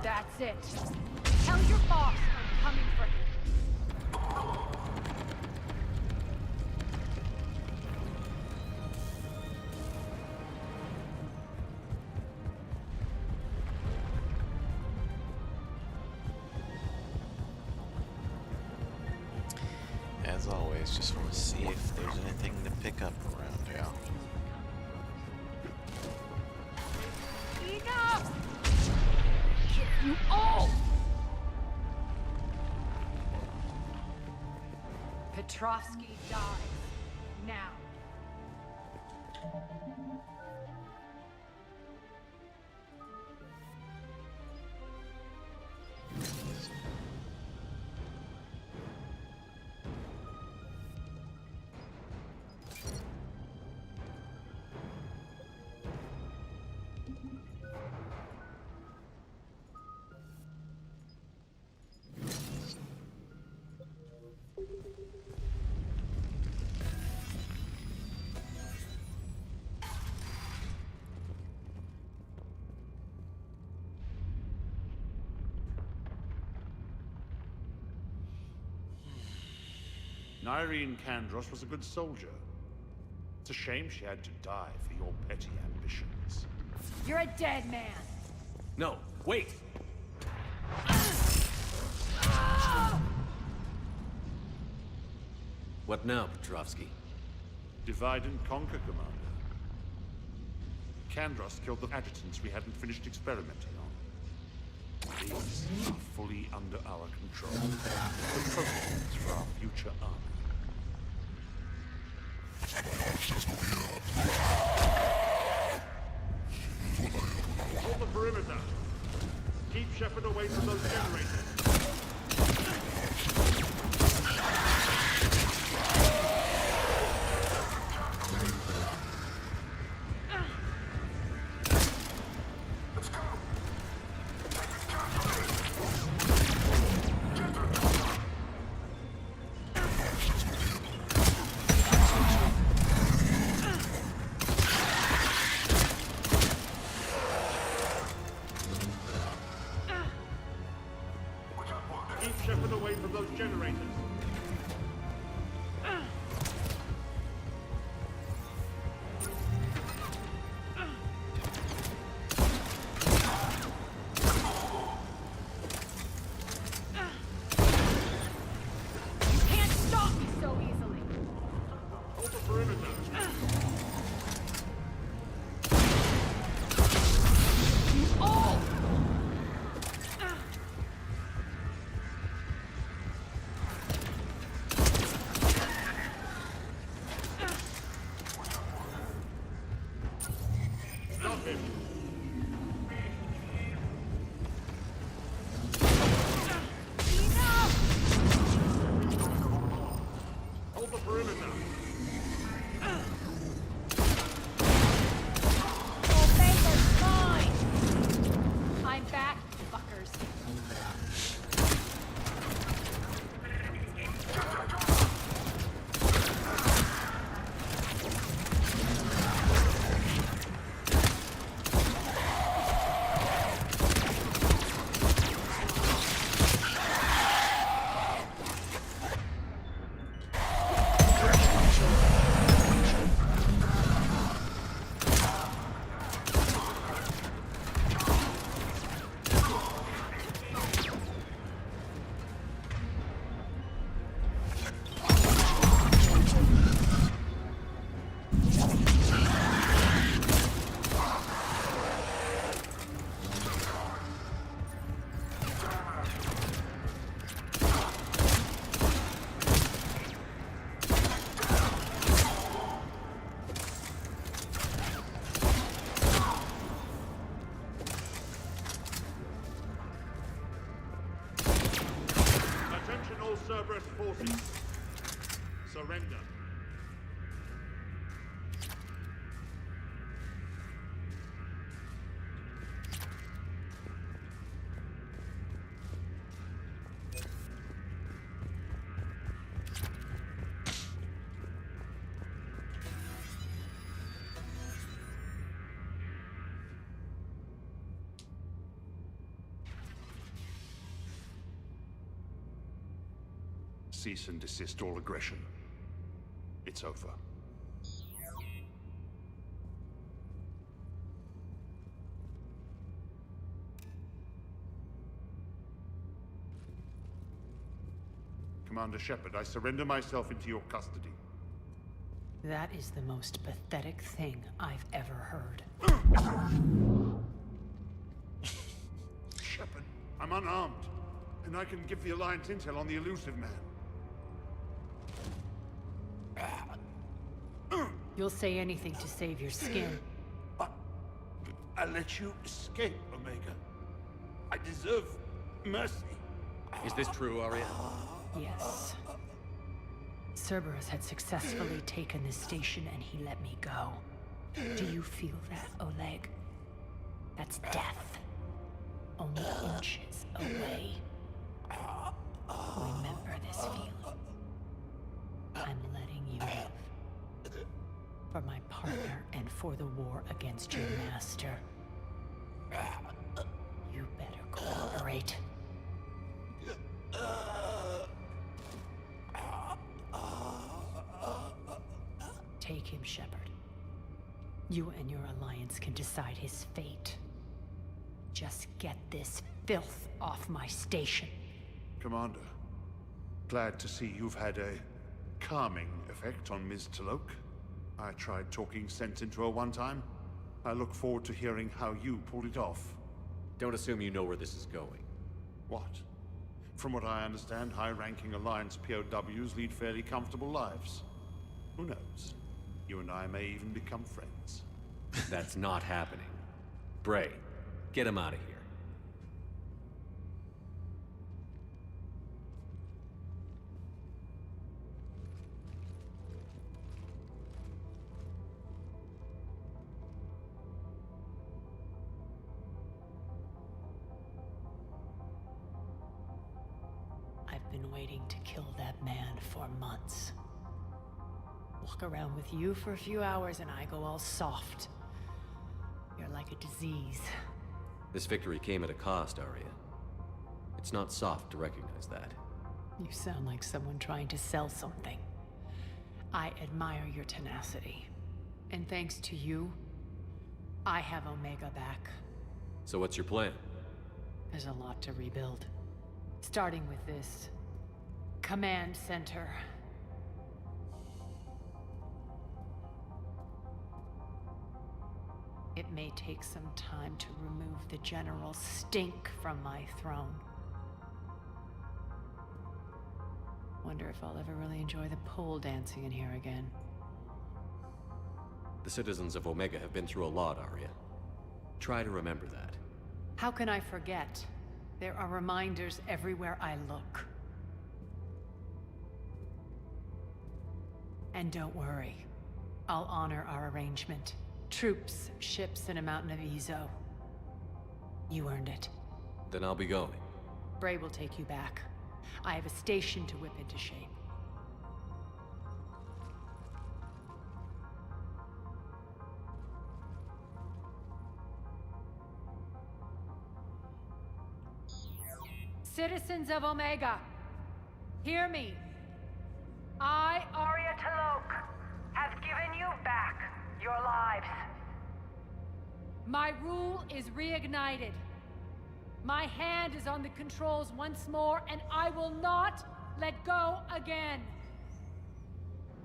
That's it. Tell your boss I'm coming for him. As always, just want to see if there's anything to pick up around here. Enough! Kill you all! Petrovsky dies. Now. Irene Kandros was a good soldier. It's a shame she had to die for your petty ambitions. You're a dead man. No, wait! What now, Petrovsky? Divide and conquer, Commander. Kandros killed the adjutants we hadn't finished experimenting on. These are fully under our control. The prototypes for our future army. Hold the perimeter. Keep Shepard away from those generators. All Cerberus forces, surrender. Cease and desist all aggression. It's over. Commander Shepard, I surrender myself into your custody. That is the most pathetic thing I've ever heard. Shepard, I'm unarmed, and I can give the Alliance intel on the elusive man. You'll say anything to save your skin. I let you escape, Omega. I deserve mercy. Is this true, Arya? Yes. Cerberus had successfully taken this station and he let me go. Do you feel that, Oleg? That's death. Only inches away. Remember this feeling. I'm letting you live. For my partner and for the war against your master. You better cooperate. Take him, Shepard. You and your alliance can decide his fate. Just get this filth off my station. Commander, glad to see you've had a calming effect on Ms. Talok. I tried talking sense into her one time. I look forward to hearing how you pulled it off. Don't assume you know where this is going. What? From what I understand, high-ranking Alliance POWs lead fairly comfortable lives. Who knows? You and I may even become friends. That's not happening. Bray, get him out of here. I've been waiting to kill that man for months. Walk around with you for a few hours and I go all soft. You're like a disease. This victory came at a cost, Arya. It's not soft to recognize that. You sound like someone trying to sell something. I admire your tenacity. And thanks to you, I have Omega back. So what's your plan? There's a lot to rebuild. Starting with this command center. It may take some time to remove the general stink from my throne. Wonder if I'll ever really enjoy the pole dancing in here again. The citizens of Omega have been through a lot, Arya. Try to remember that. How can I forget? There are reminders everywhere I look. And don't worry. I'll honor our arrangement. Troops, ships, and a mountain of Ezo. You earned it. Then I'll be going. Bray will take you back. I have a station to whip into shape. Citizens of Omega, hear me. I, Arya Talok, have given you back your lives. My rule is reignited. My hand is on the controls once more, and I will not let go again.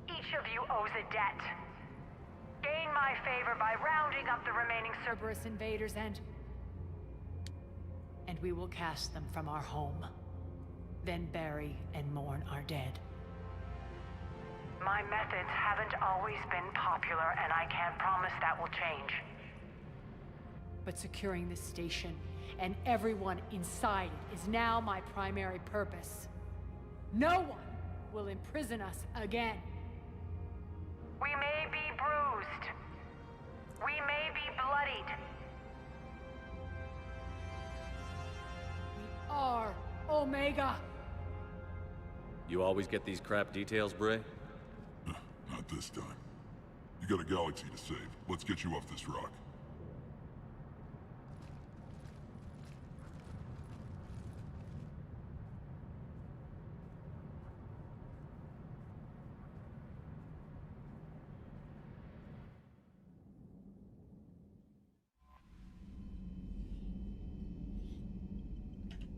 Each of you owes a debt. Gain my favor by rounding up the remaining Cerberus invaders and we will cast them from our home. Then bury and mourn our dead. My methods haven't always been popular, and I can't promise that will change. But securing this station and everyone inside it is now my primary purpose. No one will imprison us again. We may be bruised. We may be bloodied. We are Omega. You always get these crap details, Bray? Not this time. You got a galaxy to save. Let's get you off this rock.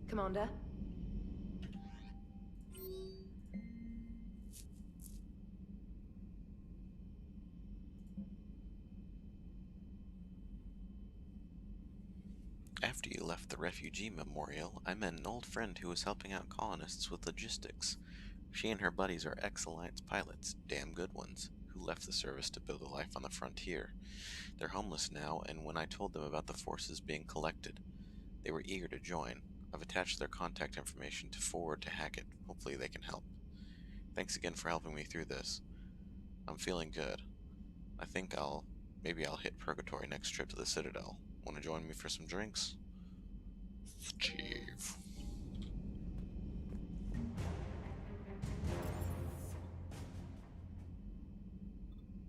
Commander? After you left the refugee memorial, I met an old friend who was helping out colonists with logistics. She and her buddies are ex-Alliance pilots, damn good ones, who left the service to build a life on the frontier. They're homeless now, and when I told them about the forces being collected, they were eager to join. I've attached their contact information to forward to Hackett. Hopefully they can help. Thanks again for helping me through this. I'm feeling good. I think maybe I'll hit Purgatory next trip to the Citadel. Want to join me for some drinks? Steve.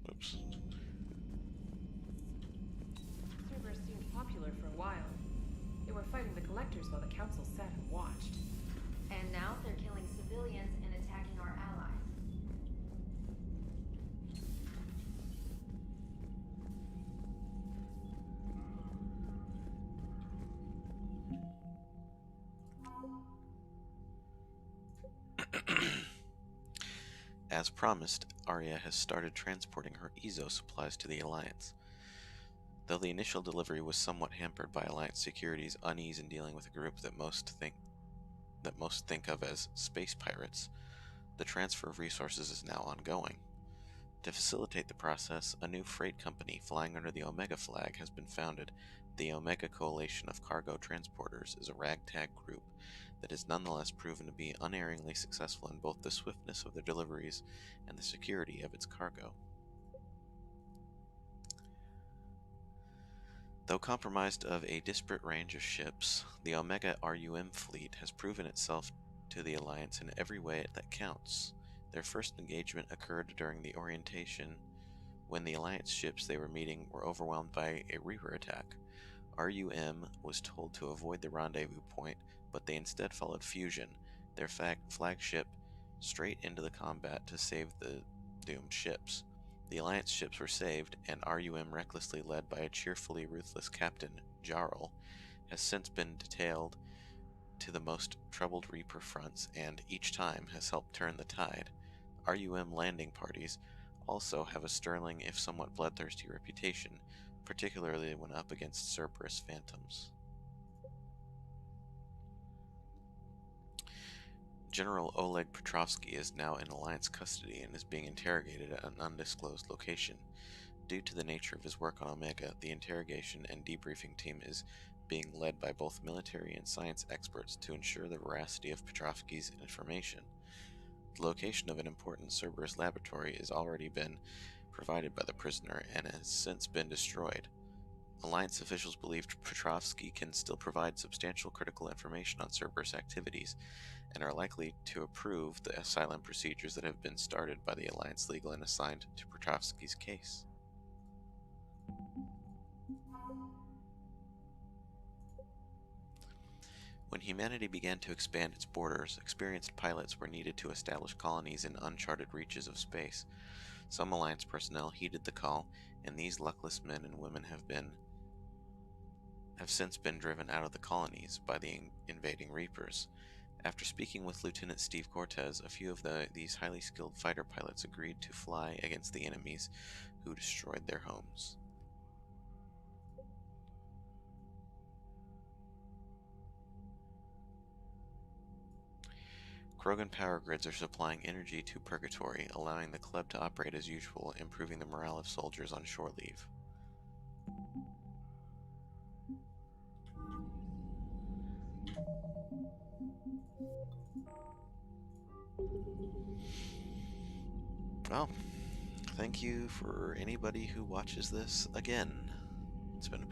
Oops. Cerberus seemed popular for a while. They were fighting the Collectors while the Council sat and watched. And now they're killing civilians and attacking our allies. As promised, Arya has started transporting her Ezo supplies to the Alliance. Though the initial delivery was somewhat hampered by Alliance security's unease in dealing with a group that most think of as space pirates, the transfer of resources is now ongoing. To facilitate the process, a new freight company flying under the Omega flag has been founded. The Omega Coalition of Cargo Transporters is a ragtag group that has nonetheless proven to be unerringly successful in both the swiftness of their deliveries and the security of its cargo. Though comprised of a disparate range of ships, the Omega RUM fleet has proven itself to the Alliance in every way that counts. Their first engagement occurred during the orientation when the Alliance ships they were meeting were overwhelmed by a Reaper attack. RUM was told to avoid the rendezvous point, but they instead followed Fusion, their flagship, straight into the combat to save the doomed ships. The Alliance ships were saved, and RUM, recklessly led by a cheerfully ruthless captain, Jarl, has since been detailed to the most troubled Reaper fronts and, each time, has helped turn the tide. RUM landing parties also have a sterling, if somewhat bloodthirsty, reputation, particularly when up against Cerberus phantoms. General Oleg Petrovsky is now in Alliance custody and is being interrogated at an undisclosed location. Due to the nature of his work on Omega, the interrogation and debriefing team is being led by both military and science experts to ensure the veracity of Petrovsky's information. The location of an important Cerberus laboratory has already been provided by the prisoner and has since been destroyed. Alliance officials believe Petrovsky can still provide substantial critical information on Cerberus activities, and are likely to approve the asylum procedures that have been started by the Alliance legal and assigned to Petrovsky's case. When humanity began to expand its borders, experienced pilots were needed to establish colonies in uncharted reaches of space. Some Alliance personnel heeded the call, and these luckless men and women have since been driven out of the colonies by the invading Reapers. After speaking with Lieutenant Steve Cortez, a few of these highly skilled fighter pilots agreed to fly against the enemies who destroyed their homes. Krogan power grids are supplying energy to Purgatory, allowing the club to operate as usual, improving the morale of soldiers on shore leave. Well, thank you for anybody who watches this again. It's been a pleasure.